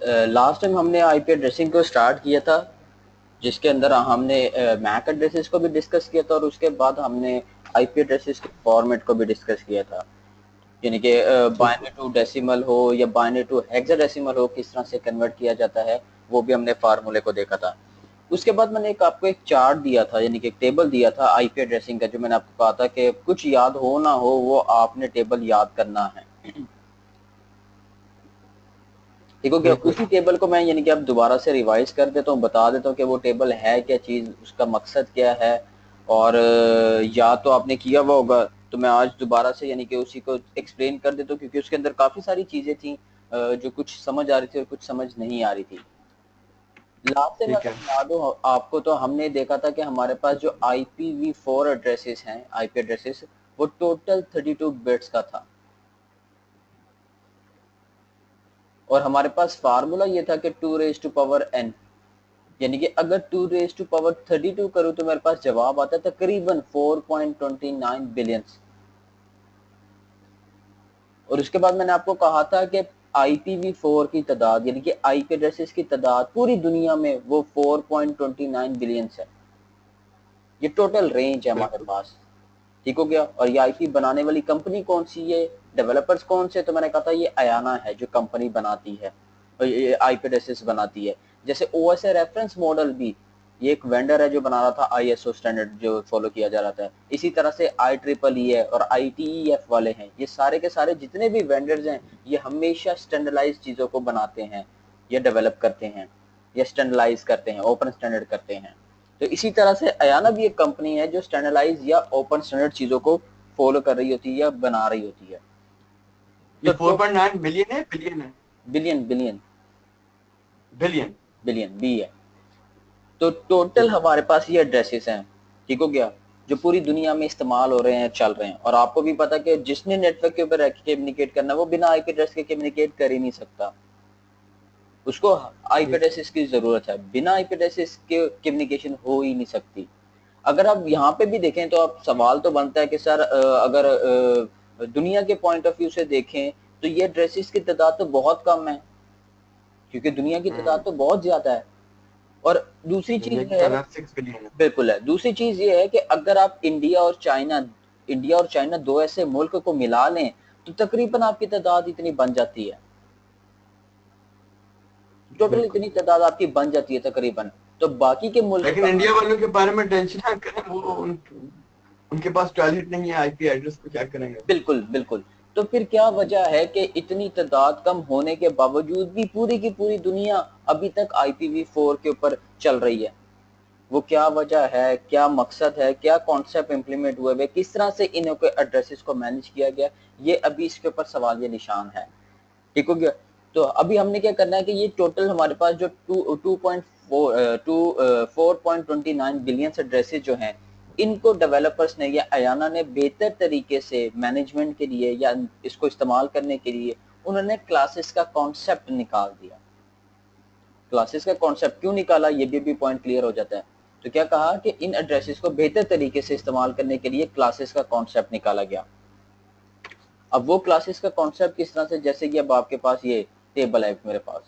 Last time हमने IP addressing को start किया था, जिसके अंदर हमने मैक एड्रेसेस को भी डिस्कस किया था और उसके बाद हमने आईपी एड्रेसेस के फॉर्मेट को भी डिस्कस किया था, यानी कि ठीक बाइनरी है। टू डेसिमल हो या बाइनरी टू हेक्साडेसिमल हो, किस तरह से कन्वर्ट किया जाता है, वो भी हमने फार्मूले को देखा था। उसके बाद मैंने आपको एक चार्ट दिया था, यानी कि एक टेबल दिया था आईपी एड्रेसिंग का, जो मैंने आपको कहा था कि कुछ याद हो ना हो वो आपने टेबल याद करना है। ठीक हो गया। बिल्कुल। उसी टेबल को मैं यानी कि अब दोबारा से रिवाइज कर देता हूँ, बता देता हूँ कि वो टेबल है क्या चीज, उसका मकसद क्या है। और या तो आपने किया हुआ होगा, तो मैं आज दोबारा से यानी कि उसी को एक्सप्लेन कर देता हूँ, क्योंकि उसके अंदर काफी सारी चीजें थी जो कुछ समझ आ रही थी और कुछ समझ नहीं आ रही थी। लास्ट टाइम ठीक है। अगर याद हो आपको, तो हमने देखा था कि हमारे पास जो IPv4 एड्रेसेस हैं, आईपी एड्रेसेस, वो टोटल 32 बिट्स का था। और हमारे पास फार्मूला ये था कि 2 रेज़ टू पावर n, यानी कि अगर 2 रेज़ टू पावर 32 करूं तो मेरे पास जवाब आता है तकरीबन 4.29 बिलियन। और उसके बाद मैंने आपको कहा था कि IPv4 की तादाद, यानी कि आईपी एड्रेसेस की तादाद पूरी दुनिया में वो 4.29 बिलियन है। ये टोटल रेंज है हमारे बिल्कुल। पास। ठीक हो गया। और ये आईपी बनाने वाली कंपनी कौन सी है, डेवलपर्स कौन से, तो मैंने कहा था ये अयाना है जो कंपनी बनाती है और ये आईपी एड्रेसेस बनाती है। जैसे ओएसए रेफरेंस मॉडल भी, ये एक वेंडर है जो बना रहा था आईएसओ स्टैंडर्ड जो फॉलो किया जा रहा था। इसी तरह से IEEE है और IETF वाले हैं, ये सारे के सारे जितने भी वेंडर्स हैं, ये हमेशा स्टैंडर्डाइज चीजों को बनाते हैं या डेवलप करते हैं या स्टैंडर्डाइज करते हैं, ओपन स्टैंडर्ड करते हैं। तो इसी तरह से अयाना भी एक कंपनी है जो स्टैंडर्डाइज या ओपन स्टैंडर्ड चीजों को फॉलो कर रही होती है या बना रही होती है। ये तो 4.9 मिलियन है, बिलियन है? Billion billion billion. Billion B है। तो टोटल ठीक है। हमारे पास ये एड्रेसेस हैं। ठीक हो गया। जो पूरी दुनिया में इस्तेमाल हो रहे हैं, चल रहे हैं। और आपको भी पता कि जिसने नेटवर्क के ऊपर रह के कम्युनिकेट करना है वो बिना आईपी एड्रेस के कम्युनिकेट कर ही नहीं सकता, उसको आईपी ठीक है। एड्रेस की जरूरत है। बिना आईपी एड्रेस के कम्युनिकेशन हो ही नहीं सकती। अगर आप यहाँ पे भी देखें तो आप सवाल तो बनता है कि सर अगर दुनिया के पॉइंट ऑफ व्यू से देखें तो ये ड्रेसेस की तादाद तो बहुत कम है, क्योंकि दुनिया की तादाद हम्म। तो बहुत ज्यादा है। और दूसरी दुनिया चीज की ये है, तादाद 6 बिलियन है। बिल्कुल है, दूसरी चीज ये है कि अगर आप इंडिया और चाइना दो ऐसे मुल्क को मिला लें तो तकरीबन आपकी तादाद इतनी बन जाती है, टोटल बिल्कुल। इतनी तादाद आपकी बन जाती है तकरीबन। तो बाकी के मुल्क लेकिन कहाँ इंडिया से? वालों के बारे में टेंशन ना करें, वो उनके पास टॉयलेट नहीं है, आईपी एड्रेस को क्या करेंगे? बिल्कुल बिल्कुल। तो फिर क्या वजह है कि इतनी तादाद कम होने के बावजूद भी पूरी की पूरी दुनिया अभी तक IPv4 के ऊपर चल रही है? वो क्या वजह है, क्या मकसद है, क्या कॉन्सेप्ट इम्प्लीमेंट हुए हुए, किस तरह से इन एड्रेसेस को मैनेज किया गया, ये अभी इसके ऊपर सवाल ये निशान है। ठीक हो गया। तो अभी हमने क्या करना है कि ये टोटल हमारे पास जो 4.29 बिलियन एड्रेसेस जो हैं, इनको डेवलपर्स ने या अयाना ने बेहतर तरीके से मैनेजमेंट के लिए या इसको इस्तेमाल करने के लिए उन्होंने क्लासेस का कॉन्सेप्ट निकाल दिया। क्लासेस का कॉन्सेप्ट क्यों निकाला, ये भी पॉइंट क्लियर हो जाता है। तो क्या कहा कि इन एड्रेसेस को बेहतर तरीके से इस्तेमाल करने के लिए क्लासेस का कॉन्सेप्ट निकाला गया। अब वो क्लासेस का कॉन्सेप्ट किस तरह से, जैसे कि अब आपके पास ये टेबल है मेरे पास,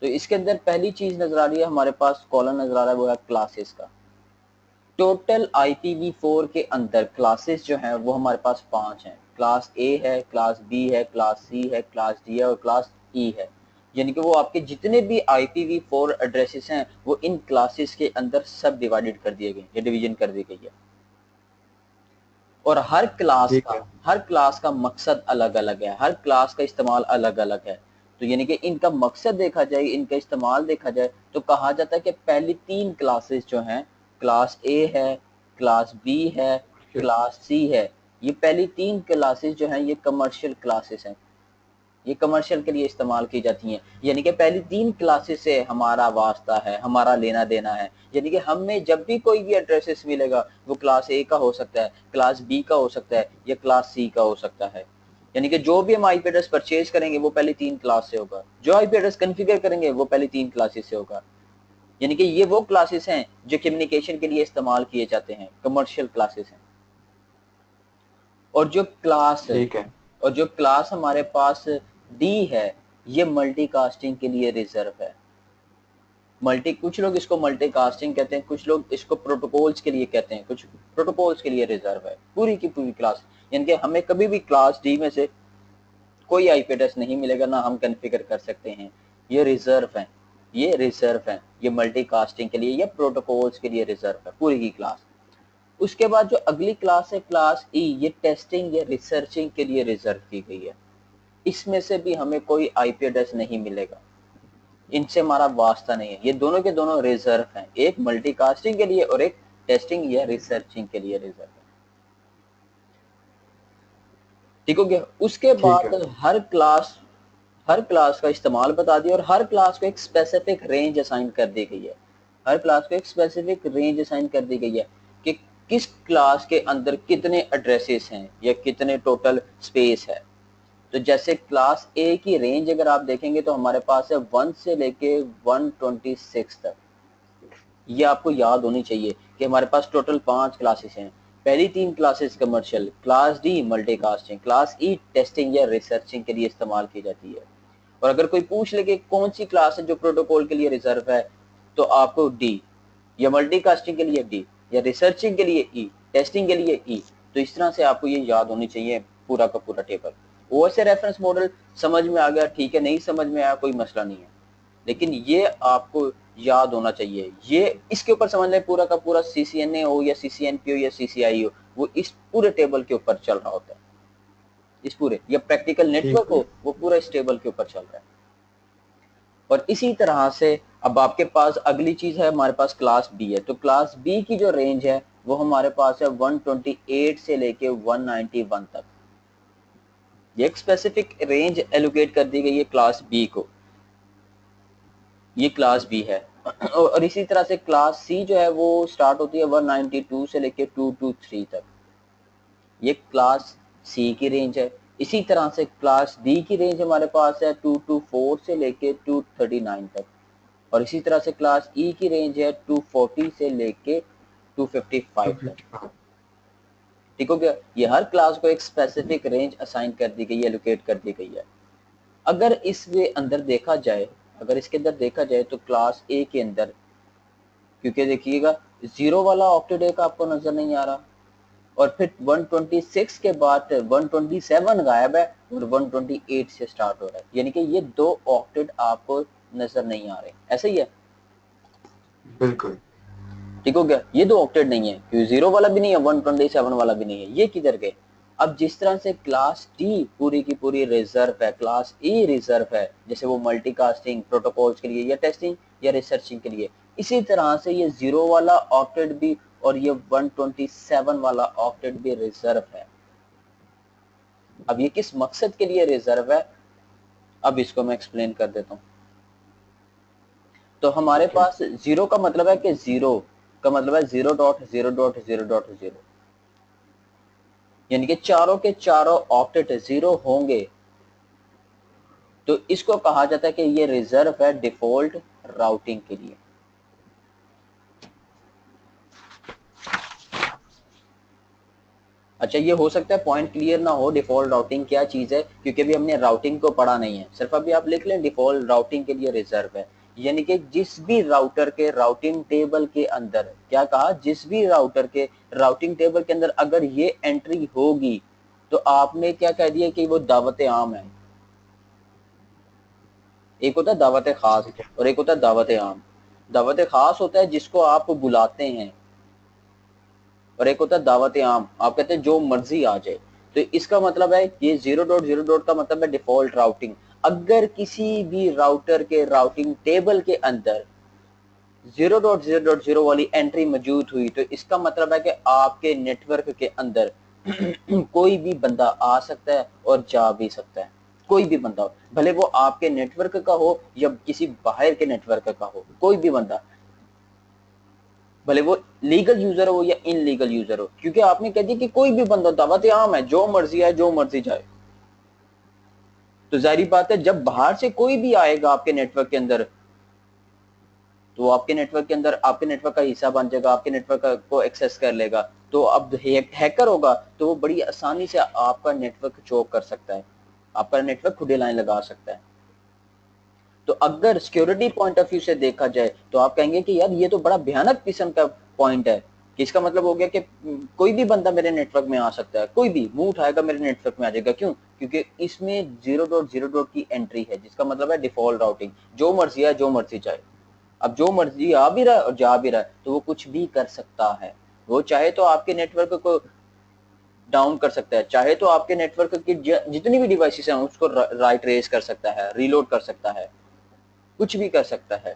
तो इसके अंदर पहली चीज नजर आ रही है, हमारे पास कॉलम नजर आ रहा है, वो है क्लासेस का। टोटल IPv4 के अंदर क्लासेस जो हैं वो हमारे पास 5 हैं। क्लास A है, क्लास B है, क्लास C है, क्लास D है और क्लास E है। यानी कि वो आपके जितने भी IPv4 एड्रेसेस हैं वो इन क्लासेस के अंदर सब डिवाइडेड कर दिए गए, ये डिवीजन कर दी गई है। और ठीक है। हर क्लास का मकसद अलग अलग है, हर क्लास का इस्तेमाल अलग अलग है। तो यानी कि इनका मकसद देखा जाए, इनका इस्तेमाल देखा जाए, तो कहा जाता है कि पहली 3 क्लासेस जो हैं, क्लास ए है, क्लास बी है, क्लास सी है, ये पहली 3 क्लासेस जो हैं ये कमर्शियल क्लासेस हैं, ये कमर्शियल के लिए इस्तेमाल की जाती हैं। यानी कि पहली 3 क्लासेस से हमारा वास्ता है, हमारा लेना देना है। यानी कि हमें जब भी कोई भी एड्रेसेस मिलेगा वो क्लास ए का हो सकता है, क्लास बी का हो सकता है या क्लास सी का हो सकता है। यानी कि जो भी हम आईपी एड्रेस परचेज करेंगे वो पहली 3 क्लास से होगा, जो आईपी एड्रेस कन्फिगर करेंगे वो पहली 3 क्लासेस से होगा। यानी कि ये वो क्लासेस हैं जो कम्युनिकेशन के लिए इस्तेमाल किए जाते हैं, कमर्शियल क्लासेस हैं। और जो क्लास ठीक है। और जो क्लास हमारे पास डी है, ये मल्टीकास्टिंग के लिए रिजर्व है। कुछ लोग इसको मल्टीकास्टिंग कहते हैं, कुछ लोग इसको प्रोटोकॉल्स के लिए कहते हैं, कुछ प्रोटोकॉल्स के लिए रिजर्व है पूरी की पूरी क्लास। यानी कि हमें कभी भी क्लास डी में से कोई आईपी एड्रेस नहीं मिलेगा, ना हम कॉन्फ़िगर कर सकते हैं। ये रिजर्व है, ये रिजर्व है, ये मल्टीकास्टिंग के लिए या प्रोटोकॉल्स के लिए रिजर्व है पूरी की क्लास। उसके बाद जो अगली क्लास है क्लास ई, ये टेस्टिंग या रिसर्चिंग के लिए रिजर्व की गई है। इसमें से भी हमें कोई आईपी एड्रेस नहीं मिलेगा, इनसे हमारा वास्ता नहीं है। ये दोनों के दोनों रिजर्व हैं, एक मल्टीकास्टिंग के लिए और एक टेस्टिंग या रिसर्चिंग के लिए रिजर्व है। ठीक हो गया। उसके ठीक बाद है। हर क्लास का इस्तेमाल बता दिया और हर क्लास को एक स्पेसिफिक रेंज असाइन कर दी गई है। हर क्लास को एक स्पेसिफिक रेंज असाइन कर दी गई है कि किस क्लास के अंदर कितने एड्रेसेस हैं या कितने टोटल स्पेस है। तो जैसे क्लास ए की रेंज अगर आप देखेंगे तो हमारे पास है 1 से लेके 126 तक। ये आपको याद होनी चाहिए कि हमारे पास टोटल 5 क्लासेस हैं। पहली 3 classes commercial, class D multicasting, class ई टेस्टिंग या रिसर्चिंग के लिए इस्तेमाल की जाती है। और अगर कोई पूछ ले कि कौन सी क्लास है जो प्रोटोकॉल के लिए रिजर्व है, तो आपको डी, या मल्टीकास्टिंग के लिए डी, या रिसर्चिंग के लिए ई, टेस्टिंग के लिए ई। तो इस तरह से आपको ये याद होनी चाहिए पूरा का पूरा टेबल। ओएसए रेफरेंस मॉडल समझ में आ गया, ठीक है, नहीं समझ में आया कोई मसला नहीं है, लेकिन ये आपको याद होना चाहिए। ये इसके ऊपर समझ लें पूरा का पूरा सीसीएनए हो या सीसीएनपी हो या सीसीआई हो, वो इस पूरे टेबल के ऊपर चल रहा होता है। इस पूरे, या प्रैक्टिकल नेटवर्क ठीक है। हो, वो पूरा इस टेबल के ऊपर चल रहा है। और इसी तरह से अब आपके पास अगली चीज है, हमारे पास क्लास बी है। तो क्लास बी की जो रेंज है वो हमारे पास है 128 से लेके 191 तक। ये एक स्पेसिफिक रेंज एलोकेट कर दी गई है क्लास बी को, ये क्लास बी है। और इसी तरह से क्लास सी जो है वो स्टार्ट होती है 192 से लेके 223 तक। ये क्लास सी की रेंज है। इसी तरह से क्लास डी की रेंज हमारे पास है 224 से लेके 239 तक। और इसी तरह से क्लास ई की रेंज है 240 से लेके 255 तक। 255। ठीक हो गया। ये हर क्लास को एक स्पेसिफिक रेंज असाइन कर दी गई है, एलोकेट कर दी गई है। अगर इसके अंदर देखा जाए, अगर इसके अंदर देखा जाए तो क्लास ए के अंदर, क्योंकि देखिएगा जीरो वाला ऑक्टेट आपको नजर नहीं आ रहा, और फिर 126 के बाद 127 गायब है और 128 से स्टार्ट हो रहा है, यानी कि ये दो ऑक्टेट आपको नजर नहीं आ रहे। ऐसे ही है, बिल्कुल। ठीक हो गया। ये दो ऑक्टेट नहीं है, क्योंकि जीरो वाला भी नहीं है, 127 वाला भी नहीं है, ये किधर गए। अब जिस तरह से क्लास डी पूरी की पूरी रिजर्व है, क्लास ई रिजर्व है, जैसे वो मल्टीकास्टिंग प्रोटोकॉल्स के लिए या टेस्टिंग या रिसर्चिंग के लिए, इसी तरह से ये जीरो वाला ऑक्टेट भी और ये 127 वाला ऑक्टेट भी रिजर्व है। अब ये किस मकसद के लिए रिजर्व है, अब इसको मैं एक्सप्लेन कर देता हूँ। तो हमारे ठीक है। पास जीरो का मतलब है कि जीरो का मतलब है 0.0.0.0, यानी कि चारों के चारों ऑक्टेट जीरो होंगे, तो इसको कहा जाता है कि ये रिजर्व है डिफॉल्ट राउटिंग के लिए। अच्छा, ये हो सकता है पॉइंट क्लियर ना हो डिफॉल्ट राउटिंग क्या चीज है, क्योंकि अभी हमने राउटिंग को पढ़ा नहीं है। सिर्फ अभी आप लिख लें डिफॉल्ट राउटिंग के लिए रिजर्व है, यानी कि जिस भी राउटर के राउटिंग टेबल के अंदर, क्या कहा, जिस भी राउटर के राउटिंग टेबल के अंदर अगर ये एंट्री होगी तो आपने क्या कह दिया कि वो दावत आम है। एक होता है दावत खास ठीक है। और एक होता है दावत आम। दावत खास होता है जिसको आप बुलाते हैं, और एक होता है दावत आम, आप कहते हैं जो मर्जी आ जाए। तो इसका मतलब है ये 0.0 का मतलब है डिफॉल्ट राउटिंग। अगर किसी भी राउटर के राउटिंग टेबल के अंदर 0.0.0 वाली एंट्री मौजूद हुई तो इसका मतलब है कि आपके नेटवर्क के अंदर कोई भी बंदा आ सकता है और जा भी सकता है। कोई भी बंदा हो, भले वो आपके नेटवर्क का हो या किसी बाहर के नेटवर्क का हो, कोई भी बंदा, भले वो लीगल यूजर हो या इनलीगल यूजर हो, क्योंकि आपने कह दिया कि कोई भी बंदा, दावत आम है, जो मर्जी आए जो मर्जी जाए। तो जाहिर बात है जब बाहर से कोई भी आएगा आपके नेटवर्क के अंदर, तो आपके नेटवर्क के अंदर आपके नेटवर्क का हिस्सा बन जाएगा, आपके नेटवर्क को एक्सेस कर लेगा। तो अब हैकर होगा तो वो बड़ी आसानी से आपका नेटवर्क चोक कर सकता है, आपका नेटवर्क खुदे लाइन लगा सकता है। तो अगर सिक्योरिटी पॉइंट ऑफ व्यू से देखा जाए तो आप कहेंगे कि यार ये तो बड़ा भयानक किस्म का पॉइंट है, कि इसका मतलब हो गया कि कोई भी बंदा मेरे नेटवर्क में आ सकता है, कोई भी मुंह उठाएगा मेरे नेटवर्क में आ जाएगा। क्यों? क्योंकि इसमें 0.0 की एंट्री है, जिसका मतलब है डिफॉल्ट राउटिंग, जो मर्जी है जो मर्जी जाए। अब जो मर्जी आ भी रहा है और जा भी रहा है तो वो कुछ भी कर सकता है। वो चाहे तो आपके नेटवर्क को डाउन कर सकता है, चाहे तो आपके नेटवर्क की जितनी भी डिवाइसेस हैं उसको राइट रेस कर सकता है, रीलोड कर सकता है, कुछ भी कर सकता है।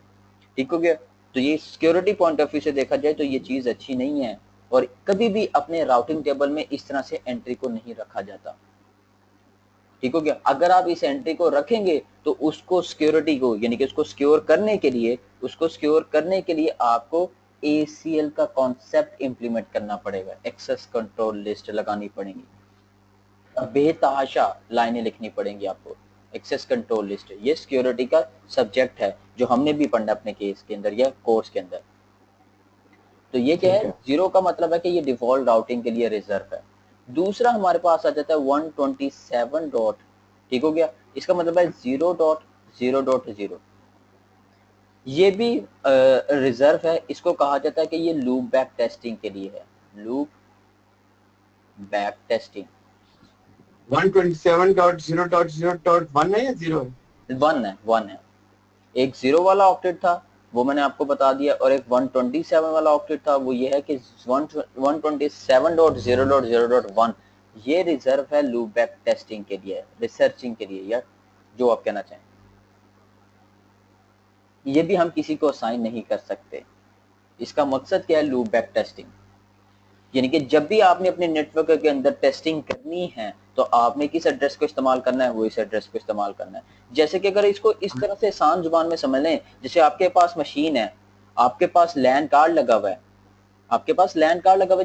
ठीक हो गया? तो ये सिक्योरिटी पॉइंट ऑफ व्यू से देखा जाए तो ये चीज अच्छी नहीं है, और कभी भी अपने राउटिंग टेबल में इस तरह से एंट्री को नहीं रखा जाता। ठीक हो गया? अगर आप इस एंट्री को रखेंगे तो उसको सिक्योरिटी को यानी कि उसको सिक्योर करने के लिए आपको ACL का कॉन्सेप्ट इंप्लीमेंट करना पड़ेगा, एक्सेस कंट्रोल लिस्ट लगानी पड़ेगी, बेतहाशा लाइनें लिखनी पड़ेंगी आपको। एक्सेस कंट्रोल लिस्ट ये सिक्योरिटी का सब्जेक्ट है जो हमने भी पढ़ना अपने केस के अंदर या कोर्स के अंदर। तो ये क्या है? जीरो का मतलब है कि ये डिफॉल्ट राउटिंग के लिए रिजर्व है। दूसरा हमारे पास आ जाता है 127 डॉट। ठीक हो गया? इसका मतलब है 0.0.0। ये भी रिजर्व है। इसको कहा जाता है कि ये लूप बैक टेस्टिंग के लिए है, लूप बैक टेस्टिंग। 127.0.0.1 है या 0 है? 1 है। एक 0 वाला ऑक्टेट था वो मैंने आपको बता दिया, और एक 127 वाला ऑक्टेट था वो ये है कि 127.0.0.1 ये रिजर्व है लूप बैक टेस्टिंग के लिए, रिसर्चिंग के लिए, या जो आप कहना चाहें। ये भी हम किसी को असाइन नहीं कर सकते। इसका मकसद क्या है? लूप बैक टेस्टिंग, यानी कि जब भी आपने अपने नेटवर्क के अंदर टेस्टिंग करनी है तो आपने किस एड्रेस को इस्तेमाल करना है? वो इस एड्रेस को इस्तेमाल करना है। जैसे कि अगर इसको इस तरह से आसान जुबान में समझ लें, जैसे आपके पास मशीन है, आपके पास लैन कार्ड लगा हुआ है,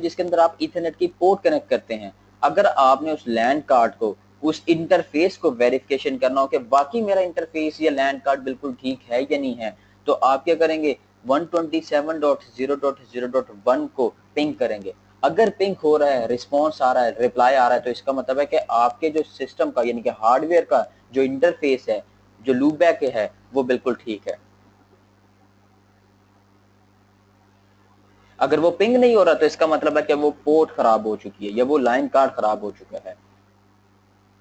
जिसके अंदर आप इथरनेट की पोर्ट कनेक्ट करते हैं। अगर आपने उस लैन कार्ड को, उस इंटरफेस को वेरिफिकेशन करना हो कि वाकई मेरा इंटरफेस या लैन कार्ड बिल्कुल ठीक है या नहीं है, तो आप क्या करेंगे? 127.0.0.1 को पिंग करेंगे। अगर पिंग हो रहा है, रिस्पॉन्स आ रहा है, रिप्लाई आ रहा है, तो इसका मतलब है कि आपके जो सिस्टम का यानी कि हार्डवेयर का जो इंटरफेस है, जो लूपबैक है, वो बिल्कुल ठीक है। अगर वो पिंग नहीं हो रहा तो इसका मतलब है कि वो पोर्ट खराब हो चुकी है या वो लाइन कार्ड खराब हो चुका है।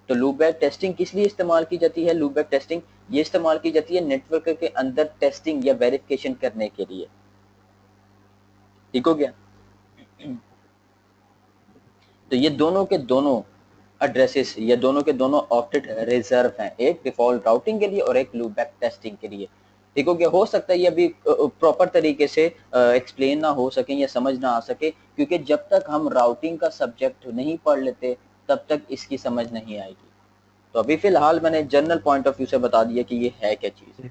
तो लूपबैक टेस्टिंग किस लिए इस्तेमाल की जाती है? लूपबैक टेस्टिंग ये इस्तेमाल की जाती है नेटवर्क के अंदर टेस्टिंग या वेरिफिकेशन करने के लिए। ठीक हो गया? तो ये दोनों के दोनों एड्रेसेस, ये दोनों के दोनों ऑक्टेट रिजर्व हैं, एक डिफॉल्ट राउटिंग के लिए और एक लूपबैक टेस्टिंग के लिए। ठीक हो गया? हो सकता है ये अभी प्रॉपर तरीके से एक्सप्लेन ना हो सके या समझ ना आ सके, क्योंकि जब तक हम राउटिंग का सब्जेक्ट नहीं पढ़ लेते तब तक इसकी समझ नहीं आएगी। तो अभी फिलहाल मैंने जनरल पॉइंट ऑफ व्यू से बता दिया कि ये है क्या चीज।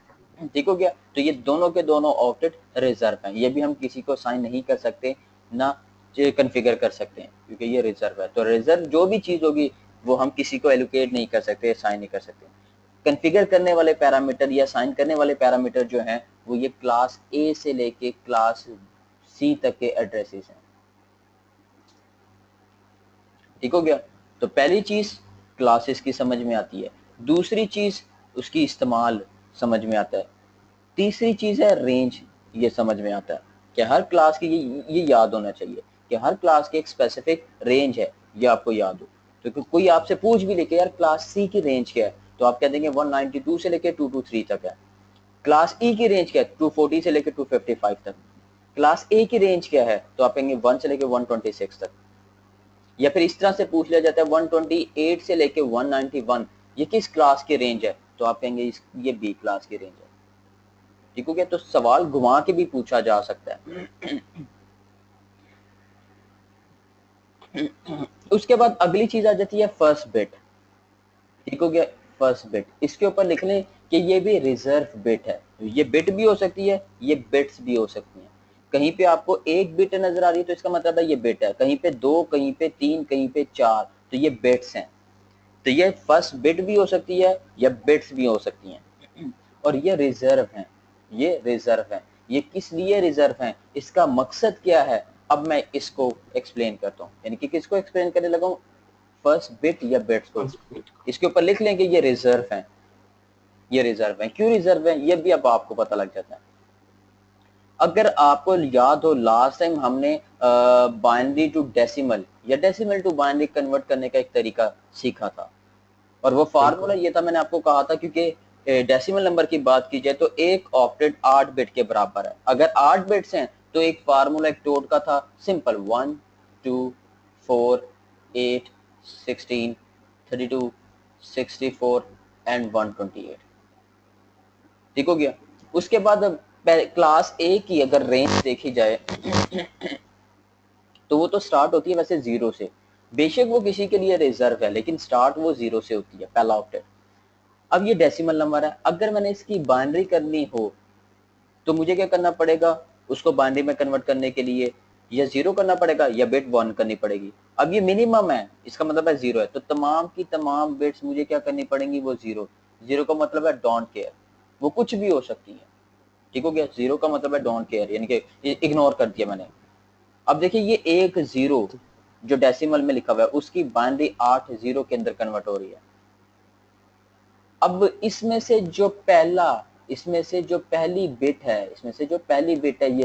ठीक हो गया? तो ये दोनों के दोनों ऑक्टेट रिजर्व हैं, ये भी हम किसी को साइन नहीं कर सकते, ना कॉन्फ़िगर कर सकते हैं, क्योंकि ये रिजर्व है। तो रिजर्व जो भी चीज होगी वो हम किसी को एलोकेट नहीं कर सकते, साइन नहीं कर सकते। कॉन्फ़िगर करने वाले पैरामीटर या साइन करने वाले पैरामीटर जो हैं वो ये क्लास ए से लेके क्लास सी तक के एड्रेसेस हैं। ठीक हो गया? तो पहली चीज क्लासेस की समझ में आती है, दूसरी चीज उसकी इस्तेमाल समझ में आता है, तीसरी चीज है रेंज, ये समझ में आता है कि हर क्लास की ये याद होना चाहिए कि हर क्लास की एक स्पेसिफिक रेंज है, ये आपको याद हो। तो कोई आपसे पूछ भी ले कि यार क्लास सी की रेंज क्या है, तो आप कह देंगे 192 से लेके 223 तक है। क्लास ई की रेंज क्या है? 240 से लेके 255 तक। क्लास ए की रेंज क्या है? तो आप कहेंगे 1 से लेके 126 तक। या फिर इस तरह से पूछ लिया जाता है 128 से लेके 191 ये किस क्लास की रेंज है? तो आप कहेंगे ये बी क्लास की रेंज है। ठीक हो गया? तो सवाल घुमा के भी पूछा जा सकता है। उसके बाद अगली चीज आ जाती है फर्स्ट बिट। ठीक हो गया? फर्स्ट बिट, इसके ऊपर लिख लें कि ये भी रिजर्व बिट है। ये बिट भी हो सकती है, ये बिट्स भी हो सकती हैं। कहीं पे आपको एक बिट नजर आ रही है तो इसका मतलब है ये बिट है, कहीं पे दो, कहीं पे तीन, कहीं पे चार, तो ये बिट्स हैं। तो ये फर्स्ट बिट भी हो सकती है या बिट्स भी हो सकती हैं, और ये रिजर्व हैं। ये रिजर्व हैं। ये किस लिए रिजर्व हैं, इसका मकसद क्या है, अब मैं इसको एक्सप्लेन करता हूँ। यानी कि किसको एक्सप्लेन करने लगा हूँ? फर्स्ट बिट या बिट्स को। इसके ऊपर लिख लेंगे ये रिजर्व हैं। ये रिजर्व है। क्यों रिजर्व है ये भी अब आपको पता लग जाता है। अगर आपको याद हो लास्ट टाइम हमने बाइनरी टू डेसिमल या डेसिमल टू बाइनरी कन्वर्ट करने का एक तरीका सीखा था, और वो फार्मूला ये था, मैंने आपको कहा था क्योंकि डेसिमल नंबर की बात की जाए तो एक ऑक्टेट 8 बिट के बराबर है। अगर 8 बिट्स हैं तो एक फार्मूला एक टोट का था सिंपल 1 2 4 8 16 32 64 एंड 128। ठीक हो गया। उसके बाद क्लास ए की अगर रेंज देखी जाए तो वो तो स्टार्ट होती है वैसे 0 से, बेशक वो किसी के लिए रिजर्व है लेकिन स्टार्ट वो 0 से होती है, पहला ऑक्टेट। अब ये डेसिमल नंबर है, अगर मैंने इसकी बाइनरी करनी हो तो मुझे क्या करना पड़ेगा, उसको बाइनरी में कन्वर्ट करने के लिए या 0 करना पड़ेगा या बिट 1 करनी पड़ेगी। अब ये मिनिमम है, इसका मतलब है 0 है, तो तमाम की तमाम बिट्स मुझे क्या करनी पड़ेंगी, वो 0। 0 का मतलब है डोंट केयर, वो कुछ भी हो सकती है। ठीक हो गया। 0 का मतलब है डोंट केयर, यानी कि इग्नोर कर दिया मैंने। अब देखिए ये एक 0 जो डेसिमल में लिखा हुआ है उसकी बाइनरी 8 0 के अंदर कन्वर्ट हो रही है। अब इसमें से जो पहली बिट है, ये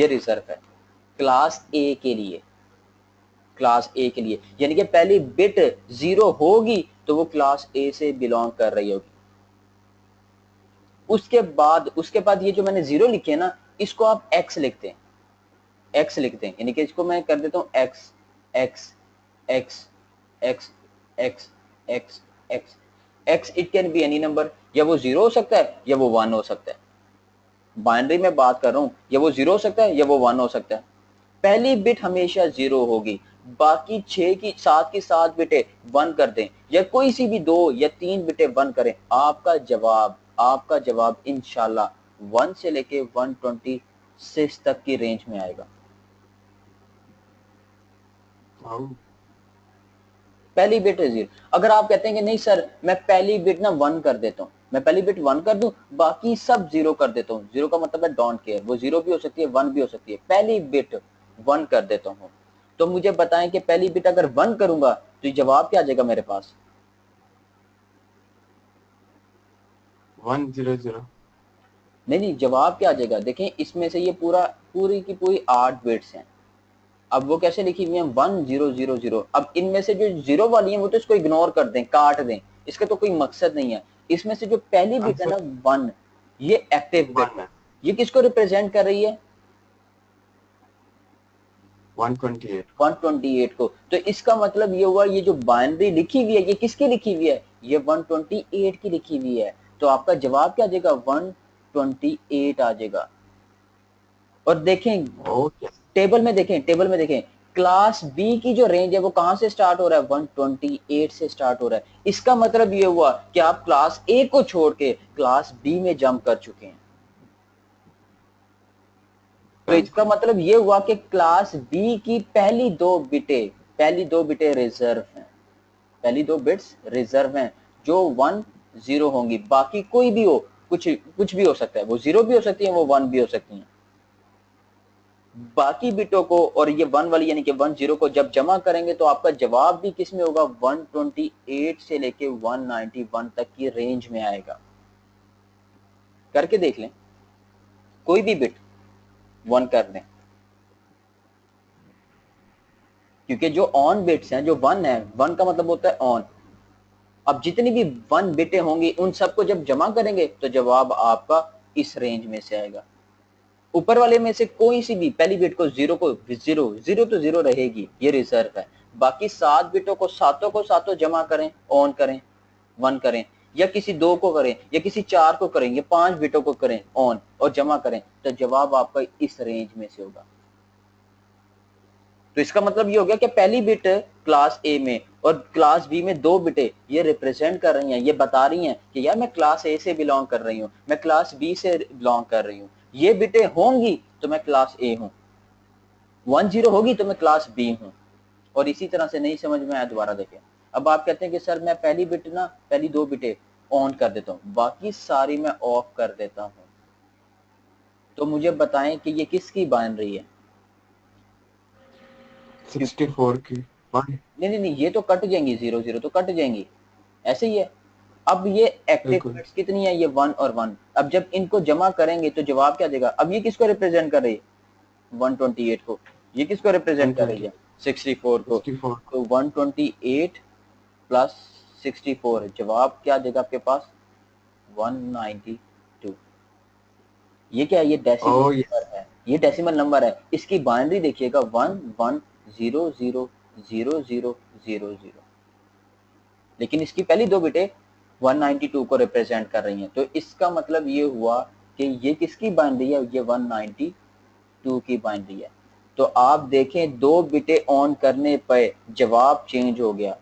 रिजर्व है, क्लास ए के लिए। यानी कि पहली बिट 0 होगी तो वो क्लास ए से बिलोंग कर रही होगी। उसके बाद ये जो मैंने 0 लिखे ना, इसको आप x लिखते हैं, यानी कि इसको मैं कर देता हूँ x x x x x x x x। It can be any number, या वो 0 हो सकता है या वो 1 हो सकता है। बाइनरी में बात कर रहा हूं, या वो 0 हो सकता है या वो 1 हो सकता है। पहली बिट हमेशा 0 होगी, बाकी 7 की 7 बिटें 1 कर दें, या कोई सी भी 2 या 3 बिटें 1 करें, आपका जवाब इंशाल्लाह 1 से लेके 126 तक की रेंज में आएगा। पहली बिट है 0। अगर आप कहते हैं कि नहीं सर मैं पहली बिट ना 1 कर देता हूँ, मैं पहली बिट 1 कर दूं बाकी सब 0 कर देता हूँ, 0 का मतलब है डोंट केयर, वो 0 भी हो सकती है 1 भी हो सकती है, पहली बिट 1 कर देता हूँ, तो मुझे बताएं कि पहली बिट अगर 1 करूंगा तो जवाब क्या आ जाएगा मेरे पास? 100। नहीं, जवाब क्या आ जाएगा, देखें इसमें से ये पूरी की पूरी 8 बिट्स हैं। अब वो कैसे लिखी हुई है, 1000। अब इनमें से जो 0 वाली है वो तो इसको इग्नोर कर दें, काट दें, इसका तो कोई मकसद नहीं है। इसमें से जो पहली बिट है आंसर ना 1, ये एक्टिव बिट 1 है। है। ये किसको रिप्रेजेंट कर रही है? 128 को। 128 को। तो इसका मतलब ये हुआ ये जो बाइनरी लिखी हुई है ये किसकी लिखी हुई है, ये 128 की लिखी हुई है। तो आपका जवाब क्या आ जाएगा, 128 आ जाएगा। और देखें ओके। टेबल में देखें क्लास बी की जो रेंज है वो कहां से स्टार्ट हो रहा है, 128 से स्टार्ट हो रहा है। इसका मतलब ये हुआ कि आप क्लास ए को छोड़ के क्लास बी में जंप कर चुके हैं। तो इसका बिल्कुल। मतलब ये हुआ कि क्लास बी की पहली दो बिटें रिजर्व हैं, पहली 2 बिट्स रिजर्व हैं जो 1 0 होंगी, बाकी कोई भी हो, कुछ भी हो सकता है, वो 0 भी हो सकती है, वो 1 भी हो सकती है। बाकी बिटों को और ये 1 वाली यानी कि 10 को जब जमा करेंगे तो आपका जवाब भी किस में होगा, 128 से लेके 191 तक की रेंज में आएगा। करके देख लें, कोई भी बिट 1 कर दें, क्योंकि जो ऑन बिट्स हैं, जो 1 है, 1 का मतलब होता है ऑन। अब जितनी भी 1 बिटें होंगी उन सबको जब जमा करेंगे तो जवाब आपका इस रेंज में से आएगा। ऊपर वाले में से कोई सी भी पहली बिट को 0 तो 0 रहेगी, ये रिजर्व है। बाकी 7 बिटों को सातों जमा करें, ऑन करें, 1 करें, या किसी 2 को करें, या किसी 4 को करें, या 5 बिटों को करें ऑन और जमा करें, तो जवाब आपका इस रेंज में से होगा। तो इसका मतलब ये हो गया कि पहली बिट क्लास ए में और क्लास बी में 2 बिटें ये रिप्रेजेंट कर रही हैं, ये बता रही हैं कि यार मैं क्लास ए से बिलोंग कर रही हूँ, मैं क्लास बी से बिलोंग कर रही हूँ। ये बिटें होंगी तो मैं क्लास ए हूँ, 10 होगी तो मैं क्लास बी हूँ। और इसी तरह से नहीं समझ में आया दोबारा देखें। अब आप कहते हैं कि सर मैं पहली 2 बिटें ऑन कर देता हूँ, बाकी सारी मैं ऑफ कर देता हूँ, तो मुझे बताएं कि ये किसकी बाइनरी है? 64 की 1। नहीं, ये तो कट जाएंगी, 0 0 तो कट जाएंगी, ऐसे ही है। अब ये एक्टिव बिल्कुल। बिट्स कितनी है, ये 1 और 1। अब जब इनको जमा करेंगे तो जवाब क्या देगा। अब ये किसको रिप्रेजेंट कर रही है, 128 को। ये किसको रिप्रेजेंट कर रही है, 64 को। 64। तो 128 प्लस 64, जवाब क्या देगा आपके पास, 192। ये क्या है, ये डेसिमल ओह नंबर यस। है, ये डेसिमल नंबर है। इसकी बाइनरी देखिएगा 11000000, लेकिन इसकी पहली दो बिटें 192 को रिप्रेजेंट कर रही हैं। तो इसका मतलब ये हुआ कि ये किसकी बाइनरी है, ये 192 की बाइनरी है। तो आप देखें दो बिटें ऑन करने पर जवाब चेंज हो गया,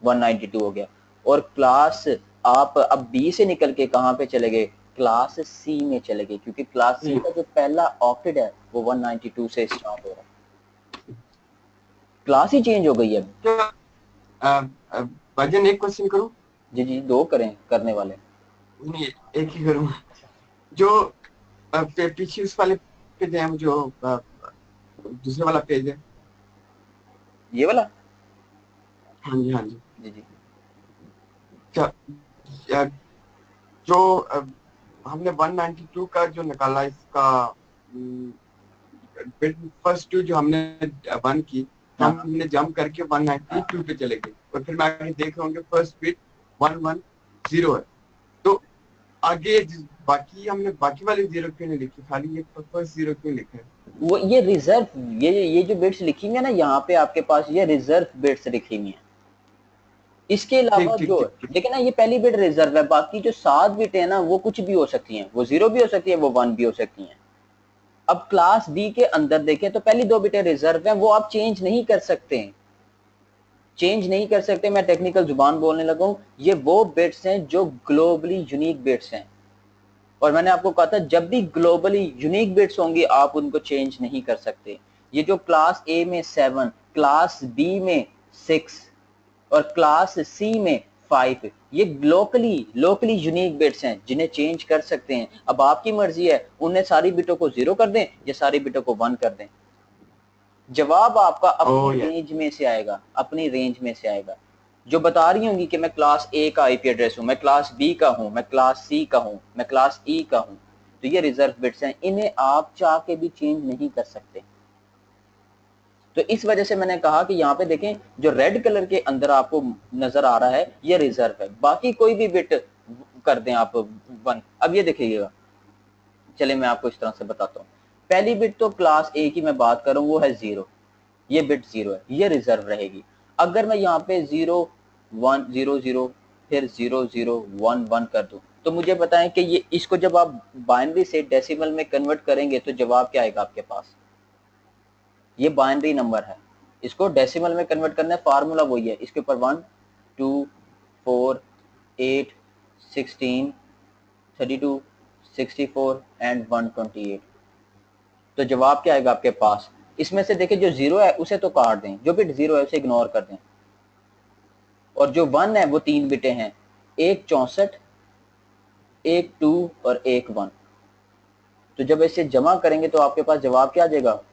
192 हो गया। और क्लास आप अब बी से निकल के कहां पे चले गए, क्लास सी में चले गए, क्योंकि क्लास सी का जो पहला ऑक्टेट है वो 192 से स्टार्ट हो रहा है। क्लास ही चेंज हो गई है। क्या भाईजान एक क्वेश्चन करूं? जी जी, दो करें करने वाले। नहीं, एक ही करूंगा। जो पीछे उस वाले पेज है, जो दूसरे वाला पेज है। ये वाला, हाँ जी, हाँ जी। जी जी क्या क्या- जो हमने 192 का जो निकाला, इसका फर्स्ट टू जो हमने वन की, तो हाँ। हमने जंप करके 192 पे चले गए, और फिर मैं आगे देख रहा हूँ कि फर्स्ट बिट 110 है। तो आगे बाकी हमने बाकी वाली जीरो क्यों नहीं लिखी, खाली ये फर्स्ट जीरो क्यों लिखा है? वो ये रिजर्व, ये जो बिट्स लिखी हुई है ना यहाँ पे आपके पास, ये रिजर्व बिट्स लिखी हुई है। इसके अलावा ठीक ठीक जो ठीक ठीक। देखिए ना, ये पहली बिट रिजर्व है, बाकी जो 7 बिट है ना वो कुछ भी हो सकती हैं, वो 0 भी हो सकती है, वो 1 भी हो सकती हैं। अब क्लास बी के अंदर देखें तो पहली दो बिटें रिजर्व हैं, वो आप चेंज नहीं कर सकते हैं, चेंज नहीं कर सकते। मैं टेक्निकल जुबान बोलने लगा हूं, ये वो बिट्स हैं जो ग्लोबली यूनिक बिट्स हैं। और मैंने आपको कहा था जब भी ग्लोबली यूनिक बिट्स होंगी आप उनको चेंज नहीं कर सकते। ये जो क्लास ए में 7, क्लास बी में 6 और क्लास सी में 5, ये लोकली यूनिक बिट्स हैं जिन्हें चेंज कर सकते हैं। अब आपकी मर्जी है उन्हें सारी बिटों को 0 कर दें या सारी बिटों को 1 कर दें। जवाब आपका अपनी ओह यस। रेंज में से आएगा, अपनी रेंज में से आएगा। जो बता रही होंगी कि मैं क्लास ए का आईपी एड्रेस हूं, मैं क्लास बी का हूं, मैं क्लास सी का हूं, मैं क्लास ई का हूं, तो ये रिजर्व बिट्स हैं, इन्हें आप चाह के भी चेंज नहीं कर सकते। तो इस वजह से मैंने कहा कि यहाँ पे देखें जो रेड कलर के अंदर आपको नजर आ रहा है ये रिजर्व है, बाकी कोई भी बिट कर दें आप 1। अब ये देखिएगा, चले मैं आपको इस तरह से बताता हूँ। पहली बिट तो क्लास ए की मैं बात करूं वो है 0, ये बिट 0 है, ये रिजर्व रहेगी। अगर मैं यहाँ पे 0 1 0 0 फिर 0 0 1 1 कर दूं तो मुझे बताएं कि ये इसको जब आप बाइनरी से डेसिमल में कन्वर्ट करेंगे तो जवाब क्या आएगा आपके पास। ये बाइनरी नंबर है, इसको डेसिमल में कन्वर्ट करना है, फार्मूला वही है, इसके ऊपर 1 2 4 8 16 32 64 एंड 128। तो जवाब क्या आएगा आपके पास। इसमें से देखिए जो 0 है उसे तो काट दें, जो बिट 0 है उसे इग्नोर कर दें, और जो 1 है वो 3 बिटें हैं, एक 64, एक 2 और एक 1। तो जब इसे जमा करेंगे तो आपके पास जवाब क्या आ जाएगा,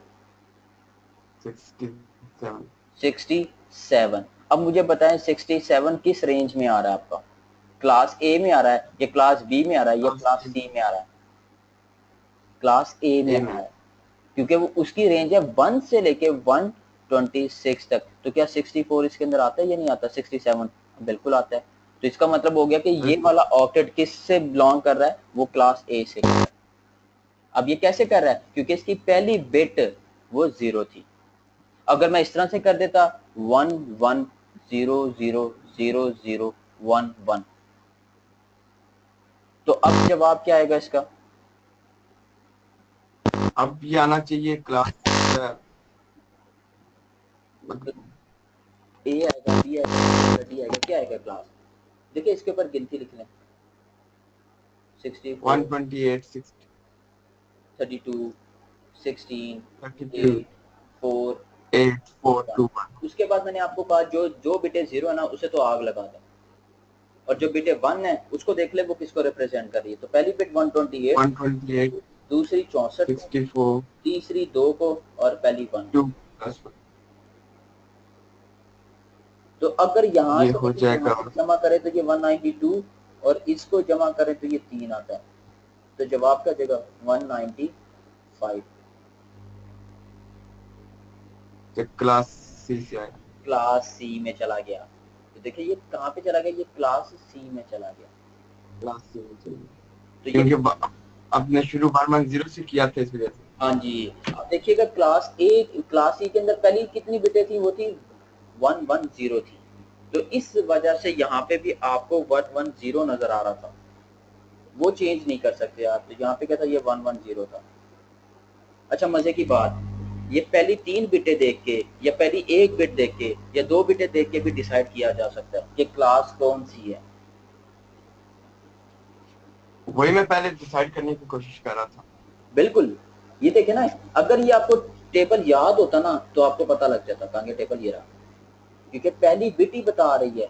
67। 67। अब मुझे बताएं 67 किस रेंज में आ रहा है आपका, क्लास ए में आ रहा है या क्लास बी में आ रहा है या क्लास सी में आ रहा है, क्लास ए में आ रहा है, क्योंकि वो उसकी रेंज है 1 से लेके 126 तक। तो क्या 64 इसके अंदर आता है या नहीं आता, 67 बिल्कुल आता है। तो इसका मतलब हो गया कि ये बिल्कुल। वाला ऑक्टेट किस से बिलोंग कर रहा है, वो क्लास ए से कर रहा है। अब ये कैसे कर रहा है, क्योंकि इसकी पहली बिट वो 0 थी। अगर मैं इस तरह से कर देता 1 1 0 0 0 0 1 1, तो अब जवाब क्या आएगा इसका, अब ये आना चाहिए क्लास, मतलब ए आएगा, बी आएगा, डी आएगा, क्या आएगा क्लास। देखिए इसके ऊपर गिनती लिख लें, 64 128 60 32 16 32 8 4 8 4 1। 2 1। उसके बाद मैंने आपको कहा जो जो बिटे 0 है ना उसे तो आग लगा दें, और जो बिटे 1 है उसको देख ले वो किसको रिप्रेजेंट कर रही है। तो पहली बिट 128, 128 दूसरी 64 को, 64 तीसरी 2 को और पहली 1 को। 2 प्लस 1। तो अगर यहाँ ये से हो जाएगा जमा करें तो ये 192 और इसको जमा करें तो ये 3 आता है, तो जवाब क्या देगा 195। क्लास सी से आएगा, क्लास सी में चला गया। तो देखिए ये कहाँ पे चला गया, ये क्लास सी में चला गया। क्लास सी में चाहिए तो ये क्योंकि आपने शुरू 110 से किया था इस वजह से। हाँ जी, अब देखिएगा क्लास सी के अंदर पहली कितनी बिटें थी, वो थी 110 थी, तो इस वजह से यहाँ पे भी आपको 110 नजर आ रहा था, वो चेंज नहीं कर सकते आप। तो यहाँ पे क्या था, ये 110 था। अच्छा मजे की बात, ये पहली 3 बिटें देख के या पहली 1 बिट देख के या 2 बिटें देख के भी डिसाइड किया जा सकता है कि क्लास कौन सी है। वही मैं पहले डिसाइड करने की कोशिश कर रहा था। बिल्कुल, ये देखे ना, अगर ये आपको टेबल याद होता ना तो आपको पता लग जाता कहाँ ये टेबल ये रहा, क्योंकि पहली बिट ही बता रही है,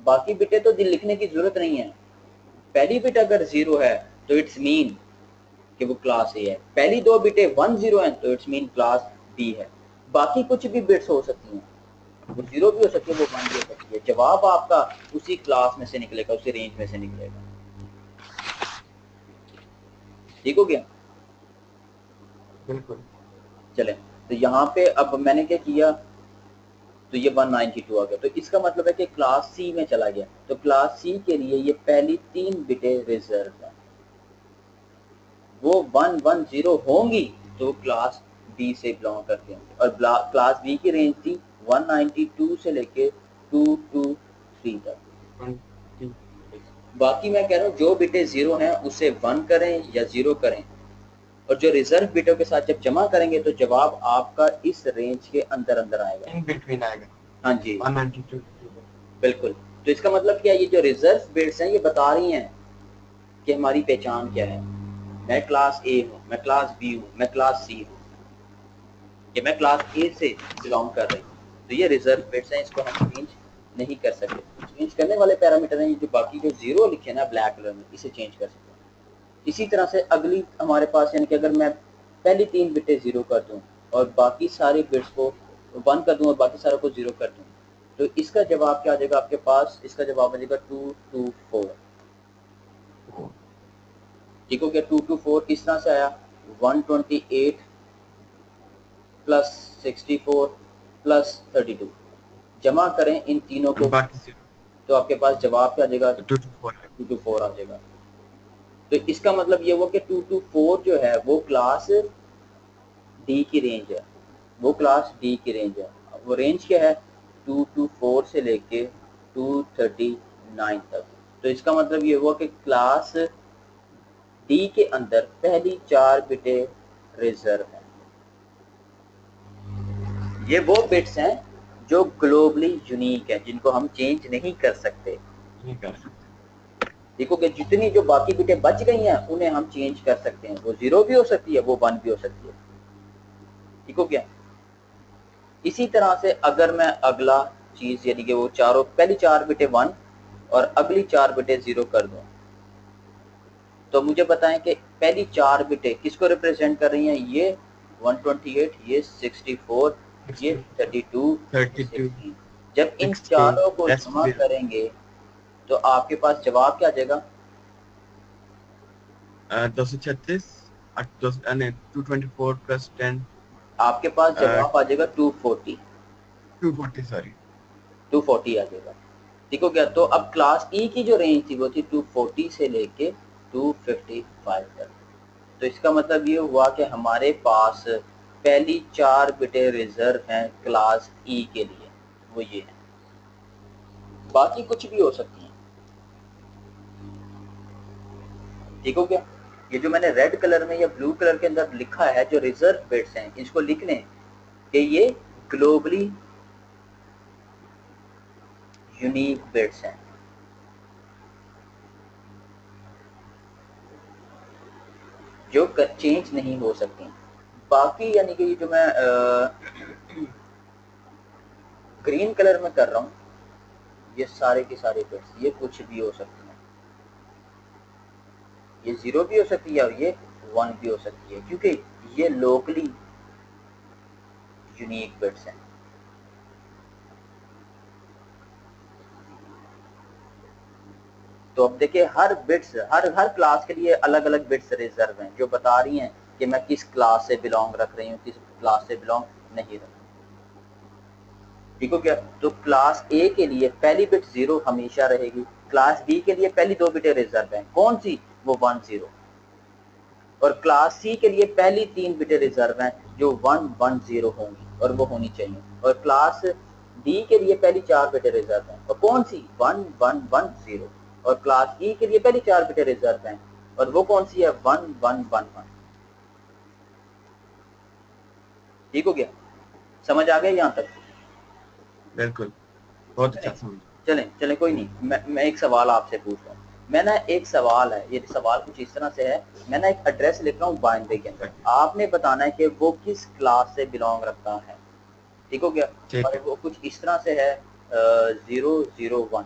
बाकी बिटें तो लिखने की जरूरत नहीं है। पहली बिट अगर 0 है तो इट्स मीन कि वो क्लास ए है, पहली 2 बिटें 10 है तो इट्स मीन क्लास बी है। बाकी कुछ भी बिट्स हो सकती हैं, वो 0 भी हो सकती है, वो 1 भी हो सकती है, जवाब आपका उसी क्लास में से निकलेगा, उसी रेंज में से निकलेगा। ठीक हो गया? बिल्कुल। चले, तो यहाँ पे अब मैंने क्या किया, तो ये 192 आ गया, तो इसका मतलब है कि क्लास सी में चला गया। तो क्लास सी के लिए ये पहली 3 बिटें रिजर्व है, वो 110 होंगी तो क्लास बी से बिलोंग करते हैं। और क्लास बी की रेंज थी 192 से लेके 223 तक। बाकी मैं कह रहा हूँ जो बिटें 0 हैं उसे 1 करें या 0 करें, और जो रिजर्व बिटों के साथ जब जमा करेंगे तो जवाब आपका इस रेंज के अंदर अंदर आएगा, इन बिटवीन आएगा। हाँ जी 192। बिल्कुल। तो इसका मतलब क्या, ये जो रिजर्व बिट्स हैं ये बता रही हैं कि हमारी पहचान क्या है, मैं क्लास ए हूँ, मैं क्लास बी हूँ, मैं क्लास सी हूँ, कि मैं क्लास ए से बिलोंग कर रही हूँ। तो ये रिजर्व बिट्स हैं, इसको हम चेंज नहीं कर सकते। चेंज करने वाले पैरामीटर हैं जो बाकी जो 0 लिखे ना ब्लैक कलर में, इसे चेंज कर सकते हैं। इसी तरह से अगली हमारे पास, यानी कि अगर मैं पहली 3 बिटें 0 कर दूं और बाकी सारे बिट्स को 1 कर दूं और बाकी सारों को 0 कर दूं, तो इसका जवाब क्या आ जाएगा आपके पास, इसका जवाब आ जाएगा 224। ठीक हो गया? 224 किस तरह से आया, 128 प्लस 64 प्लस 32, जमा करें इन तीनों को बाकी 0 तो आपके पास जवाब क्या आ जाएगा, 224 है। 224 आ जाएगा। तो इसका मतलब ये हुआ कि 224 जो है वो क्लास डी की रेंज है, वो क्लास डी की रेंज है। वो रेंज क्या है, 224 से लेके 239 तक। तो इसका मतलब ये हुआ कि क्लास डी के अंदर पहली 4 बिटें रिजर्व हैं। ये वो बिट्स हैं जो ग्लोबली यूनिक है, जिनको हम चेंज नहीं कर सकते। नहीं कर सकते। देखो कि जितनी जो बाकी बिटें बच गई हैं उन्हें हम चेंज कर सकते हैं, वो 0 भी हो सकती है, वो 1 भी हो सकती है। ठीक हो गया? इसी तरह से अगर मैं अगला चीज, यानी कि वो चारों पहली 4 बिटें 1 और अगली 4 बिटें 0 कर दूं, तो मुझे बताएं कि पहली 4 बिटें किसको रिप्रेजेंट कर रही हैं, ये 128, ये 64, ये 32, ये 32 16। जब इन 16 चारों को that's जमा 0 करेंगे तो आपके पास जवाब क्या आ जाएगा, 236 224 प्लस 10 आपके पास जवाब आ जाएगा 240। 240 सॉरी 240 आ जाएगा। ठीक हो गया? तो अब क्लास ई की जो रेंज थी वो थी 240 से लेके 255 तक। तो इसका मतलब ये हुआ कि हमारे पास पहली 4 बिटें रिजर्व हैं क्लास ई के लिए, वो ये है, बाकी कुछ भी हो सकती हैं। ठीक हो गया? ये जो मैंने रेड कलर में या ब्लू कलर के अंदर लिखा है जो रिजर्व बिट्स हैं, इसको लिख लें कि ये ग्लोबली यूनिक बिट्स हैं, जो चेंज नहीं हो सकती। बाकी यानी कि जो मैं ग्रीन कलर में कर रहा हूँ, ये सारे के सारे बिट्स, ये कुछ भी हो सकती हैं, ये 0 भी हो सकती है और ये 1 भी हो सकती है, क्योंकि ये लोकली यूनिक बिट्स हैं। तो अब देखिए हर बिट्स हर क्लास के लिए अलग अलग बिट्स रिजर्व हैं जो बता रही हैं कि मैं किस क्लास से बिलोंग रख रही हूँ, किस क्लास से बिलोंग नहीं रख। ठीक हो गया। तो क्लास ए के लिए पहली बिट 0 हमेशा रहेगी, क्लास बी के लिए पहली 2 बिटें रिजर्व हैं, कौन सी, वो 1 0, और क्लास सी के लिए पहली 3 बिटें रिजर्व हैं जो 1 1 0 होंगी और वो होनी चाहिए, और क्लास डी के लिए पहली 4 बिटें रिजर्व हैं और कौन सी 1 1 1 0, और क्लास ई के लिए पहली 4 बिटें रिजर्व हैं और वो कौन सी है 1 1 1 1। ठीक हो गया, समझ आ गया यहाँ तक? बिल्कुल, बहुत अच्छा चलें समझ। चलें चलें, कोई नहीं, मैं एक सवाल आपसे पूछ रहा हूँ। मैं ना एक सवाल है, ये सवाल कुछ इस तरह से है, मैं ना एक एड्रेस लिख रहा हूँ बाइनरी के अंदर, आपने बताना है कि वो किस क्लास से बिलोंग रखता है। ठीक हो गया। ठीक और है। वो कुछ इस तरह से है 0010,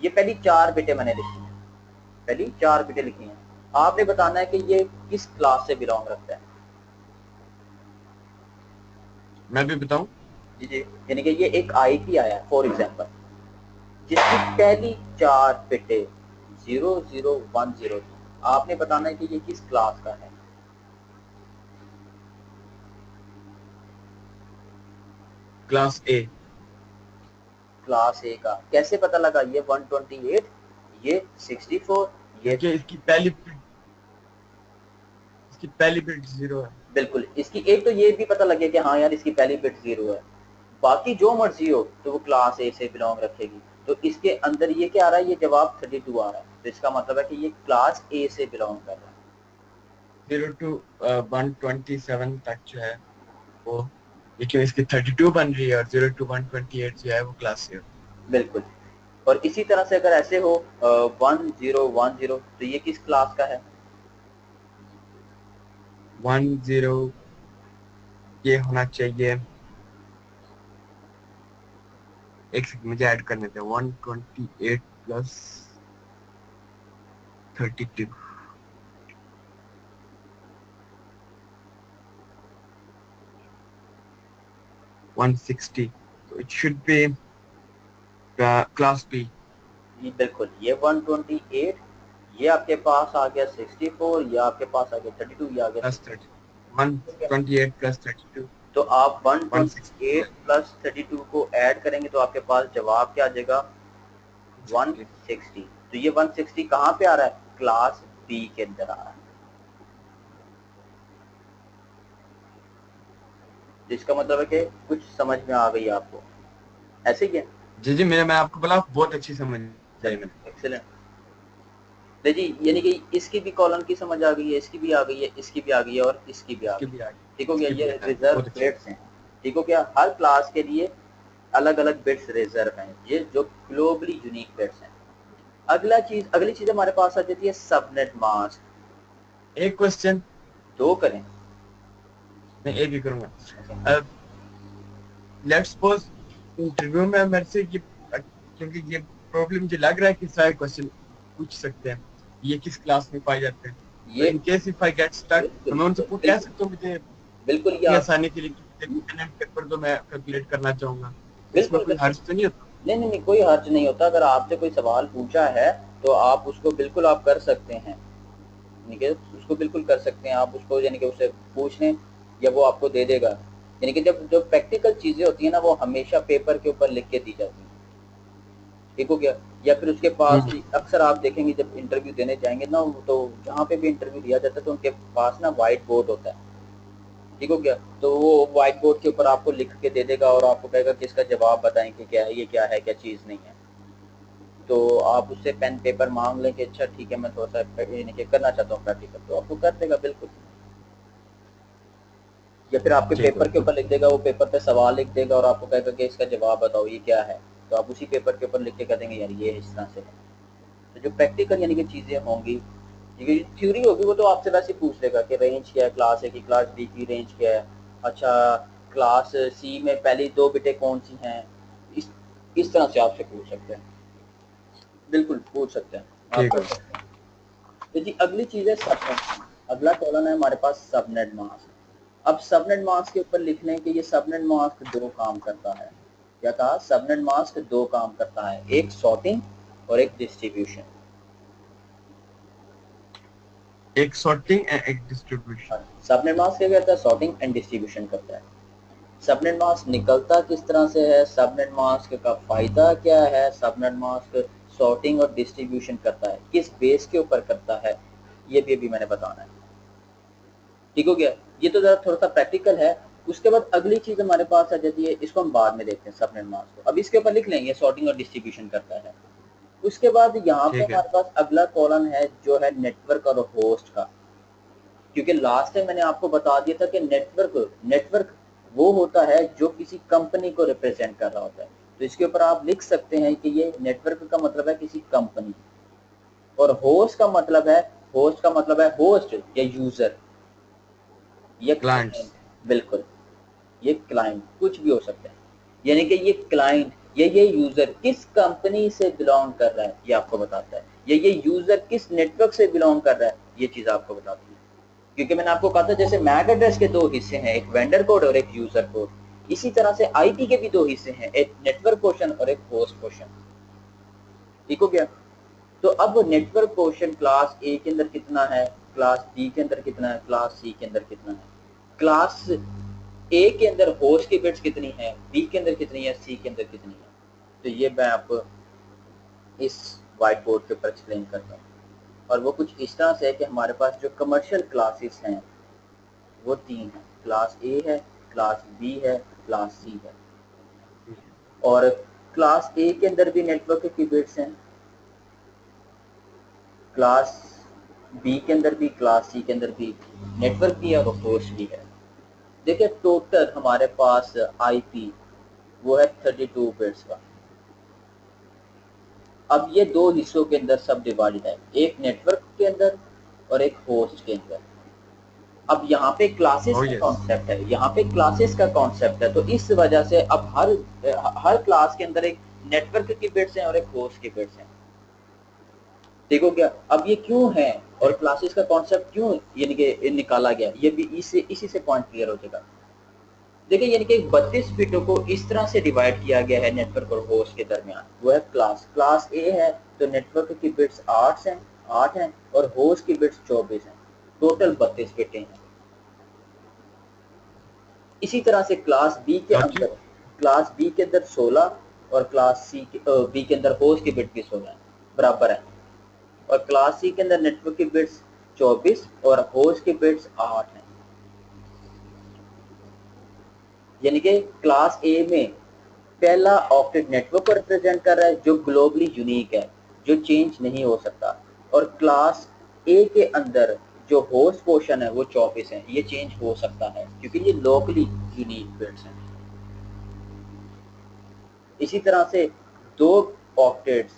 ये पहली 4 बिटें मैंने लिखी हैं, पहली 4 बिटें लिखी हैं, आपने बताना है कि ये किस क्लास से बिलोंग रखता है। मैं भी बताऊं? जी जी, यानी कि ये एक आईपी आया है फॉर एग्जाम्पल, जिसकी पहली 4 बिटें 0010 थी, आपने बताना है कि ये किस क्लास का है। क्लास ए। क्लास ए का कैसे पता लगा, ये 128, ये 64, ये क्योंकि इसकी पहली बिट 0 है। बिल्कुल, इसकी एक तो ये भी पता लगे कि हाँ यार इसकी पहली बिट 0 है, बाकी जो मर्जी हो तो वो क्लास ए से बिलोंग रखेगी। तो इसके अंदर ये क्या आ रहा है, ये जवाब 32 आ रहा है, तो इसका मतलब है कि ये क्लास ए से बिलोंग कर रहा है। 0 to 127 तक जो है वो, लेकिन इसकी 32 बन रही है, और 0 to 128 जो है वो क्लास C है। बिल्कुल। और इसी तरह से अगर ऐसे हो 1010, तो ये किस क्लास का है? 10 ये होना चाहिए, एक सेकंड मुझे ऐड करने थे, 128 प्लस 32, 160, तो it should be class B. ये बिल्कुल, ये 128, ये आपके पास आ गया 64, ये आपके पास आ गया 32, ये आ गया प्लस 60। 30, 128 प्लस 32, तो आप 128 160, प्लस 32 को ऐड करेंगे तो आपके पास जवाब क्या आ जाएगा, 160। 160। तो ये 160 कहाँ पे आ रहा है, क्लास बी के अंदर आ रहा है। तो इसका मतलब है कि कुछ समझ में आ गई आपको, ऐसे ही है। जी जी, मैं आपको बोला बहुत अच्छी समझ आई मैंने। चलिए एक्सेलेंट। ले जी, यानी कि इसकी भी कॉलम की समझ आ गई है, इसकी भी आ गई है, इसकी भी आ गई है और इसकी भी आ इसकी गई भी है। आ गई, ठीक हो गया, इसकी भी ये आ गई, रिजर्व बहुत अच्छी। बिट्स हैं। ठीक हो गया, हर क्लास के लिए अलग अलग बिट्स रिजर्व हैं, ये जो ग्लोबली यूनिक बिट्स हैं। अगली चीज हमारे पास आ जाती है सबनेट मास्क। एक क्वेश्चन, दो करें। मैं एक भी करूंगा। लेट्स सपोज इंटरव्यू में मेरे से ये, क्योंकि ये प्रॉब्लम मुझे लग रहा है कि सारे क्वेश्चन पूछ सकते हैं, ये किस क्लास में पाए जाते हैं, तो ये in case if I get stuck, बिल्कुल तो मैं उनसे बिल्कुल कह बिल्कुल सकता हूँ मुझे बिल्कुल, ये अपनी आप आसानी के लिए कि मुझे पेन एंड पेपर दो, मैं कैलकुलेट करना चाहूंगा, इसमें बिल्कुल कोई बिल्कुल, हर्ज तो नहीं होता? नहीं नहीं नहीं, कोई हर्ज नहीं होता। अगर आपसे कोई सवाल पूछा है तो आप उसको बिल्कुल आप कर सकते हैं, यानी कि उसको बिल्कुल कर सकते हैं आप उसको, यानी कि उसे पूछ लें या वो आपको दे देगा। यानी कि जब जो प्रैक्टिकल चीजें होती है ना वो हमेशा पेपर के ऊपर लिख के दी जाती है। ठीक हो गया। या फिर उसके पास हम्म। अक्सर आप देखेंगे जब इंटरव्यू देने जाएंगे ना, तो जहाँ पे भी इंटरव्यू दिया जाता है तो उनके पास ना व्हाइट बोर्ड होता है। ठीक हो गया, तो वो व्हाइट बोर्ड के ऊपर आपको लिख के दे देगा और आपको कहेगा कि इसका जवाब बताएं कि क्या है, ये क्या है, क्या चीज़ नहीं है। तो आप उससे पेन पेपर मांग लें कि अच्छा ठीक है मैं थोड़ा सा यानी कि करना चाहता हूँ प्रैक्टिकल, तो आपको कर देगा बिल्कुल। या फिर आपके ठीक है, पेपर के ऊपर लिख देगा, वो पेपर पे सवाल लिख देगा और आपको कहेगा कि इसका जवाब बताओ ये क्या है, तो आप उसी पेपर के ऊपर लिख के कह देंगे यार ये इस तरह से है। तो जो प्रैक्टिकल यानी कि चीज़ें होंगी, ये थ्योरी होगी वो तो आपसे वैसे पूछ लेगा कि रेंज क्या है क्लास ए की, क्लास बी की रेंज क्या है, अच्छा क्लास सी में पहली 2 बिटें कौन सी हैं, इस तरह से आपसे पूछ सकते हैं, बिल्कुल पूछ सकते हैं, आप ठीक कर है। सकते हैं। तो जी अगली चीज़ है सबनेट, अगला कॉलम है हमारे पास सबनेट मास्क। अब सबनेट मास्क के ऊपर लिख लें कि ये सबनेट मास्क 2 काम करता है। क्या कहा, सबनेट मास्क 2 काम करता है, एक सॉर्टिंग और एक डिस्ट्रीब्यूशन। एक सॉर्टिंग एंड एक डिस्ट्रीब्यूशन। सबनेट मास्क क्या करता है? सॉर्टिंग एंड डिस्ट्रीब्यूशन करता है। सबनेट मास्क निकलता किस तरह से है, सबनेट मास्क का फायदा क्या है, सबनेट मास्क सॉर्टिंग और डिस्ट्रीब्यूशन करता है, किस बेस के ऊपर करता है, ये भी अभी मैंने बताना है। ठीक हो गया? ये तो जरा थोड़ा सा प्रैक्टिकल है। उसके बाद अगली चीज हमारे पास आ जाती है, इसको हम बाद में देखते हैं सबनेट मास्क को। अब इसके ऊपर लिख लेंगे सॉर्टिंग और डिस्ट्रीब्यूशन करता है। उसके बाद यहाँ पे ठीक है। हमारे पास अगला कॉलम है जो है नेटवर्क और होस्ट का। क्योंकि लास्ट टाइम मैंने आपको बता दिया था कि नेटवर्क वो होता है जो किसी कंपनी को रिप्रेजेंट कर रहा होता है। तो इसके ऊपर आप लिख सकते हैं कि ये नेटवर्क का मतलब है किसी कंपनी, और होस्ट का मतलब है होस्ट या यूजर या क्लाइंट्स। क्लाइंट। बिल्कुल, ये क्लाइंट कुछ भी हो सकता है। यानी कि ये क्लाइंट या ये यूजर किस कंपनी से बिलोंग कर रहा है ये आपको बताता है, या ये यूजर किस नेटवर्क से बिलोंग कर रहा है ये चीज आपको बताती है। क्योंकि मैंने आपको कहा था जैसे मैक एड्रेस के दो हिस्से हैं, एक वेंडर कोड और एक यूजर कोड। इसी तरह से आईपी के भी दो हिस्से हैं, एक नेटवर्क पोर्शन और एक होस्ट पोर्शन। ठीक हो गया? तो अब नेटवर्क पोर्शन क्लास ए के अंदर कितना है, क्लास बी के अंदर कितना है, क्लास सी के अंदर कितना है, क्लास ए के अंदर होस्ट की बिट्स कितनी है, बी के अंदर कितनी है, सी के अंदर कितनी है। तो ये मैं आपको इस व्हाइट बोर्ड के ऊपर एक्सप्लेन करता हूँ। और वो कुछ इस तरह से है कि हमारे पास जो कमर्शियल क्लासेस हैं वो तीन है, क्लास ए है, क्लास बी है, क्लास सी है। और क्लास ए के अंदर भी नेटवर्क की बिट्स हैं, क्लास बी के अंदर भी, क्लास सी के अंदर भी नेटवर्क भी है और होस्ट भी है। देखिए टोटल हमारे पास आईपी वो है 32 बिट्स का। अब ये दो हिस्सों के अंदर सब डिवाइडेड है, एक नेटवर्क के अंदर और एक होस्ट के अंदर। अब यहाँ पे क्लासेस ओह का यस। कॉन्सेप्ट है, यहाँ पे क्लासेस का कॉन्सेप्ट है, तो इस वजह से अब हर क्लास के अंदर एक नेटवर्क की बिट्स हैं और एक होस्ट की बिट्स हैं। देखो क्या, अब ये क्यों है और ठीक। क्लासेस का कॉन्सेप्ट क्यों यानी कि निकाला गया, ये भी इसी से पॉइंट क्लियर हो जाएगा। देखिए यानी कि 32 बिटों को इस तरह से डिवाइड किया गया है नेटवर्क और होस्ट के दरमियान। वो है क्लास ए है तो नेटवर्क की बिट्स 8 हैं और होस्ट की बिट्स 24 हैं, टोटल 32 बिटें हैं। इसी तरह से गॉट यू। क्लास बी के अंदर 16 और बी के अंदर होस्ट की बिट भी 16 है, बराबर है। और क्लास सी के अंदर नेटवर्क की बिट्स 24 और होस्ट की बिट्स 8 हैं। यानी कि क्लास ए में पहला ऑक्टेट नेटवर्क को रिप्रेजेंट कर रहा है जो ग्लोबली यूनिक है, जो चेंज नहीं हो सकता। और क्लास ए के अंदर जो होस्ट पोर्शन है वो 24 है, ये चेंज हो सकता है क्योंकि ये लोकली यूनिक बिट्स हैं। इसी तरह से दो ऑक्टेट्स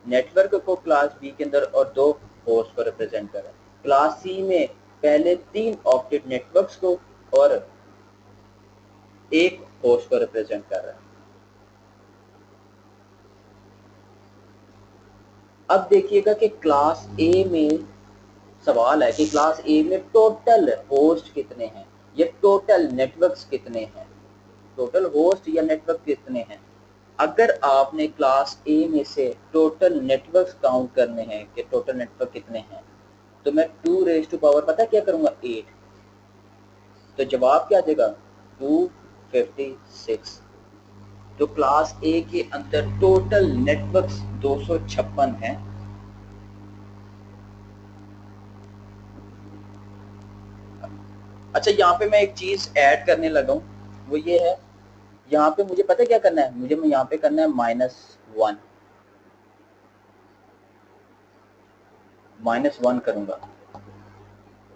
नेटवर्क को क्लास बी के अंदर और दो होस्ट को रिप्रेजेंट कर रहे हैं। क्लास सी में पहले 3 ऑक्टेट नेटवर्क्स को और एक होस्ट को रिप्रेजेंट कर रहा है। अब देखिएगा कि क्लास ए में सवाल है कि क्लास ए में टोटल होस्ट कितने हैं या टोटल नेटवर्क्स कितने हैं, टोटल होस्ट या नेटवर्क कितने हैं। अगर आपने क्लास ए में से टोटल नेटवर्क्स काउंट करने हैं कि टोटल नेटवर्क कितने हैं, तो मैं 2 रेज़ टू पावर पता क्या करूंगा 8, तो जवाब क्या आ जाएगा 256। तो क्लास ए के अंदर टोटल नेटवर्क्स 256 हैं। अच्छा यहाँ पे मैं एक चीज ऐड करने लगा हूँ, वो ये है यहाँ पे मुझे पता है क्या करना है, मुझे यहाँ पे करना है -1 करूंगा।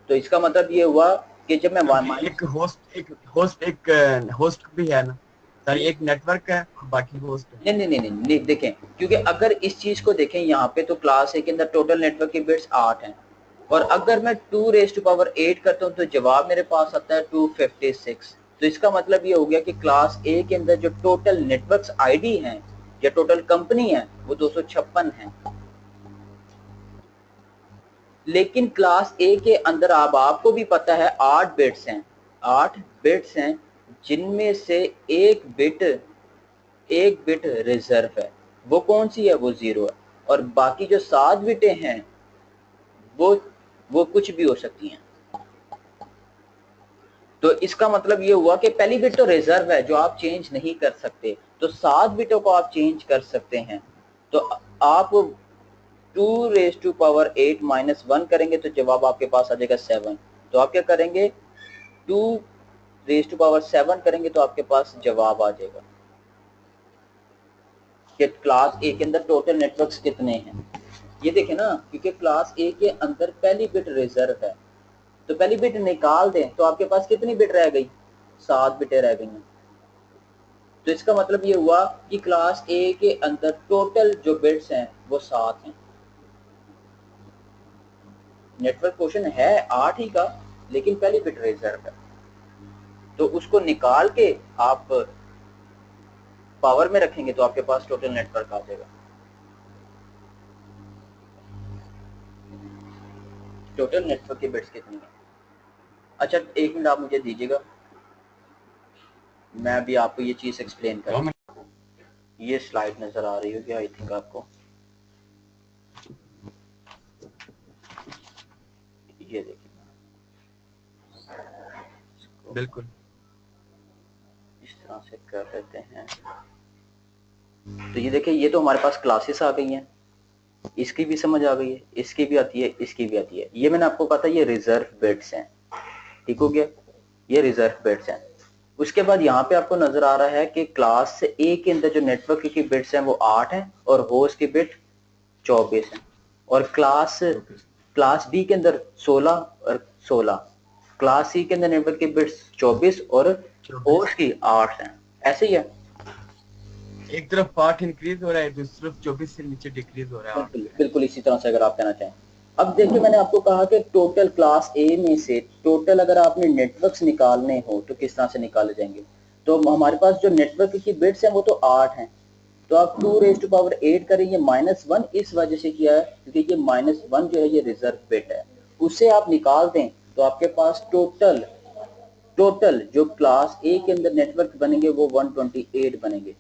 तो इसका मतलब ये हुआ कि जब मैं क्योंकि माइनस एक होस्ट भी है ना सर, एक नेटवर्क है बाकी होस्ट है। नहीं देखें, क्योंकि अगर इस चीज को देखें यहाँ पे तो क्लास ए के अंदर टोटल नेटवर्क की बिट्स 8 हैं, और अगर मैं 2 रेज़ टू पावर 8 करता हूँ तो जवाब मेरे पास आता है 256। तो इसका मतलब ये हो गया कि क्लास ए के अंदर जो टोटल नेटवर्क्स आईडी हैं या टोटल कंपनी है वो 256 हैं। लेकिन क्लास ए के अंदर अब आपको भी पता है 8 बिट्स हैं, 8 बिट्स हैं जिनमें से एक बिट रिजर्व है। वो कौन सी है? वो 0 है। और बाकी जो 7 बिटें हैं वो वो कुछ भी हो सकती हैं। तो इसका मतलब ये हुआ कि पहली बिट तो रिजर्व है जो आप चेंज नहीं कर सकते, तो 7 बिटों को आप चेंज कर सकते हैं। तो आप 2 रेज टू पावर 8 माइनस 1 करेंगे तो जवाब आपके पास आ जाएगा 7। तो आप क्या करेंगे, 2 रेज टू पावर 7 करेंगे तो आपके पास जवाब आ जाएगा कि क्लास ए के अंदर टोटल नेटवर्क्स कितने हैं। ये देखें ना, क्योंकि क्लास ए के अंदर पहली बिट रिजर्व है, तो पहली बिट निकाल दें तो आपके पास कितनी बिट रह गई, 7 बिटें रह गई हैं। तो इसका मतलब ये हुआ कि क्लास ए के अंदर टोटल जो बिट्स हैं वो 7 हैं। नेटवर्क क्वेश्चन है 8 ही का, लेकिन पहली बिट रिजर्व है, तो उसको निकाल के आप पावर में रखेंगे तो आपके पास टोटल नेटवर्क आ जाएगा। टोटल नेटवर्क की बिट्स कितनी है। अच्छा 1 मिनट आप मुझे दीजिएगा, मैं अभी आपको ये चीज एक्सप्लेन करूँ। ये स्लाइड नजर आ रही होगी आई थिंक आपको, ये देखिए बिल्कुल इस तरह से कर लेते हैं। तो ये देखिए, ये तो हमारे पास क्लासेस आ गई हैं, इसकी भी समझ आ गई है, इसकी भी आती है, इसकी भी आती है। ये मैंने आपको कहा था ये रिजर्व बिट्स हैं, ठीक हो गया, ये रिजर्व बिट्स हैं। उसके बाद यहाँ पे आपको नजर आ रहा है कि क्लास ए के अंदर जो नेटवर्क की बिट्स हैं वो 8 हैं और होस्ट की बिट 24 है, और क्लास बी के अंदर 16 और 16, क्लास सी के अंदर नेटवर्क की बिट्स 24 और होस्ट की 8 हैं। ऐसे ही है, एक तरफ 8 इंक्रीज हो रहा है, दूसरी तरफ 24 से नीचे डिक्रीज हो रहा है 8 बिल्कुल पे। बिल्कुल इसी तरह से अगर आप कहना चाहें। अब देखिए मैंने आपको कहा कि टोटल क्लास ए में से टोटल अगर आपने नेटवर्क्स निकालने हो तो किस तरह से निकाले जाएंगे। तो हमारे पास जो नेटवर्क की बिट्स हैं वो तो 8 हैं, तो आप 2 रेज टू पावर 8 करेंगे -1 इस वजह से किया है क्योंकि ये -1 जो है ये रिजर्व बिट है, उससे आप निकाल दें तो आपके पास टोटल जो क्लास ए के अंदर नेटवर्क बनेंगे वो 128 बनेंगे,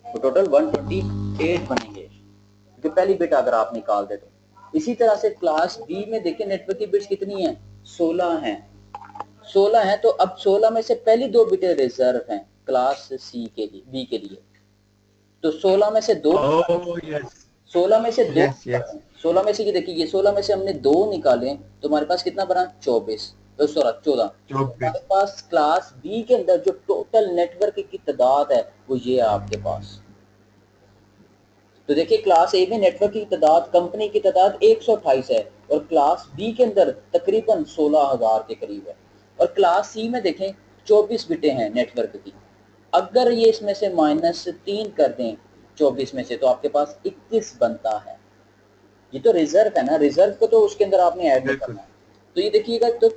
तो टोटल 128 बनेंगे क्योंकि पहली बिट अगर आप निकाल दे तो। इसी तरह से क्लास बी में देखिए नेटवर्क की बिट्स कितनी है, 16 हैं, 16 है, तो अब 16 में से पहली 2 बिटें रिजर्व हैं क्लास सी के लिए, बी के लिए, तो 16 में से 2, ओह यस 16 में से 2 यस यस 16 में से ये देखिए, ये 16 में से हमने 2 निकाले तो हमारे पास कितना बना 24, तो 14, तो 24 हमारे पास क्लास बी के अंदर जो टोटल नेटवर्क की तादाद है वो ये है आपके पास। तो देखिए क्लास ए में नेटवर्क की तादाद, कंपनी की तादाद 128 है और क्लास बी के अंदर तकरीबन 16,000 के करीब है, और क्लास सी में देखें 24 बिटें हैं नेटवर्क की। अगर ये इसमें से -3 कर दें 24 में से तो आपके पास 21 बनता है। ये तो रिजर्व है ना, रिजर्व को तो उसके अंदर आपने ऐड नहीं बिल्कुल करना। तो ये देखिएगा, तो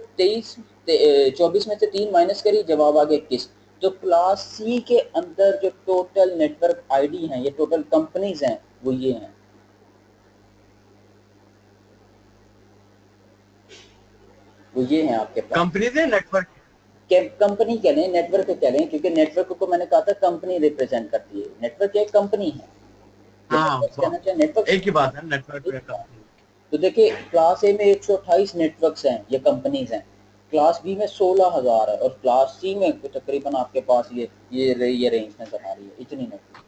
24 में से 3 माइनस करिए, जवाब आ गया 21। तो क्लास सी के अंदर जो टोटल नेटवर्क आईडी हैं, ये टोटल कंपनीज हैं, वो ये हैं, वो ये हैं आपके पास। कंपनी से नेटवर्क। कंपनी कह लें, नेटवर्क कह लें, क्योंकि नेटवर्क को मैंने कहा था कंपनी रिप्रेजेंट करती है, नेटवर्क एक कंपनी है, हाँ कहना चाहिए नेटवर्क। एक ही बात है, नेटवर्क या कंपनी। तो देखिए क्लास ए में 128 नेटवर्क्स हैं, ये कंपनीज हैं, क्लास बी में 16,000 है, और क्लास सी में तकरीबन आपके पास ये रेंज नजर आ रही है, इतनी नेटवर्क।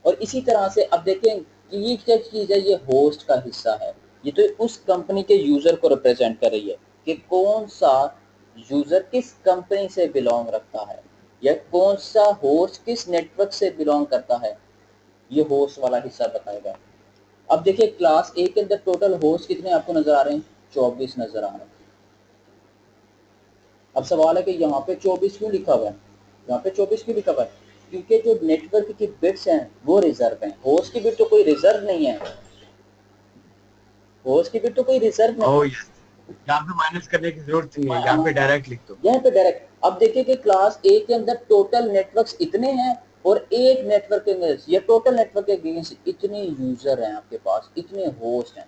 और इसी तरह से अब देखें कि ये क्या चीज़ है, ये होस्ट का हिस्सा है, ये तो उस कंपनी के यूजर को रिप्रेजेंट कर रही है कि कौन सा यूजर किस कंपनी से बिलोंग रखता है, या कौन सा होस्ट किस नेटवर्क से बिलोंग करता है, ये होस्ट वाला हिस्सा बताएगा। अब देखिए क्लास ए के अंदर टोटल होस्ट कितने आपको नजर आ रहे हैं, 24 नजर आ रहे हैं। अब सवाल है कि यहाँ पे 24 क्यों लिखा हुआ है, यहाँ पे 24 क्यों लिखा हुआ है, क्योंकि जो नेटवर्क की बिट्स हैं वो रिजर्व हैं, होस्ट की बिट तो कोई रिजर्व नहीं है, होस्ट की बिट तो कोई रिजर्व नहीं ओह है। यस, यहाँ पे माइनस करने की जरूरत नहीं है, यहाँ पे डायरेक्ट लिख दो। यहाँ पे डायरेक्ट। अब देखिए कि क्लास ए के अंदर टोटल नेटवर्क्स इतने हैं, और एक नेटवर्क के अंदर ये टोटल नेटवर्क के अगेंस्ट इतने यूजर हैं आपके पास, इतने होस्ट हैं,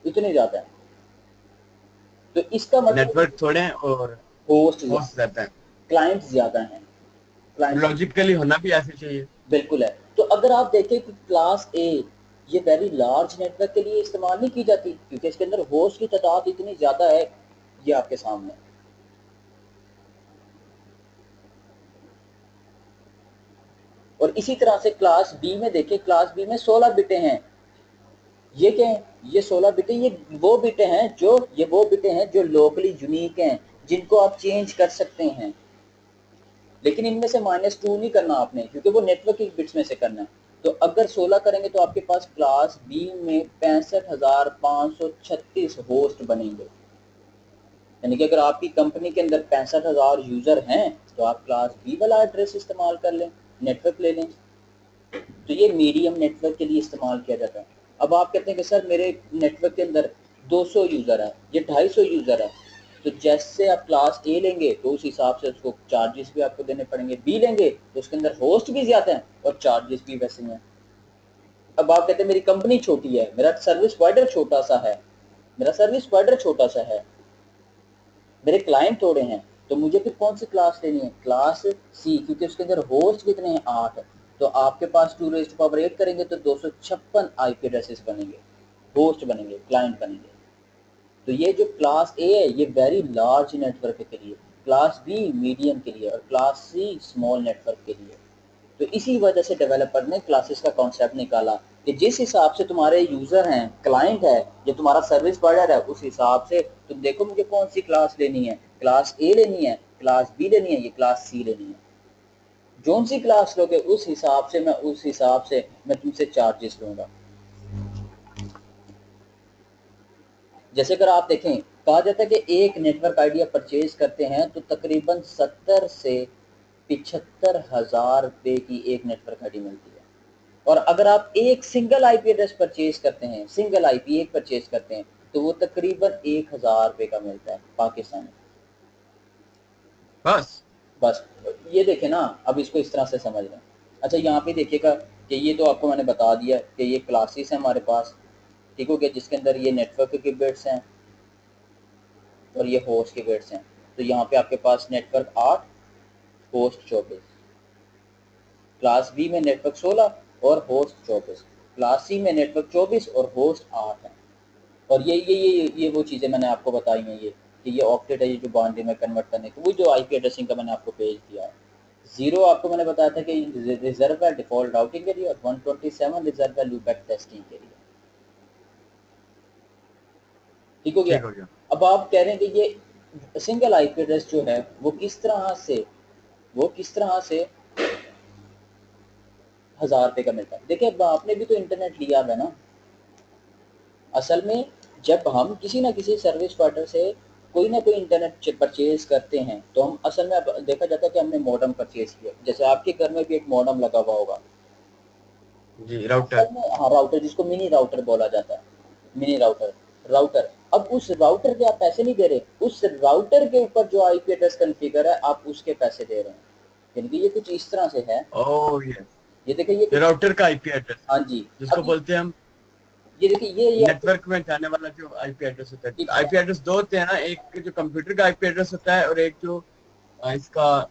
इतने ज्यादा हैं। तो इसका मतलब नेटवर्क थोड़े हैं और होस्ट होस्ट रहता है, क्लाइंट ज्यादा हैं, क्लाइंट लॉजिकली होना भी ऐसे चाहिए। बिल्कुल है। तो अगर आप देखें कि क्लास ए ये वेरी लार्ज नेटवर्क के लिए इस्तेमाल नहीं की जाती, क्योंकि इसके अंदर होस्ट की तादाद इतनी ज़्यादा है, ये आपके सामने। और इसी तरह से क्लास बी में देखिए, क्लास बी में 16 बिटें हैं। ये क्या है? ये 16 बिटें, ये वो बिटें हैं जो लोकली यूनिक हैं, जिनको आप चेंज कर सकते हैं। लेकिन इनमें से -2 नहीं करना आपने, क्योंकि वो नेटवर्क की बिट्स में से करना है। तो अगर 16 करेंगे तो आपके पास क्लास बी में 65,536 होस्ट बनेंगे। यानी कि अगर आपकी कंपनी के अंदर 65,000 यूजर हैं तो आप क्लास बी वाला एड्रेस इस्तेमाल कर लें, नेटवर्क ले लें। तो ये मीडियम नेटवर्क के लिए इस्तेमाल किया जाता है। अब आप कहते हैं कि सर मेरे नेटवर्क के अंदर 200 यूज़र है, ये 250 यूज़र है, तो जैसे आप क्लास ए लेंगे तो उस हिसाब से उसको चार्जेस भी आपको देने पड़ेंगे, बी लेंगे तो उसके अंदर होस्ट भी ज़्यादा हैं और चार्जेस भी वैसे हैं। अब आप कहते हैं मेरी कंपनी छोटी है, मेरा सर्विस प्रोवाइडर छोटा सा है, मेरे क्लाइंट थोड़े हैं, तो मुझे फिर कौन सी क्लास लेनी है? क्लास सी, क्योंकि उसके अंदर होस्ट कितने हैं? 8। तो आपके पास 2⁸ करेंगे तो 256 आईपी एड्रेसेस बनेंगे, होस्ट बनेंगे, क्लाइंट बनेंगे। तो ये जो क्लास ए है ये वेरी लार्ज नेटवर्क के लिए, क्लास बी मीडियम के लिए और क्लास सी स्मॉल नेटवर्क के लिए। तो इसी वजह से डेवलपर ने क्लासेस का कॉन्सेप्ट निकाला कि जिस हिसाब से तुम्हारे यूजर हैं, क्लाइंट है, जो तुम्हारा सर्विस प्रोवाइडर है, उस हिसाब से तुम देखो मुझे कौन सी क्लास लेनी है, क्लास ए लेनी है, क्लास बी लेनी है, ये क्लास सी लेनी है। जोन सी क्लास लोगे उस हिसाब से मैं तुमसे चार्जेस लूंगा। जैसे अगर आप देखें, कहा जाता है कि एक नेटवर्क आइडिया परचेज करते हैं तो तकरीबन 70 से 75,000 रुपये की एक नेटवर्क आईडी मिलती है। और अगर आप एक सिंगल आईपी एड्रेस परचेज करते हैं, सिंगल आईपी एक परचेज करते हैं, तो वो तकरीबन 1,000 रुपये का मिलता है पाकिस्तानी। बस। बस ये देखें ना, अब इसको इस तरह से समझ लें। अच्छा यहाँ पे देखिएगा कि ये तो आपको मैंने बता दिया कि ये क्लासेस हैं हमारे पास, ठीक हो गया, जिसके अंदर ये नेटवर्क के बिट्स हैं और ये होस्ट के बिट्स हैं। तो यहाँ पे आपके पास नेटवर्क 8, होस्ट 24। क्लास बी में नेटवर्क 16 और होस्ट 24। क्लास सी में नेटवर्क 24 और होस्ट 8 है। और ये वो चीज़ें मैंने आपको बताई हैं, ये कि ये ऑक्टेट है, ये जो बाउंड्री में कन्वर्ट करने की, वो जो आईपी एड्रेसिंग का मैंने आपको पेज दिया है। 0 आपको मैंने बताया था कि रिजर्व है डिफॉल्ट राउटिंग के लिए, और 127 रिजर्व है लूपबैक टेस्टिंग के लिए। ठीक हो गया। ठीक हो गया। अब आप कह रहे हैं कि ये सिंगल आईपी एड्रेस जो है वो किस तरह से 1,000 रुपये का मिलता है। देखिए अब आपने भी तो इंटरनेट लिया है ना। असल में जब हम किसी ना किसी सर्विस प्रोवाइडर से कोई ना कोई इंटरनेट परचेज करते हैं तो हम असल में, अब देखा जाता है कि हमने मॉडेम परचेज किया, जैसे आपके घर में भी एक मॉडेम लगा हुआ होगा। जी, राउटर। असल में हाँ, राउटर, जिसको मिनी राउटर बोला जाता है, मिनी राउटर, राउटर। अब उस राउटर के आप पैसे नहीं दे रहे, उस राउटर के ऊपर जो आईपी एड्रेस कॉन्फ़िगर है आप उसके पैसे दे रहे हैं। यानी कि ये कुछ इस तरह से है। Oh yes. ये देखिए ये ये कुछ, राउटर का आईपी एड्रेस है, हाँ जी। जिसको अब बोलते हैं हम ये देखिए ये आपको नेटवर्क में जाने वाला जो आईपी एड्रेस होता है। आईपी एग्जैक्ट एड्रेस दो होते हैं ना, एक जो कंप्यूटर का आईपी एड्रेस होता है और एक जो इसका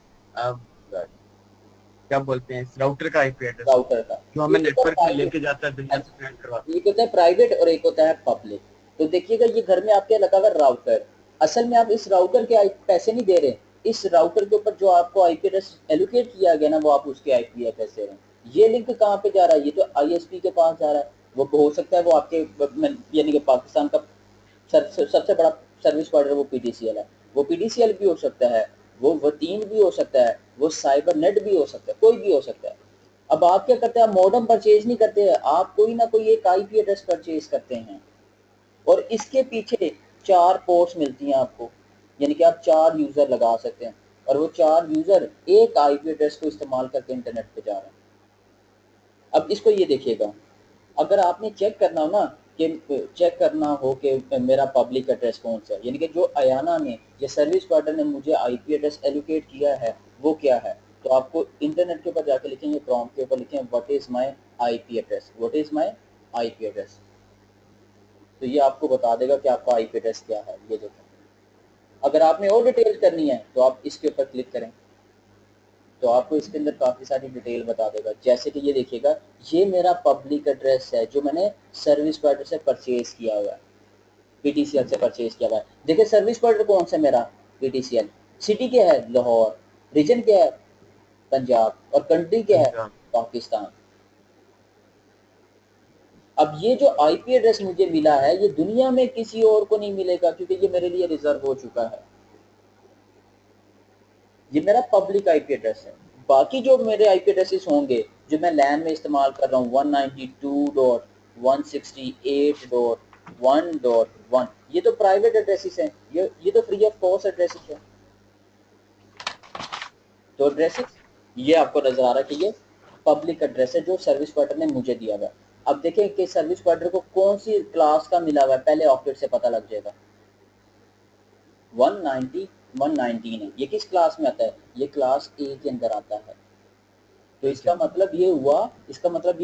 क्या बोलते हैं, इस राउटर का आईपी एड्रेस होता है, राउटर का, जो हमें एक होता है नेटवर्क में प्राइवेट, लेके जाता है, दुनिया से कनेक्ट करवाता एक होता है प्राइवेट और एक होता है पब्लिक। तो देखिएगा ये घर में आपके लगा हुआ राउटर, असल में आप इस राउटर के पैसे नहीं दे रहे, इस राउटर के ऊपर जो आपको आईपी एड्रेस एलोकेट किया गया ना, वो आप उसके आईपी एड्रेस दे रहे हैं। ये लिंक कहाँ पे जा रहा है? ये तो आईएसपी के पास जा रहा है। वो हो सकता है वो आपके, यानी कि पाकिस्तान का सबसे बड़ा सर्विस प्रोवाइडर वो पीडीसीएल है, वो पीडीसीएल भी हो सकता है, वो तीन भी हो सकता है, वो साइबर नेट भी हो सकता है, कोई भी हो सकता है। अब आप क्या करते हैं? आप मॉडेम परचेज नहीं करते हैं, आप कोई ना कोई एक आईपी एड्रेस परचेज करते हैं और इसके पीछे 4 पोर्ट्स मिलती हैं आपको, यानी कि आप 4 यूजर लगा सकते हैं और वो 4 यूजर एक आईपी एड्रेस को इस्तेमाल करके इंटरनेट पे जा रहे हैं। अब इसको ये देखिएगा, अगर आपने चेक करना हो ना, कि चेक करना हो कि मेरा पब्लिक एड्रेस कौन सा है, यानी कि जो अयाना ने या सर्विस प्रोवाइडर ने मुझे आईपी एड्रेस एलोकेट किया है वो क्या है, तो आपको इंटरनेट के ऊपर जाके लिखेंगे, प्रॉम्प्ट के ऊपर लिखेंगे what is my IP address, what is my IP address. तो ये आपको बता देगा कि आपका आईपी एड्रेस क्या है। ये देखो, अगर आपने और डिटेल करनी है तो आप इसके ऊपर क्लिक करें, तो आपको इसके अंदर काफ़ी सारी डिटेल बता देगा। जैसे कि ये देखिएगा, ये मेरा पब्लिक एड्रेस है जो मैंने सर्विस प्रोवाइडर से परचेज किया हुआ है, पीटीसीएल से परचेज किया हुआ है। देखिए सर्विस प्रोवाइडर कौन सा मेरा, पीटीसीएल। सिटी क्या है, लाहौर। रीजन क्या है, पंजाब। और कंट्री क्या है, पंजाब। पाकिस्तान। अब ये जो आईपी एड्रेस मुझे मिला है ये दुनिया में किसी और को नहीं मिलेगा, क्योंकि ये मेरे लिए रिजर्व हो चुका है। ये मेरा पब्लिक आईपी एड्रेस है। बाकी जो मेरे आईपी एड्रेसेस होंगे जो मैं लैन में इस्तेमाल कर रहा हूँ 192.168.1.1, ये तो प्राइवेट एड्रेसेस हैं, ये तो फ्री ऑफ कॉस्ट एड्रेसेस हैं। तो एड्रेसेस ये आपको नजर आ रहा है कि ये पब्लिक एड्रेस है जो सर्विस प्रोवाइडर ने मुझे दिया हुआ है। अब देखें कि सर्विस प्रोवाइडर को कौन सी क्लास का मिला हुआ है, पहले ऑक्टेट से पता लग जाएगा। 190 119 है, ये किस क्लास में आता है, ये क्लास ए के अंदर आता है। तो इसका मतलब ये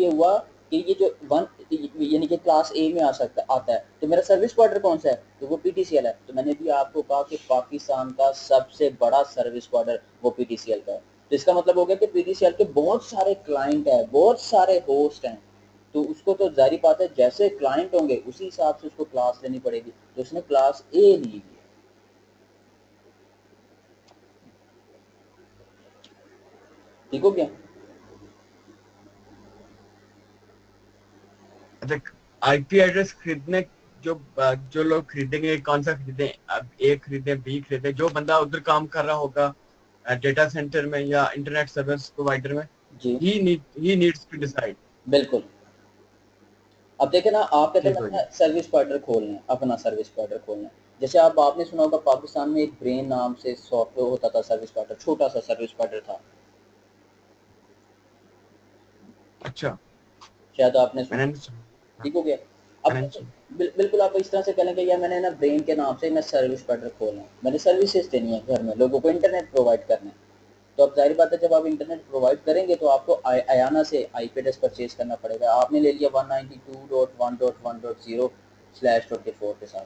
हुआ, कि ये जो वन यानी कि क्लास ए में आता है। तो मेरा सर्विस प्रोवाइडर कौन सा है, तो वो पीटीसीएल है। तो मैंने भी आपको कहा कि पाकिस्तान का सबसे बड़ा सर्विस प्रोवाइडर वो पीटीसीएल का है। तो इसका मतलब हो गया कि पीटीसीएल के बहुत सारे क्लाइंट हैं, बहुत सारे होस्ट हैं। तो उसको तो जारी बात है जैसे क्लाइंट होंगे उसी हिसाब से उसको क्लास लेनी पड़ेगी। तो उसने क्लास ए ली है। ठीक हो गया। अच्छा, आईपी एड्रेस खरीदने जो जो लोग खरीदेंगे कौन सा खरीदें, अब ए खरीदे बी खरीदे, जो बंदा उधर काम कर रहा होगा डेटा सेंटर में या इंटरनेट सर्विस प्रोवाइडर में, जी ही नीड्स टू डिसाइड। बिल्कुल। अब देखे ना, आप कहते हैं ठीक हो ना गया। सर्विस प्रोवाइडर खोलना है, अपना सर्विस प्रोवाइडर खोलना है। जैसे आपने सुना होगा पाकिस्तान में एक ब्रेन नाम से सॉफ्टवेयर होता था, सर्विस प्रोवाइडर, छोटा सा सर्विस प्रोवाइडर था। अच्छा, शायद आपने सुना। मैंने नहीं सुना। हाँ, ठीक हो गया। अब मैंने नहीं सुना। बिल्कुल आप इस तरह से कहें कि यार मैंने ना ब्रेन के नाम से मैं सर्विस प्रोवाइडर खोलना है, मैंने सर्विसेज देनी है घर में, लोगों को इंटरनेट प्रोवाइड करना है। तो अब जाहिर बात है जब आप इंटरनेट प्रोवाइड करेंगे तो आपको अयाना से आईपी एड्रेस परचेज करना पड़ेगा। आपने ले लिया 192.1.1.0/24 के साथ।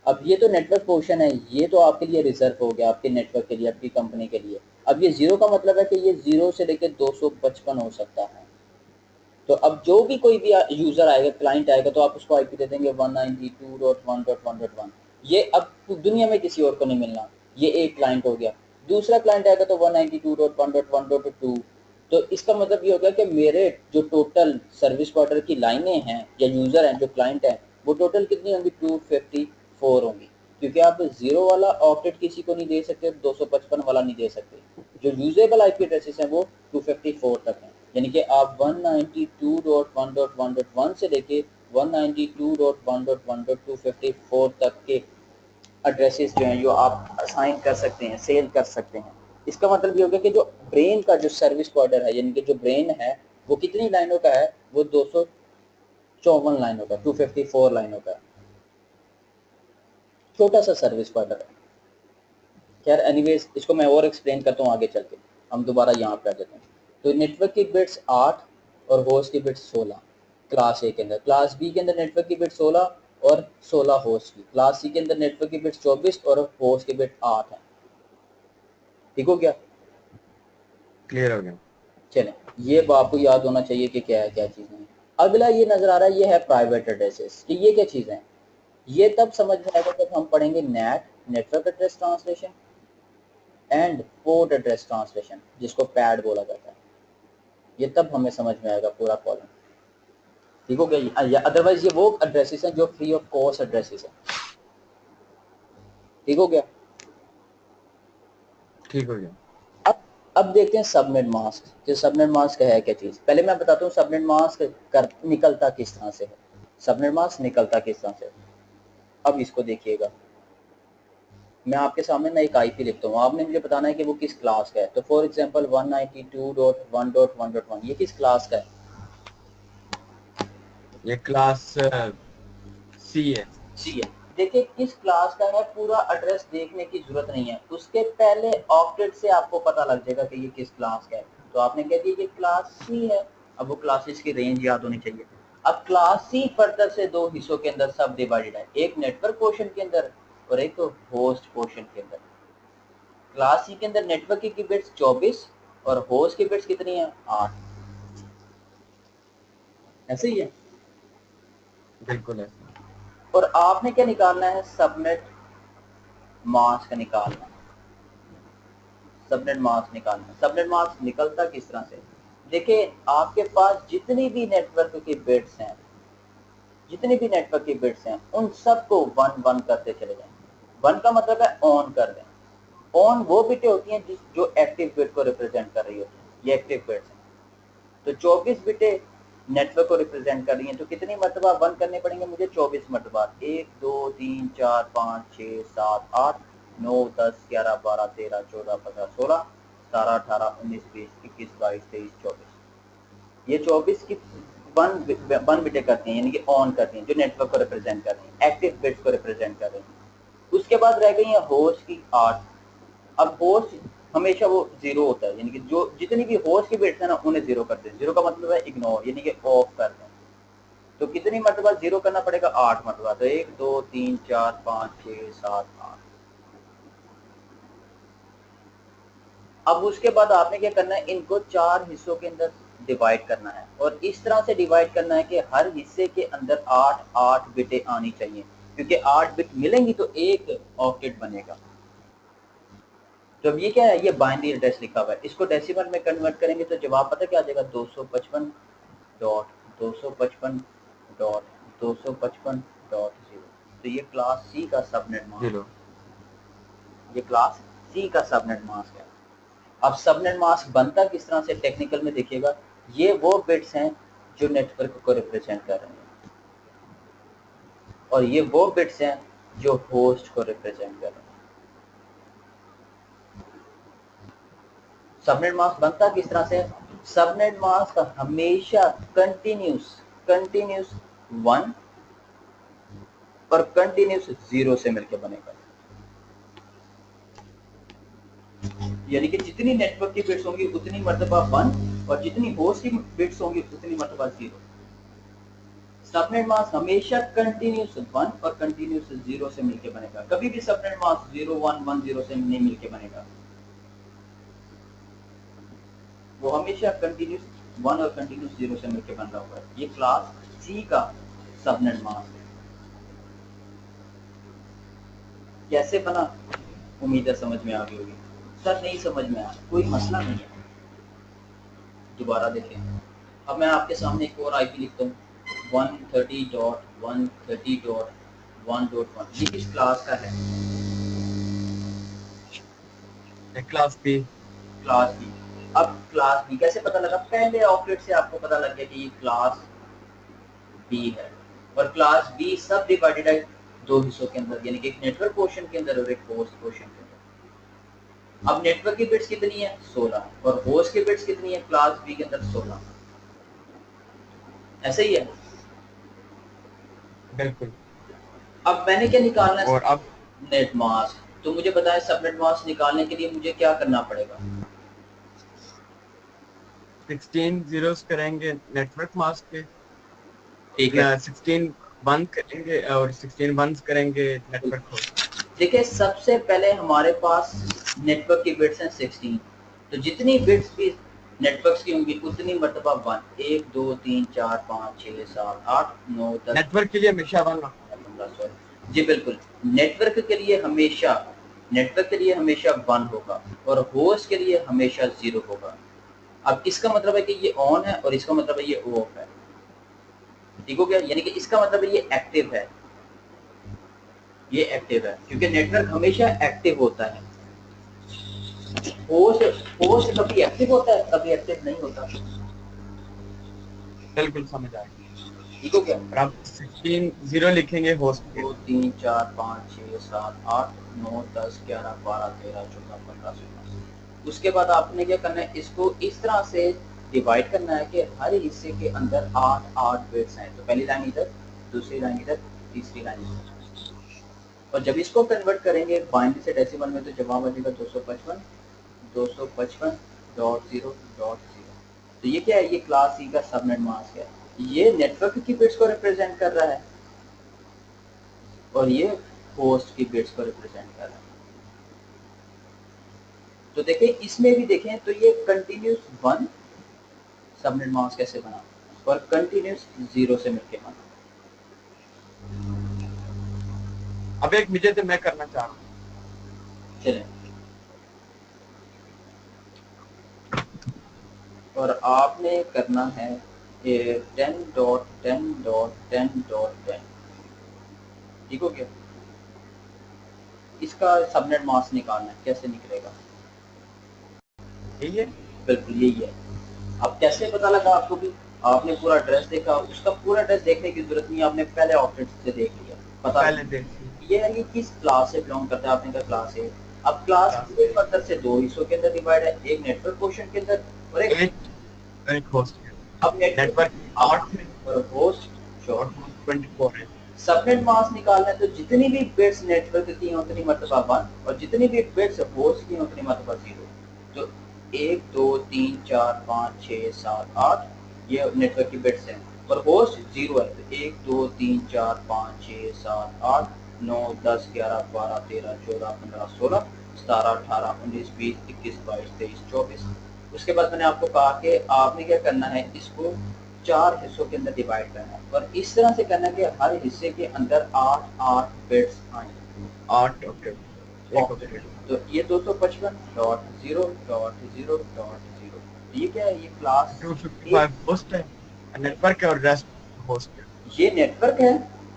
अब ये तो नेटवर्क पोर्शन है, ये तो आपके लिए रिजर्व हो गया, आपके नेटवर्क के लिए, आपकी कंपनी के लिए। अब ये जीरो का मतलब है कि ये जीरो से लेकर 255 हो सकता है। तो अब जो भी कोई भी यूजर आएगा, क्लाइंट आएगा, तो आप उसको आईपी दे देंगे 192.1.1.1। ये अब दुनिया में किसी और को नहीं मिलना। ये एक क्लाइंट हो गया। दूसरा क्लाइंट आएगा तो 192.1.1.2। तो इसका मतलब ये हो गया कि मेरे जो टोटल सर्विस प्रोवाइडर की लाइनें हैं या यूजर हैं जो क्लाइंट हैं, वो टोटल कितनी होंगी, 254 होंगी। क्योंकि आप जीरो वाला ऑक्टेट किसी को नहीं दे सकते, 255 वाला नहीं दे सकते। जो यूजेबल आईपी एड्रेसेस हैं वो 254 तक हैं। यानी कि आप 192.1.1.1 से लेके 192.1.1.254 तक के एड्रेसेस जो हैं जो आप असाइन कर सकते हैं, सेल कर सकते हैं। इसका मतलब ये हो गया कि जो ब्रेन का जो सर्विस प्रोवाइडर है, यानी कि जो ब्रेन है वो कितनी लाइनों का है, वो 254 लाइनों का, 254 लाइनों का छोटा सा सर्विस प्रोवाइडर है। खैर एनीवेज, इसको मैं और एक्सप्लेन करता हूँ आगे चल के। हम दोबारा यहाँ पे आ जाते हैं। तो नेटवर्क की बिट्स 8 और होस्ट की बिट्स 16 क्लास ए के अंदर। क्लास बी के अंदर नेटवर्क की बिट 16 और 16 होस्ट की। क्लास सी के अंदर नेटवर्क की बिट 24 और होस्ट की बिट 8 है। ठीक हो गया। क्लियर हो गया। चलें, ये आपको याद होना चाहिए कि क्या है, क्या चीज़ें हैं। अगला ये नज़र आ रहा है, ये है प्राइवेट एड्रेसेस। कि ये क्या चीज़ें हैं, ये तब समझ में आएगा जब हम पढ़ेंगे network address translation and port address translation, जिसको पैड बोला जाता है। ये तब हमें समझ में आएगा पूरा कॉलम। ठीक हो गया। अदरवाइज ये वो एड्रेसेस हैं जो फ्री ऑफ कॉस्ट एड्रेसेस हैं। ठीक हो गया। ठीक हो गया। अब देखते हैं सबनेट मास्क। जो सबनेट मास्क है क्या चीज़, पहले मैं बताता हूँ सबनेट मास्क निकलता किस तरह से है। सबनेट मास्क निकलता किस तरह से। अब इसको देखिएगा, मैं आपके सामने ना एक आईपी लिखता हूँ, आपने मुझे बताना है कि वो किस क्लास का है। तो फॉर एग्जांपल 192.1.1.1 ये किस क्लास का है, ये क्लास सी है। सी है। देखिए किस क्लास का है, पूरा एड्रेस देखने की जरूरत नहीं है, उसके पहले ऑक्टेट से आपको पता लग जाएगा कि ये किस क्लास का है। तो आपने कह दिया कि क्लास सी है। अब वो क्लासेस की रेंज याद होनी चाहिए। अब क्लास सी फर्दर से दो हिस्सों के अंदर सब डिवाइडेड है, एक नेटवर्क पोर्शन के अंदर और एक होस्ट पोर्शन के अंदर। क्लास सी के अंदर नेटवर्क की बिट्स 24 और होस्ट की बिट्स कितनी है 8। ऐसे ही है। बिल्कुल ऐसा। और आपने क्या निकालना है, सबनेट मास्क निकालना है। सबनेट मास्क निकालना है। सबनेट मास्क निकलता किस तरह से, देखिए आपके पास जितनी भी नेटवर्क की बिट्स हैं, जितनी भी नेटवर्क की बिट्स हैं उन सबको 1 1 करते चले जाएं। 1 का मतलब है ऑन कर दें। ऑन वो बिटें होती हैं जो एक्टिव बिट को रिप्रेजेंट कर रही होती हैं, ये एक्टिव बिट्स हैं। तो 24 बिटें नेटवर्क को रिप्रेजेंट कर रही हैं, तो कितनी मरतबा 1 करने पड़ेंगे मुझे, 24 मरतबा। 1 2 3 4 5 6 7 8 9 10 11 12 13 14 15 16 17 18 19 20 21 22 23 24, ये 24 की वन बिटें करती हैं, यानी कि ऑन करती हैं, जो नेटवर्क को रिप्रेजेंट कर रही हैं, एक्टिव बिट्स को रिप्रेजेंट कर रही हैं। उसके बाद रह गई है होस्ट की 8। अब होस्ट हमेशा वो जीरो होता है, यानी कि जो जितनी भी होस्ट की बिट्स है ना उन्हें जीरो कर दें। जीरो का मतलब है इग्नोर, यानी कि ऑफ कर दें। तो कितनी मरतबा जीरो करना पड़ेगा, 8 मरतबा। तो 1 2 3 4 5 6 7 8। अब उसके बाद आपने क्या करना है, इनको 4 हिस्सों के अंदर डिवाइड करना है, और इस तरह से डिवाइड करना है कि हर हिस्से के अंदर 8 8 बिटें आनी चाहिए, क्योंकि 8 बिट मिलेंगी तो एक ऑक्टेट बनेगा। तो अब ये क्या है, ये बाइनरी एड्रेस लिखा हुआ है, इसको डेसिमल में कन्वर्ट करेंगे तो जवाब पता क्या आ जाएगा, 255 डॉट 255 डॉट 255 डॉट 0। तो ये क्लास सी का सबनेट मास्क, 0। ये क्लास सी का सबनेट मास्क है। अब सबनेट मास्क बनता किस तरह से टेक्निकल में देखिएगा, ये वो बिट्स हैं जो नेटवर्क को रिप्रेजेंट कर रहे हैं, और ये वो बिट्स हैं जो होस्ट को रिप्रेजेंट कर रहे हैं। सबनेट मास्क बनता किस तरह से, सबनेट मास्क हमेशा कंटिन्यूस 1 और कंटिन्यूस 0 से मिलकर बनेगा। यानी कि जितनी नेटवर्क की बिट्स होंगी उतनी मर्तबा 1, और जितनी होस्ट की बिट्स होंगी उतनी मर्तबा 0। सबनेट मास्क हमेशा कंटिन्यूस 1 और कंटिन्यूस 0 से मिलकर बनेगा, कभी भी सबनेट मास्क 0 1 1 0 से नहीं मिलकर बनेगा। वो हमेशा कंटिन्यूस 1 और कंटिन्यूस 0 से मिलकर बन रहा होगा। ये क्लास सी का सबनेट मास्क है। कैसे बना, उम्मीद है समझ में आ गई होगी। सर नहीं समझ में आया, कोई मसला नहीं है, दोबारा देखें। अब मैं आपके सामने एक और आईपी लिखता हूँ, 130.130.1.1। ये किस क्लास का है, क्लास बी। Class B. अब क्लास बी कैसे पता लगा, पहले ऑपरेट से आपको पता लग गया कि ये क्लास बी है। और क्लास बी सब डिवाइडेड है दो हिस्सों के अंदर, यानी कि एक नेटवर्क पोर्शन के अंदर और एक होस्ट पोर्शन के अंदर। अब नेटवर्क की बिट्स कितनी है 16, और होस्ट की बिट्स कितनी है क्लास बी के अंदर 16। ऐसे ही है। बिल्कुल। अब मैंने क्या निकालना है, और अब नेट मास्क। तो मुझे बताएं सबनेट मास्क निकालने के लिए मुझे क्या करना पड़ेगा। 16 जीरोस करेंगे नेटवर्क मास्क के, ठीक है, 16 बंद करेंगे और 16 बंद करेंगे नेटवर्क होस्ट। देखिए सबसे पहले हमारे पास नेटवर्क की बिट्स हैं 16, तो जितनी बिट्स भी नेटवर्क्स की होंगी उतनी मरतबा 1 1 2 3 4 5 6 7 8 9 10 नेटवर्क के लिए हमेशा 1 होता है। 15 16। जी बिल्कुल, नेटवर्क के लिए हमेशा 1 होगा, और होस्ट के लिए हमेशा 0 होगा। अब इसका मतलब है कि ये ऑन है और इसका मतलब है ये ऑफ है। ठीक हो गया, यानी कि इसका मतलब है ये एक्टिव है, ये एक्टिव है, क्योंकि नेटवर्क हमेशा एक्टिव होता है। होस्ट कभी एक्टिव होता है, कभी एक्टिव नहीं होता। बिल्कुल समझ आ गया। ठीक हो गया। और अब 16 जीरो लिखेंगे होस्ट के। 2 3 4 5 6 7 8 9 10 11 12 13 14 15 16। उसके बाद आपने क्या करना है, इसको इस तरह से डिवाइड करना है कि हर हिस्से के अंदर 8 8 बिट्स हैं। तो पहली लाइन इधर, दूसरी लाइन इधर, तीसरी लाइन इधर। और जब इसको कन्वर्ट करेंगे बाइनरी से डेसिमल में तो जवाब आ जाएगा 255.0.0.0। तो ये क्या है, ये क्लास सी का सबनेट मास्क है। ये नेटवर्क की बिट्स को रिप्रेजेंट कर रहा है और ये होस्ट की बिट्स को रिप्रेजेंट कर रहा है। तो देखिए इसमें भी देखें तो ये कंटिन्यूस 1 सबनेट मास्क कैसे बना और कंटिन्यूस 0 से मिलके बना। अब एक मुझे तो मैं करना चाह रहा हूँ। चलें, और आपने करना है 10.10.10.10। ठीक हो गया? इसका सबनेट मास्क निकालना है, कैसे निकलेगा? यही है। बिल्कुल यही है। अब कैसे पता लगा आपको भी? आपने पूरा एड्रेस देखा, उसका पूरा एड्रेस देखने की जरूरत नहीं है, आपने पहले ऑप्शन से देख लिया, पता पहले देख ली। ये है कि किस क्लास से बिलोंग करता है। आपने कहा क्लास ए। अब क्लास क्लास ए मतलब से दो हिस्सों के अंदर डिवाइड है, एक नेटवर्क पोर्शन के अंदर और एक एक होस्ट है। अब नेटवर्क नेटवर्क 8 है और होस्ट और 24। होस्ट 24 है। सबनेट मास्क निकालना है तो जितनी भी बिट्स नेटवर्क की हैं उतनी मर्तबा 1 और जितनी भी बिट्स होस्ट की हैं उतनी मर्तबा 0। तो 1 2 3 4 5 6 7 8 ये नेटवर्क की बिट्स हैं और होस्ट 0 है। तो 1 2 3 4 5 6 7 8 9 10 11 12 13 14 15 16 17 18 19 20 21 22 23 24। उसके बाद मैंने आपको कहा कि आपने क्या करना है, इसको 4 हिस्सों के अंदर डिवाइड करना है और इस तरह से करना है कि हर हिस्से के अंदर 8 8 बिट्स आए। 8 ऑक्टेट, एक ऑक्टेट। तो ये 255.0.0.0। ये क्या है? ये क्लास 255 होस्ट है, नेटवर्क है और रेस्ट होस्ट है। ये नेटवर्क है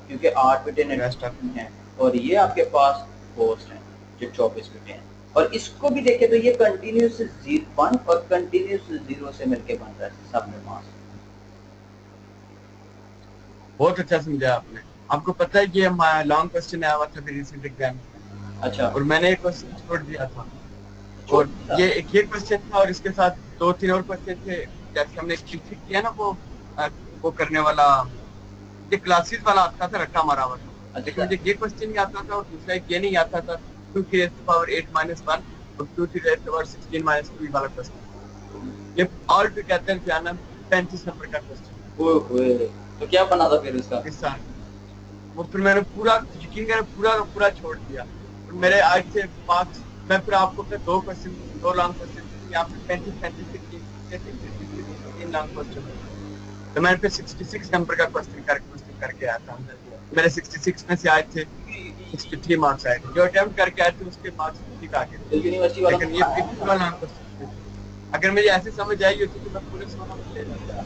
क्योंकि 8 बिटें रेस्ट ऑफ नेटवर्क हैं और ये आपके पास होस्ट हैं जो 24 बिटें हैं। और इसको भी देखें तो ये कंटिन्यूस 1 और कंटिन्यूस 0 से मिलके बन रहा है सबनेट मास्क। बहुत अच्छा समझा आपने। आपको पता है कि लॉन्ग क्वेश्चन आया हुआ था मेरी रिसेंट एग्जाम में अच्छा, और मैंने एक क्वेश्चन छोड़ दिया था छोड़ और दिया? ये क्वेश्चन था और इसके साथ 2 3 और क्वेश्चन थे। जैसे हमने पीछे किया ना वो करने वाला, ये क्लासेस वाला आता था, रट्टा मारा हुआ था। लेकिन अच्छा, मुझे ये क्वेश्चन नहीं आता था और दूसरा एक ये नहीं आता था, 2 की पावर 8 - 1 और 2 की पावर 16 - 2 वाला क्वेश्चन। ये ऑल टुगेदर जाना 35 नंबर का क्वेश्चन ओए होए, तो क्या बना था फिर उसका? इस साल। वो फिर मैंने पूरा, यकीन करें, पूरा का पूरा छोड़ दिया। और मेरे आज से 5, मैं फिर आपको फिर 2 क्वेश्चन, 2 लॉन्ग क्वेश्चन यहाँ पे 35 के 3 लॉन्ग क्वेश्चन। तो मैंने फिर 66 नंबर का क्वेश्चन करके आया था। मेरे 66 में से आए थे 63 मार्क्स आए थे। जो अटेम्प्ट करके आए थे उसके मार्क्स ठीक आ गए तो थे। यूनिवर्सिटी वालों लेकिन को ये पढ़ाया पूरा लॉन्ग क्वेश्चन, अगर मुझे ऐसे समझ आई होती तो मैं पूरे 16 में ले जाता।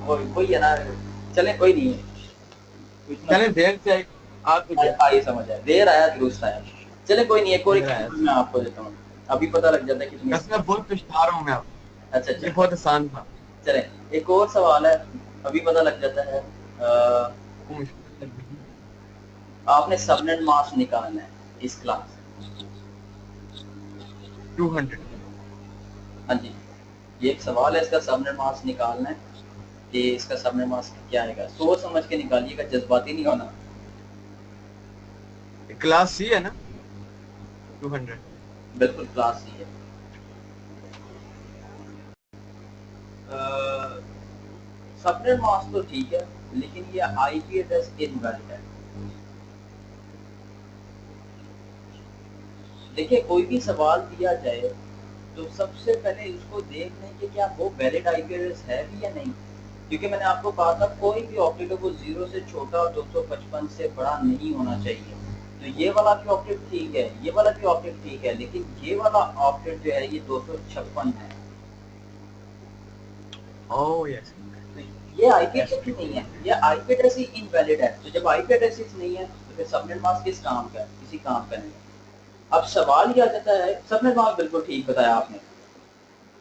वही है ना। चले कोई नहीं है, इतना चले देर से आ तो गया। आइए समझ आया, देर आया दुरुस्त आया। चले कोई नहीं, एक और देर आया। एग्जाम्पल मैं आपको देता हूँ, अभी पता लग जाता है कितनी। बस मैं बहुत पछता रहा हूँ मैं अब। अच्छा ये अच्छा, बहुत आसान था। चले एक और सवाल है, अभी पता लग जाता है। वो मुश्किल लग रही है। आपने सबनेट मास्क निकालना है इस क्लास। 200। हाँ जी, ये एक सवाल है, इसका सबनेट मास्क निकालना है कि इसका सबनेट मास्क क्या आएगा। सोच समझ के निकालिएगा, जज्बाती नहीं होना। क्लास सी है ना? 200। बिल्कुल क्लास ही है। सबनेट मास्क तो ठीक है, लेकिन ये आईपी एड्रेस इनवैलिड है। देखिए कोई भी सवाल दिया जाए तो सबसे पहले उसको देख लें कि क्या वो वैलिड आईपी एड्रेस है भी या नहीं। क्योंकि मैंने आपको कहा था कोई भी ऑक्टेट वो 0 से छोटा और 255 से बड़ा नहीं होना चाहिए। तो ये वाला भी ऑक्टेट ठीक है, ये वाला भी ऑक्टेट ठीक है, लेकिन ये वाला ऑक्टेट जो है ये 256 है। Oh yes. तो ये आईपी दैट्स एड्रेस ही नहीं ट्रिकी। है, ये आईपी एड्रेस ही इनवैलिड है। तो जब आईपी एड्रेस ही नहीं है तो फिर सबनेट मास्क किस काम का है? किसी काम का नहीं है। अब सवाल ये आ जाता है, सबनेट मास्क बिल्कुल ठीक बताया आपने,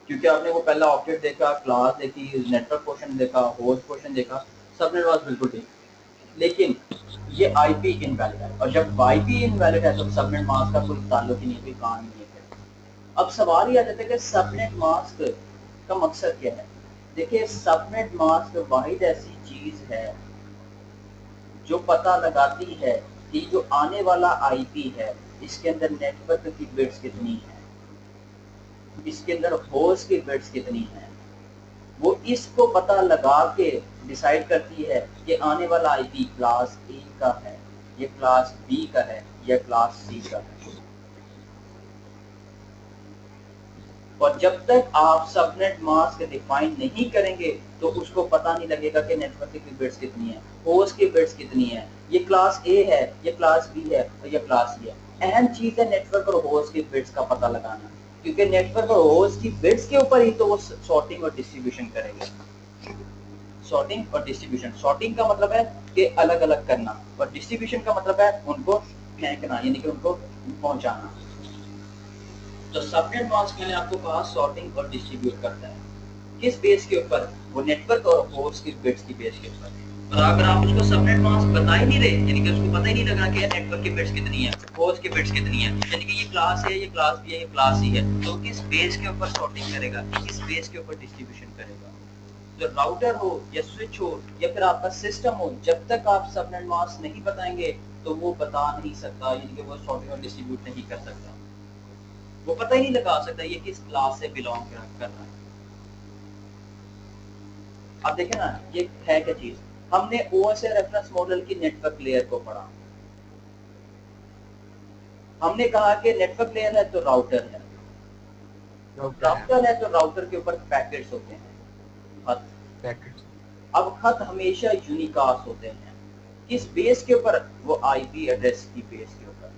क्योंकि आपने वो पहला ऑब्जेक्ट देखा, क्लास देखी, नेटवर्क पोर्शन देखा, होस्ट पोर्शन देखा, सबनेट मास्क बिल्कुल ठीक। लेकिन ये आईपी इनवैलिड है और जब आईपी इनवैलिड है तो सबनेट मास्क का कोई ताल्लुक ही नहीं, कोई काम ही नहीं है। अब सवाल ये आ जाता है कि सबनेट मास्क का मकसद क्या है। देखिए सबनेट मास्क वाहिद ऐसी चीज है जो पता लगाती है कि जो आने वाला आईपी है इसके अंदर नेटवर्क की बिट्स कितनी है, इसके अंदर होस्ट की बिट्स कितनी है। वो इसको पता लगा के डिसाइड करती है कि आने वाला आईपी क्लास ए का है, ये क्लास बी का है या क्लास सी का है। और जब तक आप सबनेट मास्क डिफाइन नहीं करेंगे तो उसको पता नहीं लगेगा कि नेटवर्क की बिट्स कितनी है, होस्ट की बिट्स कितनी है, ये क्लास ए है, ये क्लास बी है और ये क्लास सी है। अहम चीज है नेटवर्क और होस्ट की बिट्स का पता लगाना, क्योंकि नेटवर्क और होस्ट की बिट्स के ऊपर ही तो वो सॉर्टिंग और डिस्ट्रीब्यूशन करेगा। सॉर्टिंग और डिस्ट्रीब्यूशन, सॉर्टिंग का मतलब है कि अलग अलग करना और डिस्ट्रीब्यूशन का मतलब है उनको फेंकना, यानी कि उनको पहुंचाना। तो सबनेट मास्क मैंने आपको कहा सॉर्टिंग और डिस्ट्रीब्यूट करता है, किस बेस के ऊपर, वो नेटवर्क और होस्ट की बिट्स की बेस के ऊपर। और अगर आप उसको सबनेट मास्क बता ही नहीं रहे, यानी कि उसको पता ही नहीं लगा कि नेटवर्क की बिट्स कितनी है, होस्ट की बिट्स कितनी है, यानी कि ये क्लास है, ये क्लास बी है, ये क्लास सी है, तो किस बेस के ऊपर सॉर्टिंग करेगा, किस बेस के ऊपर डिस्ट्रीब्यूशन करेगा। तो राउटर हो या स्विच हो या फिर आपका सिस्टम हो, जब तक आप सबनेट मास्क नहीं बताएंगे तो वो बता नहीं सकता, यानी कि वो सॉर्टिंग और डिस्ट्रीब्यूट नहीं कर सकता, वो पता ही नहीं लगा सकता ये किस क्लास से बिलोंग कर रहा है। अब देखें ना ये है क्या चीज, हमने ओएसए रेफरेंस मॉडल की नेटवर्क लेयर को पढ़ा, हमने कहा कि नेटवर्क लेयर है तो राउटर है, राउटर है तो राउटर के ऊपर पैकेट्स होते हैं, खत पैकेट। अब खत हमेशा यूनिकास्ट होते हैं, किस बेस के ऊपर, वो आईपी एड्रेस की बेस के ऊपर,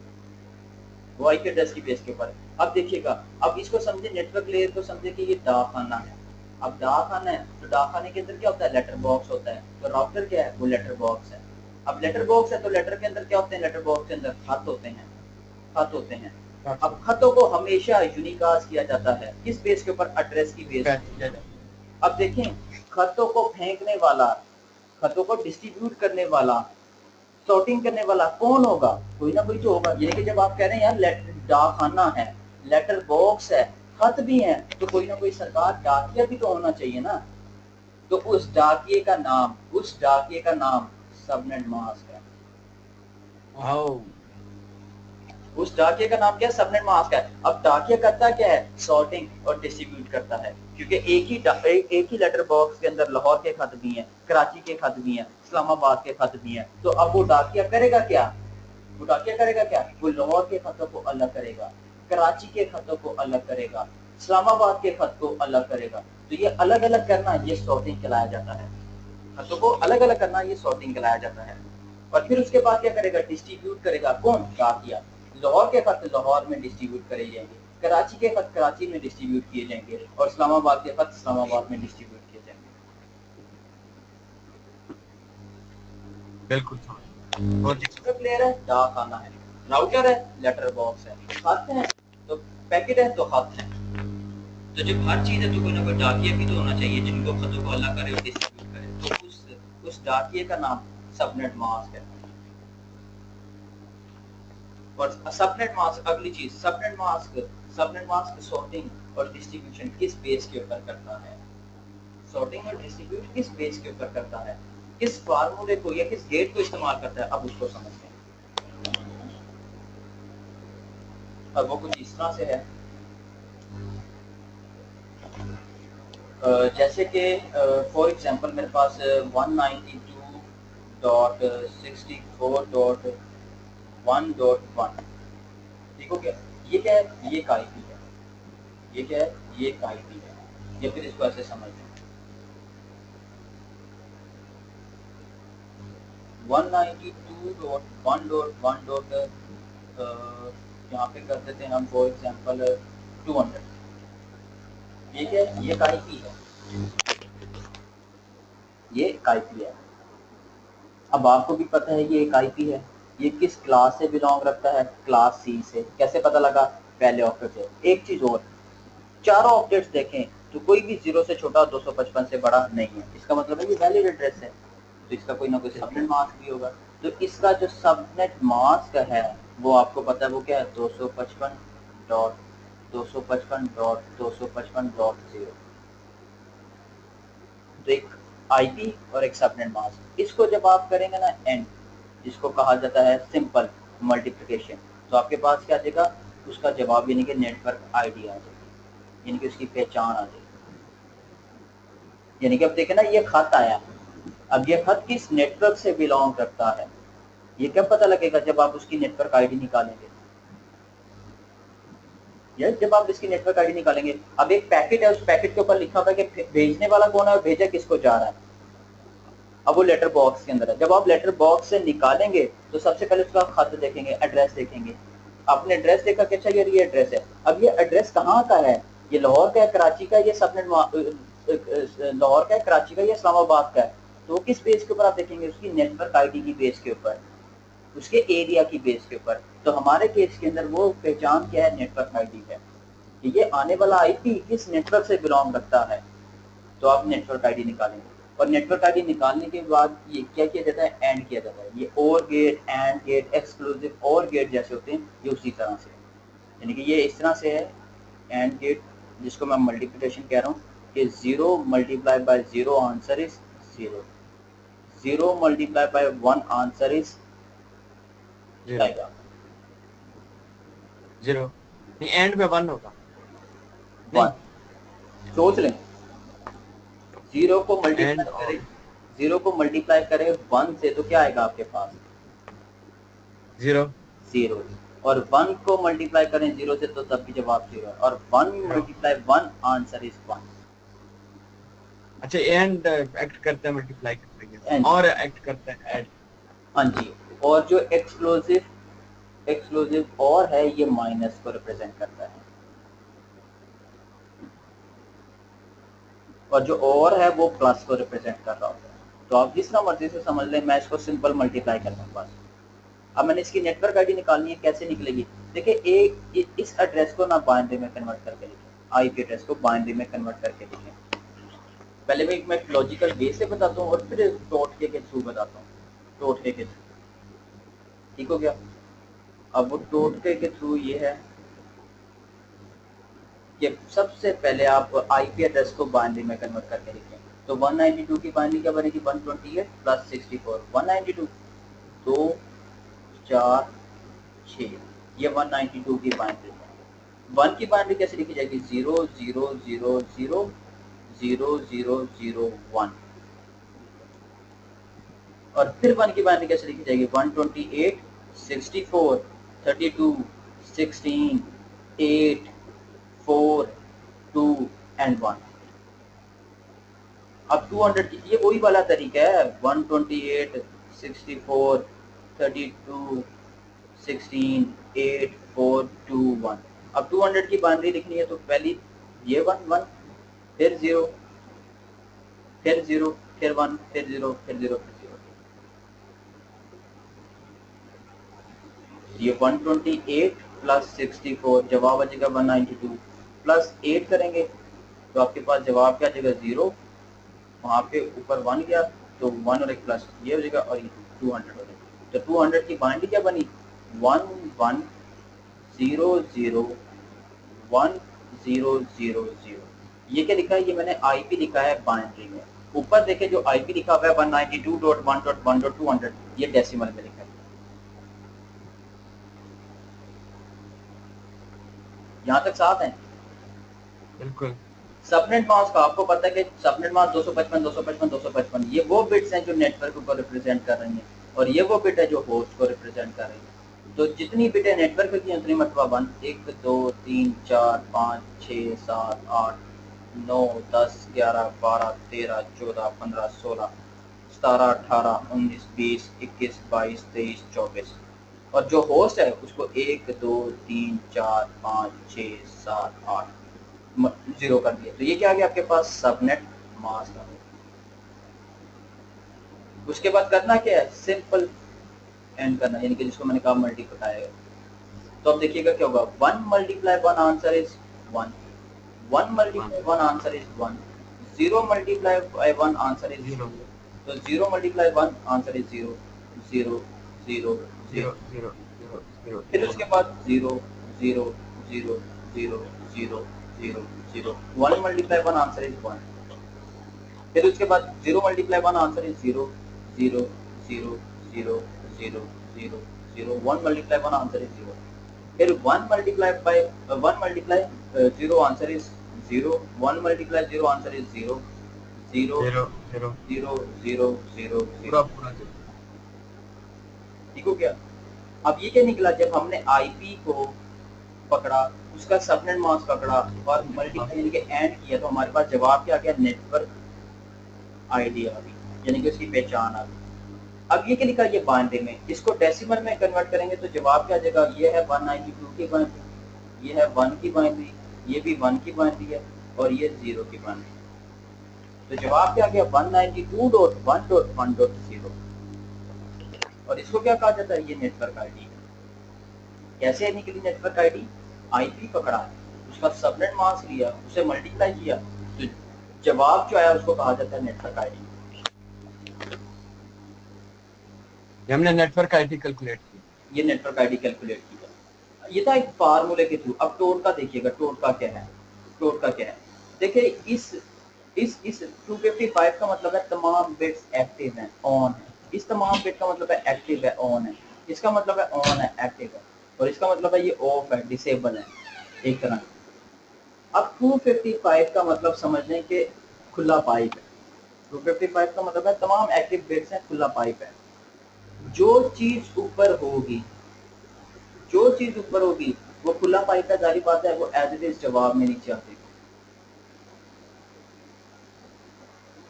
वो आईपी एड्रेस की बेस के ऊपर। अब देखिएगा, अब इसको समझे, नेटवर्क लेयर को समझे कि ये डाकखाना है। अब डाकखाना है तो डाकखाने के अंदर क्या होता है, लेटर बॉक्स होता है, तो राउटर क्या है, वो लेटर बॉक्स है। अब लेटर बॉक्स है तो लेटर के अंदर क्या होते हैं, लेटर बॉक्स के अंदर खत होते हैं, खत होते हैं। अब खतों को हमेशा यूनिकास्ट किया जाता है, किस बेस के ऊपर, एड्रेस की बेस किया जाता है। अब देखें, खतों को फेंकने वाला, खतों को डिस्ट्रीब्यूट करने वाला, सॉर्टिंग करने वाला कौन होगा, कोई ना कोई तो होगा। यानी कि जब आप कह रहे हैं यार डाकखाना है, लेटर बॉक्स है, खत भी है, तो कोई ना कोई सरकार डाकिया भी तो होना चाहिए ना। तो उस डाकिए का नाम, उस डाकिए का नाम सबनेट मास्क है। उस डाकिए का नाम क्या है, सबनेट मास्क है। अब डाकिया करता क्या है, सॉर्टिंग और डिस्ट्रीब्यूट करता है, क्योंकि एक ही लेटर बॉक्स के अंदर लाहौर के खत भी हैं, कराची के खत भी हैं, इस्लामाबाद के खत भी हैं। तो अब वो डाकिया करेगा क्या, वो डाकिया करेगा क्या, वो लाहौर के खतों को अलग करेगा, कराची के खतों को अलग करेगा, इस्लामाबाद के खत को अलग करेगा। तो ये अलग अलग करना, ये सॉर्टिंग कहलाया जाता है, खतों को अलग अलग करना, ये सॉर्टिंग कहलाया जाता है। और फिर उसके बाद क्या करेगा, डिस्ट्रीब्यूट करेगा, कौन, डाकिया। लाहौर के खत लाहौर में डिस्ट्रीब्यूट करे जाएंगे, कराची के खत कराची में डिस्ट्रीब्यूट किए जाएंगे और इस्लामाबाद के खत इस्लामाबाद में डिस्ट्रीब्यूट किए जाएंगे। बिल्कुल क्लियर है, डाकखाना है, राउटर है, लेटर बॉक्स है, खत है तो पैकेट है तो खत है। तो जब हर चीज है तो कोई ना कोई डाकिया भी तो होना चाहिए जिनको खतों को अलग करे और डिस्ट्रीब्यूट करे, तो उस डाकिये का नाम सबनेट मास्क है। और सबनेट मास्क, अगली चीज, सबनेट मास्क सॉर्टिंग और डिस्ट्रीब्यूशन किस बेस के ऊपर करता है, सॉर्टिंग और डिस्ट्रीब्यूट किस बेस के ऊपर करता है, किस फार्मूले को या किस गेट को इस्तेमाल करता है, अब उसको समझते हैं। अब वो कुछ इस तरह से है, जैसे कि फॉर एग्जांपल मेरे पास 192.64.1.1, देखो क्या, ये क्या है, ये एक आईपी है, ये क्या है, ये एक आईपी है, या फिर इसको ऐसे समझ लो 192.1.1. यहाँ पे कर देते हैं हम फॉर एग्जांपल 200, ये क्या है, ये एक आईपी है, ये एक आईपी है। अब आपको भी पता है ये एक आईपी है, ये किस क्लास से बिलोंग रखता है, क्लास सी से। कैसे पता लगा, पहले ऑक्टेट से। एक चीज और, चारों ऑक्टेट्स देखें तो कोई भी 0 से छोटा 255 से बड़ा नहीं है, इसका मतलब है ये वैलिड एड्रेस है, तो इसका कोई ना कोई सबनेट मास्क भी होगा। तो इसका जो सबनेट मास्क है वो आपको पता है वो क्या है, 255.255.255.0। तो एक आईपी और एक सबनेट मास्क, इसको जब आप करेंगे ना एंड, जिसको कहा जाता है सिंपल मल्टीप्लिकेशन, तो आपके पास क्या आ जाएगा, उसका जवाब यानी कि नेटवर्क आईडी आ जाएगी, यानी कि उसकी पहचान आ जाएगी। यानी कि अब देखें ना, ये खत आया, अब ये खत किस नेटवर्क से बिलोंग करता है, ये कब पता लगेगा, जब आप उसकी नेटवर्क आईडी निकालेंगे। या जब आप इसकी नेटवर्क आईडी निकालेंगे, अब एक पैकेट है, उस पैकेट के ऊपर लिखा हुआ है कि भेजने वाला कौन है और भेजा किसको जा रहा है। अब वो लेटर बॉक्स के अंदर है। जब आप लेटर बॉक्स से निकालेंगे तो सबसे पहले उसका खत देखेंगे, एड्रेस देखेंगे। आपने एड्रेस देखा कि अच्छा ये एड्रेस है। अब ये एड्रेस कहाँ का है, ये लाहौर का है, कराची का, ये सबनेट लाहौर का है, कराची का, या इस्लामाबाद का है। तो किस बेस के ऊपर आप देखेंगे, उसकी नेटवर्क आईडी की बेस के ऊपर, उसके एरिया की बेस के ऊपर। तो हमारे केस के अंदर वो पहचान क्या है, नेटवर्क आईडी है कि ये आने वाला आईपी किस नेटवर्क से बिलोंग रखता है। तो आप नेटवर्क आईडी निकालेंगे और नेटवर्क आईडी निकालने के बाद ये क्या किया जाता है, एंड किया जाता है। ये और गेट, एंड गेट, एक्सक्लूसिव और गेट जैसे होते हैं, ये उसी तरह से, यानी कि ये इस तरह से है एंड गेट, जिसको मैं मल्टीप्लिकेशन कह रहा हूँ कि 0 multiply by 0 answer is 0, 0 multiply by 1 answer is आएगा 0, नहीं एंड में 1 होगा, 1। सोच लें, 0 को मल्टीप्लाई एंड करें, 0 को मल्टीप्लाई करें 1 से तो क्या आएगा आपके पास, 0, 0। और 1 को मल्टीप्लाई करें 0 से तो तब भी जवाब 0 है। और 1 मल्टीप्लाई 1 आंसर इज 1। अच्छा एंड एक्ट करता है मल्टीप्लाई करते हैं And- और एक्ट करता है ऐड। हाँ जी। और जो एक्सक्लूसिव और है, ये माइनस को रिप्रेजेंट करता है, और जो और है वो प्लस को रिप्रेजेंट कर रहा होता है। तो आप जिस तरह मर्जी से समझ लें, मैं इसको सिंपल मल्टीप्लाई करता हूँ बस। अब मैंने इसकी नेटवर्क आईडी निकालनी है, कैसे निकलेगी, देखिए एक इस एड्रेस को ना बाइनरी में कन्वर्ट करके लिखें, आईपी एड्रेस को बाइनरी में कन्वर्ट करके लिखें। पहले मैं लॉजिकल वे से बताता हूँ और फिर टोटके के थ्रू बताता हूँ, टोटके के थ्रू, ठीक हो गया। अब वो टोटके के थ्रू ये है कि सबसे पहले आप आईपी एड्रेस को बाइनरी में कन्वर्ट करके लिखें। तो 192 की बाइनरी क्या बनेगी, 128 प्लस 64, 192 2 4 6, ये 192 की बाइनरी है। 1 की बाइनरी कैसे लिखी जाएगी, 0 0 0 0 0 0 0 1। और फिर 1 की बाइनरी कैसे लिखी जाएगी, 128 64 32 16 8 4 2 एंड 1। अब 200 की ये वही वाला तरीका है, 128 64 32 16 8 4 2 1। अब 200 की बाइनरी लिखनी है तो पहली ये 1 1, फिर 0, फिर 0, फिर 1, फिर 0, फिर 0, फिर 0। ये 128 प्लस 64 जवाब आ जाएगा 192, प्लस 8 करेंगे तो आपके पास जवाब क्या आ जाएगा 0, वहाँ पे ऊपर 1 गया तो 1 और एक प्लस ये हो जाएगा और ये 200 हो जाएगा। तो 200 की बाइनरी क्या बनी, 1 1 0 0 1 0 0 0। ये क्या लिखा है, ये मैंने आईपी लिखा है बाइनरी में। ऊपर देखें जो आईपी लिखा हुआ है 192.1.1.200, ये डेसिमल में लिखा है। यहाँ तक साथ है, बिल्कुल। सबनेट मास्क का आपको पता है कि सबनेट मास्क 255 255 255 ये वो बिट्स हैं जो नेटवर्क को रिप्रेजेंट कर रही हैं, और ये वो बिट है जो होस्ट को रिप्रेजेंट कर रही है। तो जितनी बिटें नेटवर्क की हैं उतनी मरतबा बन 1 2 3 4 5 6 7 8 9 10 11 12 13 14 15 16 17 18 19 20 21 22 23 24। और जो होस्ट है उसको 1 2 3 4 5 6 7 8 0 कर दिया। तो ये क्या आ गया आपके पास, सबनेट मास्क आ गया। उसके बाद करना क्या है, सिंपल एंड करना, यानी कि जिसको मैंने कहा मल्टीप्लाई है। तो अब देखिएगा क्या होगा, 1 multiply 1 answer is 1, 1 multiply 1 answer is 1, 0 multiply by 1 answer is 0। तो 0 मल्टीप्लाई 1 आंसर इज 0 0 0 0 0। फिर उसके बाद 0 0 0 0 0 0 0, 1 मल्टीप्लाई 1 आंसर इज 1। फिर उसके बाद 0 multiply 1 answer is 0 0 0 0 0 0 0, 1 multiply 1 answer is 0। फिर 1 multiply by 1 multiply 0 answer is 0, 1 multiply 0 answer is 0 0 0 0 0 0 पूरा ठीक हो गया। अब ये क्या निकला, जब हमने आईपी को पकड़ा उसका सबनेट मास्क पकड़ा और मल्टीप्लाई यानी कि एंड किया, तो हमारे पास जवाब क्या आ गया, नेटवर्क आईडी आ गई, यानी कि उसकी पहचान आ गई। अब ये क्या लिखा, ये बाइनरी में, इसको डेसिमल में कन्वर्ट करेंगे तो जवाब क्या आ जाएगा, ये है 192 की बाइनरी, ये है 1 की बाइनरी, ये भी 1 की बाइनरी है और ये 0 की बाइनरी। तो जवाब क्या आ गया, 192.1.1.0। और इसको क्या कहा जाता है, ये नेटवर्क आईडी। कैसे निकली नेटवर्क आईडी, आईपी पकड़ा, उसका सबनेट मास्क लिया, उसे मल्टीप्लाई किया, तो जवाब जो आया उसको कहा जाता है नेटवर्क आईडी। हमने नेटवर्क आईडी कैलकुलेट की, ये नेटवर्क आईडी कैलकुलेट किया। ये था एक फार्मूले के थ्रू। अब टोटका देखिएगा, टोटका क्या है, टोटका क्या है, देखिए इस 255 का मतलब है तमाम बिट्स एक्टिव हैं, ऑन है। इस तमाम बिट का मतलब है एक्टिव है, ऑन है। इसका मतलब है ऑन है, एक्टिव है, और इसका मतलब है ये ऑफ है, डिसेबल है, एक तरह। अब 255 का मतलब समझने के खुला पाइप है। 255 का मतलब है तमाम एक्टिव बिट्स हैं, खुला पाइप है। जो चीज ऊपर होगी, जो चीज ऊपर होगी वो खुला पाइप है, जारी बात है, वो एज इट इज जवाब में नीचे आती है।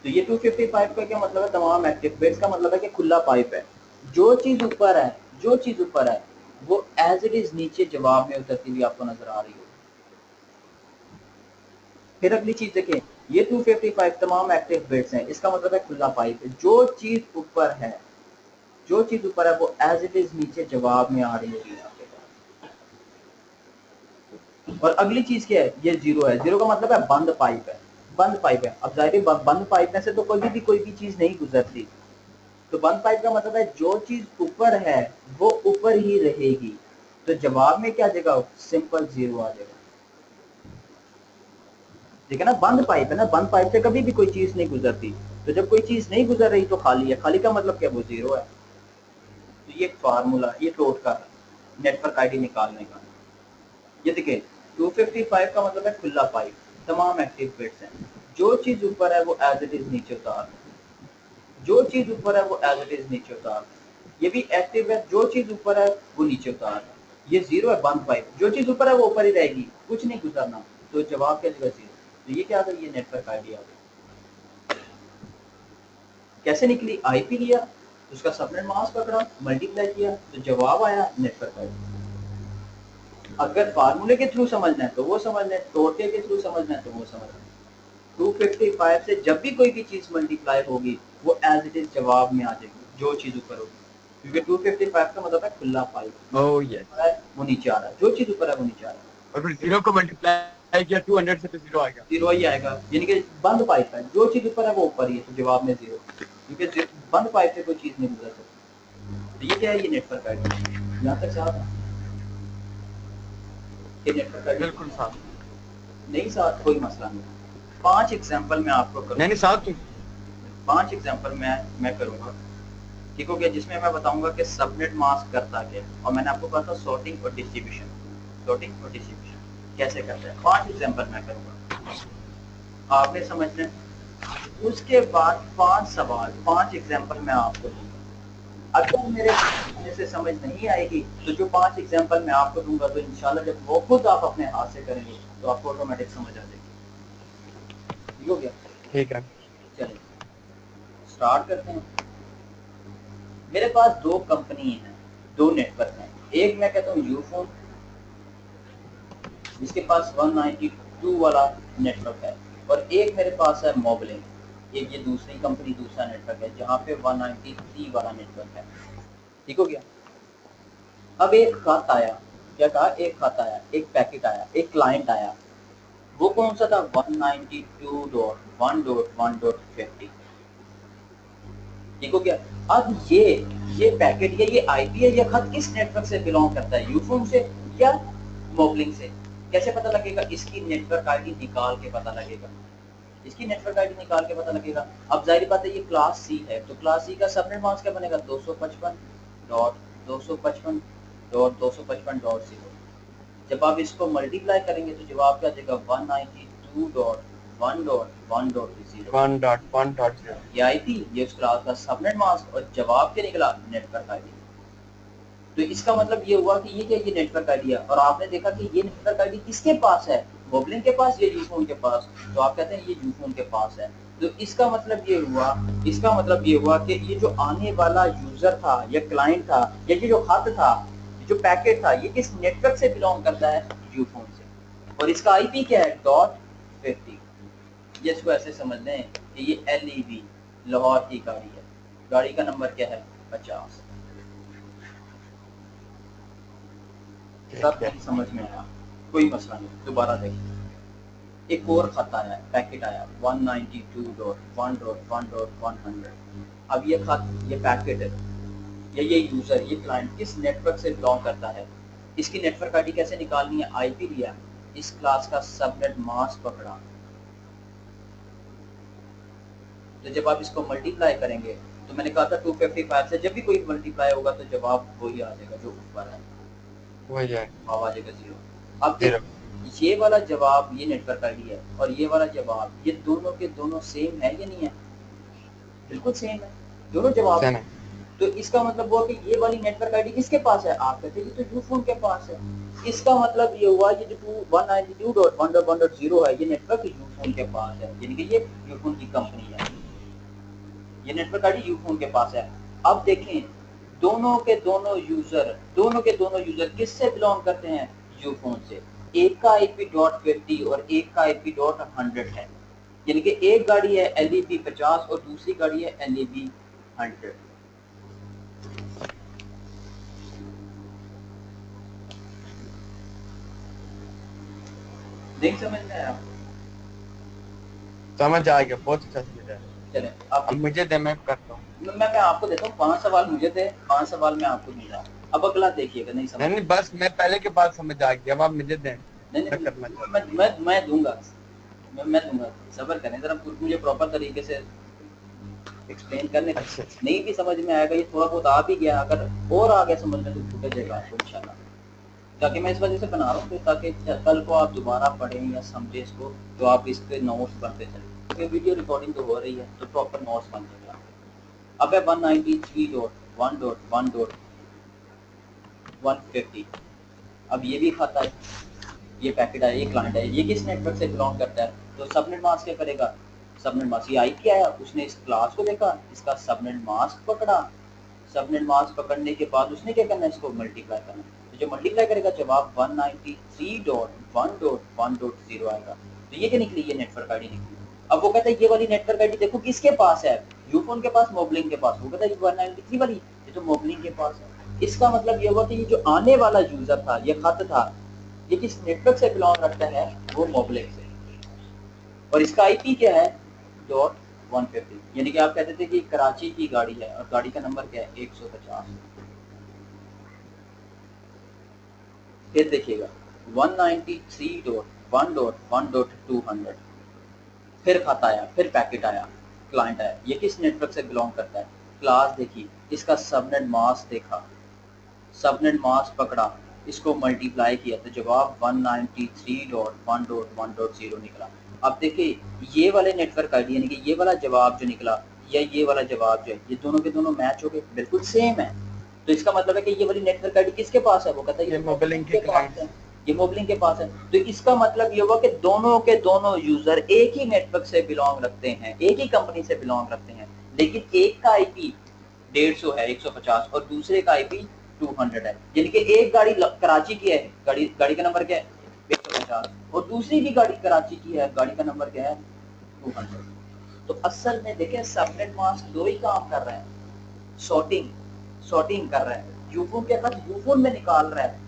तो ये 255 का क्या मतलब है, तमाम एक्टिव बिट्स का मतलब है कि खुला पाइप है। जो चीज ऊपर है, जो चीज ऊपर है वो एज इट इज नीचे जवाब में उतरती हुई आपको नजर आ रही हो। फिर अगली चीज देखें, ये 255 तमाम एक्टिव बिट्स हैं, इसका मतलब है खुला पाइप है। जो चीज ऊपर है, जो चीज ऊपर है वो एज इट इज नीचे जवाब में आ रही होगी आपके पास। और अगली चीज क्या है, ये जीरो है। जीरो का मतलब है बंद पाइप है, बंद पाइप है। अब जाहिर है बंद पाइप में से तो कोई भी चीज नहीं गुजरती। तो बंद पाइप का मतलब है जो चीज ऊपर है वो ऊपर ही रहेगी। तो जवाब में क्या आ जाएगा, सिंपल जीरो आ जाएगा। ठीक है ना, बंद पाइप है ना, बंद पाइप से कभी भी कोई चीज नहीं गुजरती। तो जब कोई चीज नहीं गुजर रही तो खाली है, खाली का मतलब क्या, वो जीरो है। तो ये फार्मूला, ये टोटका है नेटवर्क आईडी निकालने का। ये देखिए 255 का मतलब है खुला पाइप, तमाम एक्टिव बिट्स हैं। जो चीज ऊपर है वो एज इट इज नीचे उतार, जो चीज ऊपर है वो एज इट इज नीचे उतार। ये भी एक्टिव है, जो चीज ऊपर है वो नीचे उतार। ये जीरो है, बंद पाइप, जो चीज ऊपर है वो ऊपर ही रहेगी, कुछ नहीं गुजरना। तो जवाब क्या जगह जीरो। तो ये क्या आ गई, ये नेटवर्क आईडी आ गई। कैसे निकली, आईपी लिया, उसका सबनेट मास्क पकड़ा, मल्टीप्लाई किया, तो जवाब आया नेटवर्क आईडी। अगर फार्मूले के थ्रू समझना है तो वो समझना है, टोटके के थ्रू समझना है तो वो समझना है। 255 से जब भी कोई भी चीज मल्टीप्लाई होगी वो एज इट इज जवाब में आ जाएगी, जो चीज ऊपर होगी। क्योंकि 255 का मतलब है खुला पाइप, ओह यस, वो नीचे आ रहा है, जो चीज ऊपर है वो नीचे आ रहा है। और फिर जीरो को मल्टीप्लाई किया 200 से तो जीरो आ गया। जीरो ही आएगा, यानी कि बंद पाइप है, जो चीज ऊपर है वो ऊपर ही है, तो जवाब में जीरो। क्योंकि बंद पाइप से कोई चीज नहीं गुजर सकती। तो ये क्या है, ये नेटवर्क आईडी। यहाँ तक साफ है, ये नेटवर्क आईडी बिल्कुल साफ, नहीं, साथ कोई मसला नहीं। 5 एग्जांपल मैं आपको करूंगा, नहीं साफ तो 5 एग्जांपल मैं करूंगा, ठीक हो गया, जिसमें मैं बताऊंगा कि सबनेट मास्क करता क्या है। और मैंने आपको कहा था सॉर्टिंग और डिस्ट्रीब्यूशन, सॉर्टिंग और डिस्ट्रीब्यूशन कैसे करता है। 5 एग्जांपल मैं करूंगा, आपने समझना है। उसके बाद 5 सवाल, 5 एग्जांपल मैं आपको दूंगा। अगर मेरे से समझ नहीं आएगी तो जो 5 एग्जांपल मैं आपको दूंगा, तो इंशाल्लाह जब वो खुद आप अपने हाथ से करेंगे तो आपको ऑटोमेटिक समझ आ जाएगी। ठीक हो गया, ठीक है। चलिए स्टार्ट करते हैं। मेरे पास दो कंपनी है, दो नेटवर्क हैं। एक मैं कहता हूँ यूफोन, जिसके पास 192 वाला नेटवर्क है, और एक मेरे पास है मोबलिंग। एक ये दूसरी कंपनी, दूसरा नेटवर्क है जहाँ पे 193 वाला नेटवर्क है। ठीक हो गया। अब एक खत आया, क्या कहा, एक खत आया, एक पैकेट आया, एक क्लाइंट आया। वो कौन सा था, 192.1.1.50। ठीक हो गया। अब ये पैकेट या ये आईपी है, ये खत किस नेटवर्क से बिलोंग करता है, यूफोन से या मोबलिंग से। कैसे पता लगेगा, इसकी नेटवर्क आईडी निकाल के पता लगेगा, इसकी नेटवर्क आईडी निकाल के पता लगेगा। अब जाहिर बात है ये क्लास सी है, तो क्लास सी का सबनेट मास्क क्या बनेगा, 255.255.0। जब आप इसको मल्टीप्लाई करेंगे तो जवाब क्या देगा, 192.1.1.0। 1.1.0। ये आईपी, ये उस क्लास का सबनेट मास्क, और जवाब क्या निकला, नेटवर्क आईडी। तो इसका मतलब ये हुआ कि ये क्या, ये नेटवर्क आईडी है, और आपने देखा कि ये नेटवर्क आईडी किसके पास है, मोबलिंग के पास या यूफोन के पास, तो आप कहते हैं ये यूफोन के पास है। तो इसका मतलब ये हुआ कि ये जो आने वाला यूजर था या क्लाइंट था या ये जो खत था, जो पैकेट था, ये किस नेटवर्क से बिलोंग करता है, यूफोन से। और इसका आईपी क्या है, .50। ये इसको ऐसे समझ लें कि ये LEV लाहौर की गाड़ी है, गाड़ी का नंबर क्या है, 50। सब समझ में आया, कोई मसला नहीं। दोबारा देखिए, एक और खत आया, पैकेट आया 192.1.1.100। अब ये खत, ये पैकेट है, ये यूजर, ये क्लाइंट किस नेटवर्क से बिलोंग करता है, इसकी नेटवर्क आईडी कैसे निकालनी है, आईपी लिया, इस क्लास का सबनेट मास्क पकड़ा। तो जब आप इसको मल्टीप्लाई करेंगे, तो मैंने कहा था 255 से जब भी कोई मल्टीप्लाई होगा तो जवाब वही आ जाएगा जो ऊपर है, वही है, जवाब आ जाएगा 0। अब ये वाला जवाब ये नेटवर्क आईडी है, और ये वाला जवाब, ये दोनों के दोनों सेम है या नहीं है, बिल्कुल सेम है दोनों जवाब। तो इसका मतलब हुआ कि ये वाली नेटवर्क आईडी किसके पास है, आप कहते हैं ये तो यूफोन के पास है। इसका मतलब ये हुआ ये जो 192.1.1.0 है, ये नेटवर्क यूफोन के पास है, यानी कि ये यूफोन की कंपनी है, ये नेटवर्क आईडी यूफोन के पास है। अब देखें, दोनों के दोनों यूजर किससे बिलोंग करते हैं, यूफोन से। एक का IP.50 और एक का IP.100 है, यानी कि एक गाड़ी है LEV 50 और दूसरी गाड़ी है LEV 100। देख समझ में आया, समझ आ गया, बहुत अच्छा समझ आया। चले अब मुझे दे, मैं करता हूँ। मैं आपको देता हूँ 5 सवाल मुझे दे, 5 सवाल मैं आपको दूंगा। अब अगला देखिएगा, नहीं समझ, नहीं बस मैं पहले के बाद समझ आ गया, अब आप मुझे दें, नहीं करना मैं दूंगा, मैं दूंगा, सब्र करें जरा, मुझे प्रॉपर तरीके से एक्सप्लेन करने। अच्छा। नहीं भी समझ में आएगा, ये थोड़ा बहुत आ भी गया, अगर और आ गया समझ में तो छूट जाएगा आपको इंशाल्लाह। ताकि मैं इस वजह से बना रहा हूँ ताकि कल को आप दोबारा पढ़ें या समझें इसको, तो आप इसके नोट्स बनते चले, क्योंकि वीडियो रिकॉर्डिंग तो हो रही है तो प्रॉपर नोट्स बन जाएगा। अब है 193.1.1.150। अब ये भी खाता है, ये पैकेट है, ये क्लाइंट है, ये किस नेटवर्क से बिलोंग करता है, तो सबनेट मास्क क्या करेगा, सबनेट मास्क, ये आईपी आया, उसने इस क्लास को देखा, इसका सबनेट मास्क पकड़ा, सबनेट मास्क पकड़ने के बाद उसने क्या करना है, इसको मल्टीप्लाई करना, तो जो मल्टीप्लाई करेगा जवाब 193.1.1.0 आएगा। तो ये क्या निकली, ये नेटवर्क आईडी निकली। अब वो कहता है ये वाली नेटवर्क आईडी देखो किसके पास है, यूफोन के पास, मोबलिंग के पास। वो कहता है 193 वाली ये तो मोबलिंग के पास है। इसका मतलब ये हुआ कि ये जो आने वाला यूजर था, ये खत था, ये किस नेटवर्क से बिलोंग रखता है, वो मोबलिंग से, और इसका आईपी क्या है, .150। यानी कि आप कहते थे कि कराची की गाड़ी है और गाड़ी का नंबर क्या है, 150। फिर देखिएगा 193.1.1.200, फिर खाता आया, फिर पैकेट आया, क्लाइंट आया, ये किस नेटवर्क से बिलोंग करता है, क्लास देखी, इसका सबनेट मास्क देखा, सबनेट मास्क पकड़ा, इसको मल्टीप्लाई किया तो जवाब 193.1.1.0 निकला। अब देखिए ये वाले नेटवर्क आईडी यानी कि ये वाला जवाब जो निकला या ये वाला जवाब जो है, ये दोनों के दोनों मैच हो गए, बिल्कुल सेम है। तो इसका मतलब है कि ये वाली नेटवर्क आईडी किसके पास है, वो कहता है ये मोबलिंग के पास है, ये मोबलिंग के पास है। तो इसका मतलब ये हुआ कि दोनों के दोनों यूजर एक ही नेटवर्क से बिलोंग रखते हैं, एक ही कंपनी से बिलोंग रखते हैं, लेकिन एक का आईपी 150 है, 150, और दूसरे का आईपी 200 है। यानी कि एक गाड़ी कराची की है, गाड़ी का नंबर क्या है, 150, और दूसरी भी गाड़ी कराची की है, गाड़ी का नंबर क्या है, 200। तो असल में देखें सबनेट मास्क दो ही काम कर रहे हैं, सॉर्टिंग कर रहा है, यूफोन के खत यूफोन में निकाल रहा है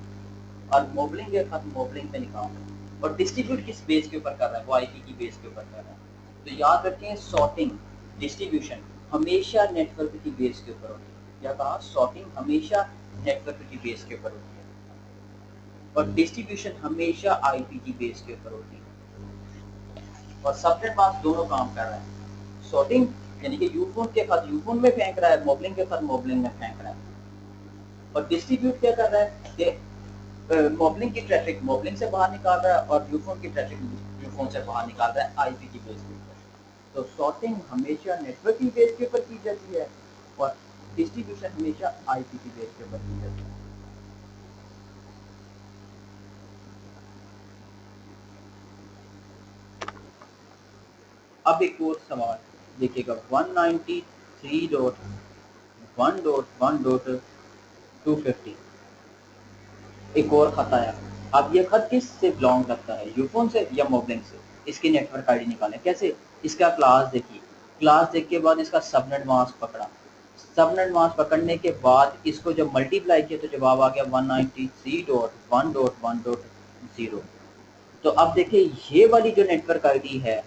और मोबलिंग के खत मोबलिंग में निकाल रहा है, और डिस्ट्रीब्यूट किस बेस के ऊपर कर रहा है, वो आईपी की बेस के ऊपर कर रहा है। तो याद रखें सॉर्टिंग डिस्ट्रीब्यूशन हमेशा नेटवर्क की बेस के ऊपर होती है, या कहा सॉर्टिंग हमेशा नेटवर्क की बेस के ऊपर होती है, और डिस्ट्रीब्यूशन हमेशा आईपी की बेस के ऊपर होती है। और सबनेट मास्क दोनों काम कर रहा है, सॉर्टिंग यानी कि यूफोन के खत यूफोन में फेंक रहा है, मोबलिंग के खत मोबलिंग में फेंक रहा है, और डिस्ट्रीब्यूट क्या कर रहा है कि मोबलिंग की ट्रैफिक मोबलिंग से बाहर निकाल रहा है और यूफोन की ट्रैफिक यूफोन से बाहर निकाल रहा है आईपी की बेस के ऊपर। तो सॉर्टिंग हमेशा नेटवर्क की बेस के ऊपर की जाती है और डिस्ट्रीब्यूशन हमेशा आईपी की बेस के ऊपर की जाती है। अब एक और सवाल देखिएगा 193.1.1.250 एक और खत आया। अब ये खत किस से बिलोंग करता है, यूफोन से या मोबलिंग से? इसकी नेटवर्क आईडी निकालें कैसे? इसका क्लास देखिए, क्लास देख के बाद इसका सबनेट मास्क पकड़ा, सबनेट मास्क पकड़ने के बाद इसको जब मल्टीप्लाई किया तो जवाब आ गया 193.1.1.0। तो अब देखिए ये वाली जो नेटवर्क आईडी है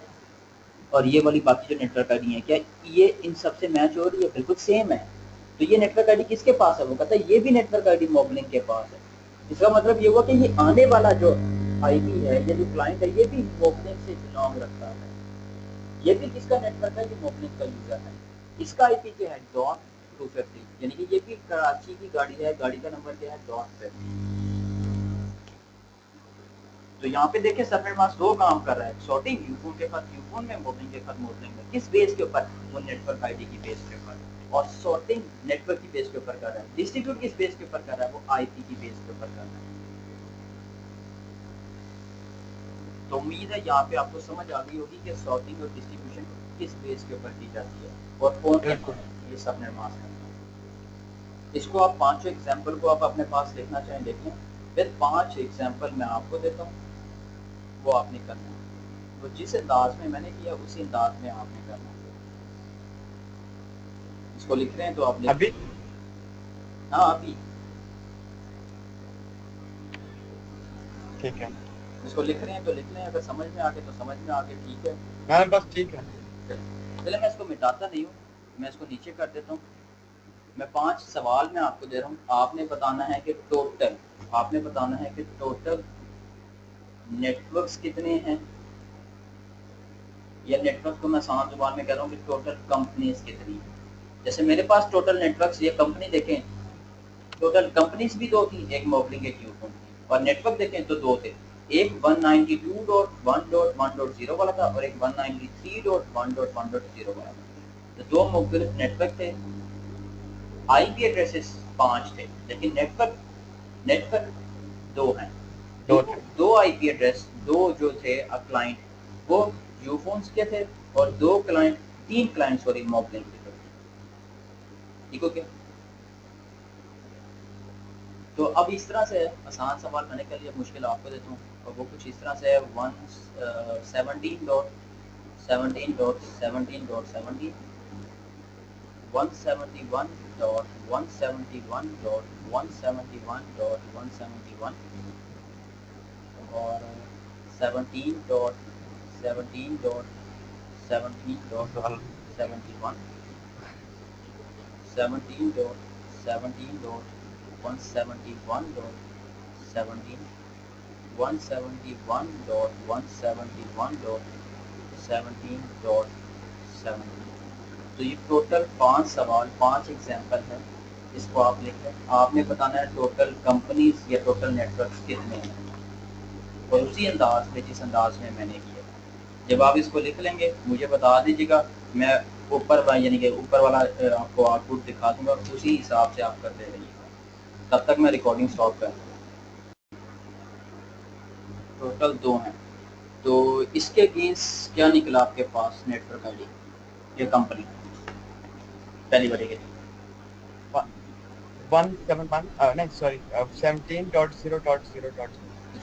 और ये वाली बाकी जो नेटवर्क आईडी है, क्या ये इन सबसे मैच हो रही है? बिल्कुल सेम है। तो ये नेटवर्क आईडी किसके पास है? वो कहता है ये भी नेटवर्क आईडी मोबलिंग के पास है। इसका मतलब ये हुआ कि ये आने वाला जो आईपी है, ये जो क्लाइंट है, ये भी मोबलिंग से बिलोंग रखता है। ये भी किसका नेटवर्क है? ये मोबलिंग का यूजर है। इसका आईपी क्या है? .250, यानी कि ये भी कराची की गाड़ी है, गाड़ी का नंबर क्या है? .50। तो यहाँ पे देखिए सबनेट मास्क दो काम कर रहा है, सॉर्टिंग यूफोन के खत यूफोन में, मोबलिंग के खत मोबलिंग में। किस बेस के ऊपर? वो नेटवर्क आईडी की बेस के ऊपर। और सॉर्टिंग नेटवर्क की बेस के ऊपर कर रहा है, डिस्ट्रीब्यूट किस बेस के ऊपर कर रहा है? वो आईपी की बेस के ऊपर कर रहा है। तो उम्मीद है यहाँ पे आपको समझ आ गई होगी कि सॉर्टिंग और डिस्ट्रीब्यूशन किस बेस के ऊपर की जाती है और कौन करता है, ये सबनेट मास्क है। इसको आप पांचों एग्जाम्पल को आप अपने पास लिखना चाहें देखें, फिर 5 एग्जाम्पल मैं आपको देता हूँ, वो आपने करना है। तो जिस अंदाज में मैंने किया उसी अंदाज में आपने करना है। इसको लिख रहे हैं तो आप लिख अभी हाँ अभी ठीक है, इसको लिख रहे हैं तो लिख लें, अगर समझ में आ गए तो समझ में आ गए, ठीक है। हाँ बस ठीक है। चले मैं इसको मिटाता नहीं हूँ, मैं इसको नीचे कर देता हूँ। मैं 5 सवाल में आपको दे रहा हूँ, आपने बताना है कि टोटल, आपने बताना है कि टोटल नेटवर्क्स कितने हैं, या नेटवर्क को मैं आसान जुबान में कह रहा हूँ कि टोटल कंपनीज कितनी हैं। जैसे मेरे पास टोटल नेटवर्क्स, ये कंपनी देखें, टोटल कंपनीज भी 2 थी, एक मोबलिंग एक यूफोन थी, और नेटवर्क देखें तो 2 थे, एक 192.1.1.0 वाला था और एक 193.1.1.0 वाला था। तो 2 मुख्तलिफ नेटवर्क थे, आईपी एड्रेसेस 5 थे, लेकिन नेटवर्क नेटवर्क 2 हैं। दो आईपी एड्रेस, 2 जो थे क्लाइंट वो यूफोन्स के थे, और 3 क्लाइंट सॉरी मोबलिंग के थे। ठीक हो गया? तो अब इस तरह से आसान सवाल मैंने कर लिया, मुश्किल आपको देता हूँ, और वो कुछ इस तरह से है 171.17.17.17 171.171.171.171 और 17.17.17.71 17.17.171.17 171.171.17.17। तो ये टोटल 5 सवाल, 5 एग्जाम्पल हैं। इसको आप लिख लें, आपने बताना है टोटल कंपनीज या टोटल नेटवर्क्स कितने हैं, और उसी अंदाज में जिस अंदाज में मैंने किया। जब आप इसको लिख लेंगे मुझे बता दीजिएगा, मैं ऊपर यानी कि ऊपर वाला आपको आउटपुट दिखा दूंगा, उसी हिसाब से आप करते रहिएगा। तब तक मैं रिकॉर्डिंग स्टॉप कर दूँगा। टोटल 2 हैं, तो इसके अगेंस्ट क्या निकला आपके पास नेटवर्क आईडी ये कंपनी पहली बारी के लिए? 171 नहीं सॉरी 17.0.0.0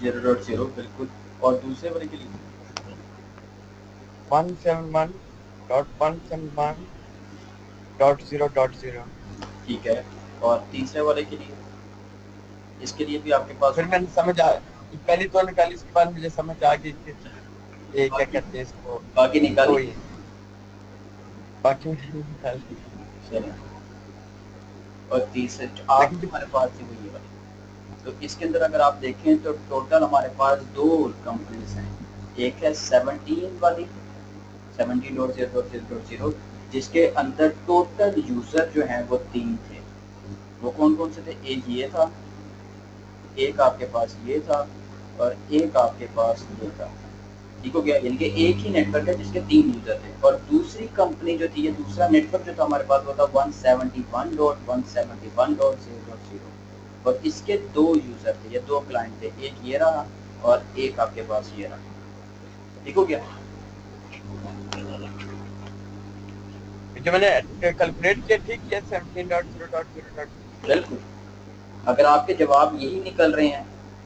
0.0 बिल्कुल, और दूसरे वाले के लिए 171.171.0.0। ठीक है, और तीसरे वाले के लिए, इसके लिए भी आपके पास? फिर मैंने समझ आ पहली तो निकाली, उसके बाद मुझे समझ आ गई कि ये क्या कहते हैं इसको, बाकी निकाली? बाकी निकाल दी। चलिए, और तीसरे आप हमारे पास थी वो ये वाली। तो इसके अंदर अगर आप देखें तो टोटल हमारे पास 2 कंपनीज हैं, एक है 17 वाली 17.0.0.0 जिसके अंदर टोटल यूजर जो हैं वो 3 थे। वो कौन कौन से थे? एक ये था, एक आपके पास ये था, और एक आपके पास ये था। ठीक हो गया? यानी कि एक ही नेटवर्क है जिसके 3 यूजर थे। और दूसरी कंपनी जो थी, ये दूसरा नेटवर्क जो था हमारे पास वो था 171.171.0.0 और इसके 2 यूजर थे, ये 2 क्लाइंट थे, एक ये रहा और एक आपके पास ये रहा। ठीक हो गया? जो मैंने कैलकुलेट किया ठीक किया 17.0.0. बिल्कुल, अगर आपके जवाब यही निकल रहे हैं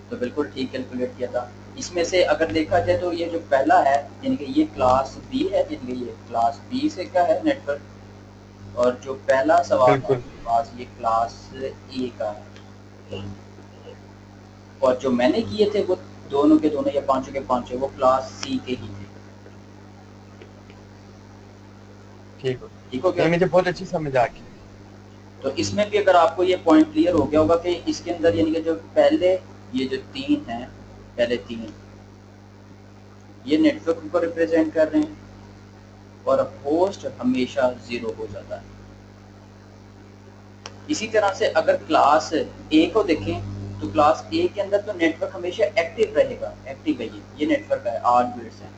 तो बिल्कुल ठीक कैलकुलेट किया था। इसमें से अगर देखा जाए तो ये जो पहला है यानी कि ये क्लास बी है, यानी कि ये क्लास बी से क्या है नेटवर्क, और जो पहला सवाल है बिल्कुल आपके पास ये क्लास ए का है, और जो मैंने किए थे वो दोनों के दोनों या पांचों के पांचों वो क्लास सी के ही थे। ठीक हो ठीक हो ये गया। मुझे बहुत अच्छी समझ आ गई। तो इसमें भी अगर आपको ये पॉइंट क्लियर हो गया होगा कि इसके अंदर यानी कि जो पहले ये जो तीन हैं, पहले तीन ये नेटवर्क को रिप्रेजेंट कर रहे हैं और होस्ट हमेशा जीरो हो जाता है। इसी तरह से अगर क्लास ए को देखें तो क्लास ए के अंदर तो नेटवर्क हमेशा एक्टिव रहेगा, एक्टिव है ये नेटवर्क है 8 बिट्स है,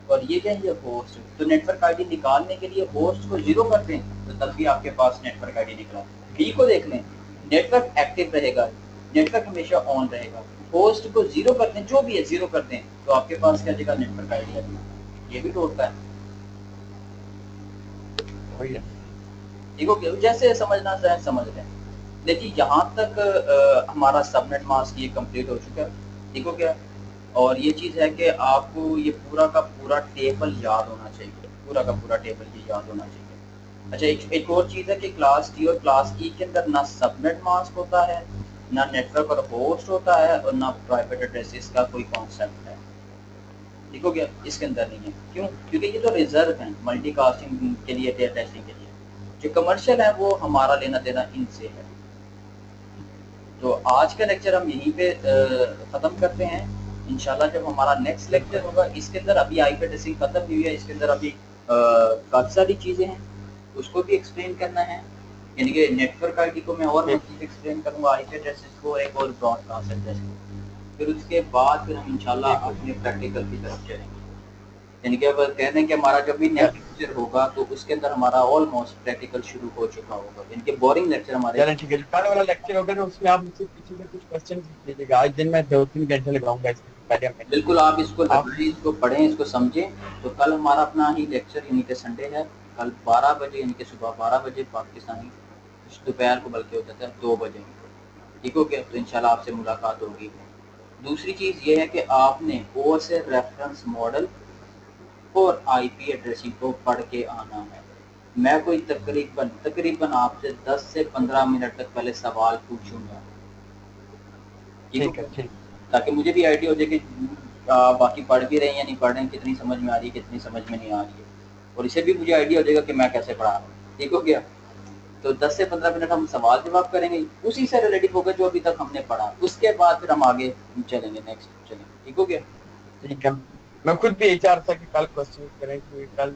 और ये क्या है ये होस्ट, तो नेटवर्क आईडी निकालने के लिए होस्ट को जीरो कर दें तो तब भी आपके पास नेटवर्क आईडी निकला। बी को देख लें, नेटवर्क एक्टिव रहेगा, नेटवर्क हमेशा ऑन रहेगा, होस्ट को जीरो कर दें, जो भी है जीरो कर दें तो आपके पास क्या जगह नेटवर्क आईडी है, ये भी होता है। वही है। ठीक हो गया, जैसे समझना चाहे समझ लें। देखिए यहाँ तक हमारा सबनेट मास्क ये कंप्लीट हो चुका है। ठीक हो गया, और ये चीज़ है कि आपको ये पूरा का पूरा टेबल याद होना चाहिए, पूरा का पूरा टेबल ये याद होना चाहिए। अच्छा, एक और चीज़ है कि क्लास डी और क्लास ई के अंदर ना सबनेट मास्क होता है, ना नेटवर्क और होस्ट होता है, और ना प्राइवेट एड्रेसेस का कोई कॉन्सेप्ट है। ठीक हो गया, इसके अंदर नहीं है। क्यों? क्योंकि ये तो रिजर्व हैं मल्टीकास्टिंग के लिए, टेस्टिंग के लिए। जो कमर्शियल है वो हमारा लेना देना इनसे है। तो आज का लेक्चर हम यहीं पे ख़त्म करते हैं। इंशाल्लाह जब हमारा नेक्स्ट लेक्चर होगा इसके अंदर अभी आईपी एड्रेसिंग खत्म हुई है, इसके अंदर अभी काफ़ी सारी चीज़ें हैं उसको भी एक्सप्लेन करना है, यानी कि नेटवर्क आईडी को मैं और मज़ीद एक्सप्लेन करूँगा, आईपी एड्रेसेस को एक और ब्रॉडकास्ट एड्रेस को। फिर उसके बाद फिर हम इंशाल्लाह अपने प्रैक्टिकल की तरफ चलेंगे। यानी कि अब कह रहे हैं कि हमारा जब भी नेक्स्ट लेक्चर होगा तो उसके अंदर हमारा ऑलमोस्ट प्रैक्टिकल शुरू हो चुका होगा, यानी कि बोरिंग लेक्चर हमारे। चलें ठीक है, कल वाला लेक्चर होगा तो उसमें आप मुझसे पीछे से कुछ क्वेश्चन पूछ लीजिएगा। आज दिन में 2-3 घंटे लगाऊंगा इसमें, पहले हम बिल्कुल, आप इसको लगाएं, इसको पढ़ें, इसको समझें। तो कल हमारा अपना ही लेक्चर यानी कि संडे है, कल 12 बजे यानी कि सुबह 12 बजे पाकिस्तानी, दोपहर को बल्कि हो जाता है 2 बजे। ठीक हो गया, तो इंशाल्लाह आपसे मुलाकात होगी। दूसरी चीज़ ये है कि आपने ओ से रेफरेंस मॉडल और आईपी एड्रेसिंग को पढ़ के आना है। मैं कोई तकरीबन आपसे 10 से 15 मिनट तक पहले सवाल पूछूंगा, ठीक है ठीक, ताकि मुझे भी आइडिया हो जाए कि बाकी पढ़ भी रहे हैं या नहीं पढ़ रहे हैं, कितनी समझ में आ रही है, कितनी समझ में नहीं आ रही है, और इसे भी मुझे आइडिया हो जाएगा कि मैं कैसे पढ़ा रहा हूँ। ठीक हो गया, तो 10 से 15 मिनट हम सवाल जवाब करेंगे, उसी से रिलेटिव होगा जो अभी तक हमने पढ़ा, उसके बाद फिर हम आगे चलेंगे, नेक्स्ट चलेंगे। ठीक हो गया, ठीक है। मैं खुद भी यही चाह रहा था कि कल क्वेश्चन करें, क्योंकि कल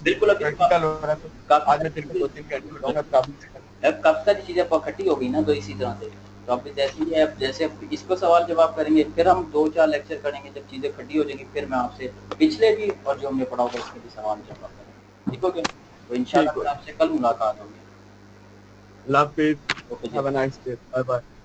बिल्कुल। अभी प्रैक्टिकल हो रहा है तो आज मैं तेरे को 2-3 घंटे लगाऊंगा प्रॉब्लम से करना। अब काफी सारी चीजें इकट्ठी हो गई ना, तो इसी तरह से तो अब जैसे ही आप जैसे इसको सवाल जवाब करेंगे, फिर हम 2-4 लेक्चर करेंगे, जब चीजें इकट्ठी हो जाएंगी फिर मैं आपसे पिछले भी और जो हमने पढ़ा होगा इसके भी सवाल जवाब करेंगे। ठीक हो गया, तो इंशाल्लाह ठीक हो, आपसे कल मुलाकात होगी। अल्लाह हाफिज़, ओके जी। Have a nice day, bye bye.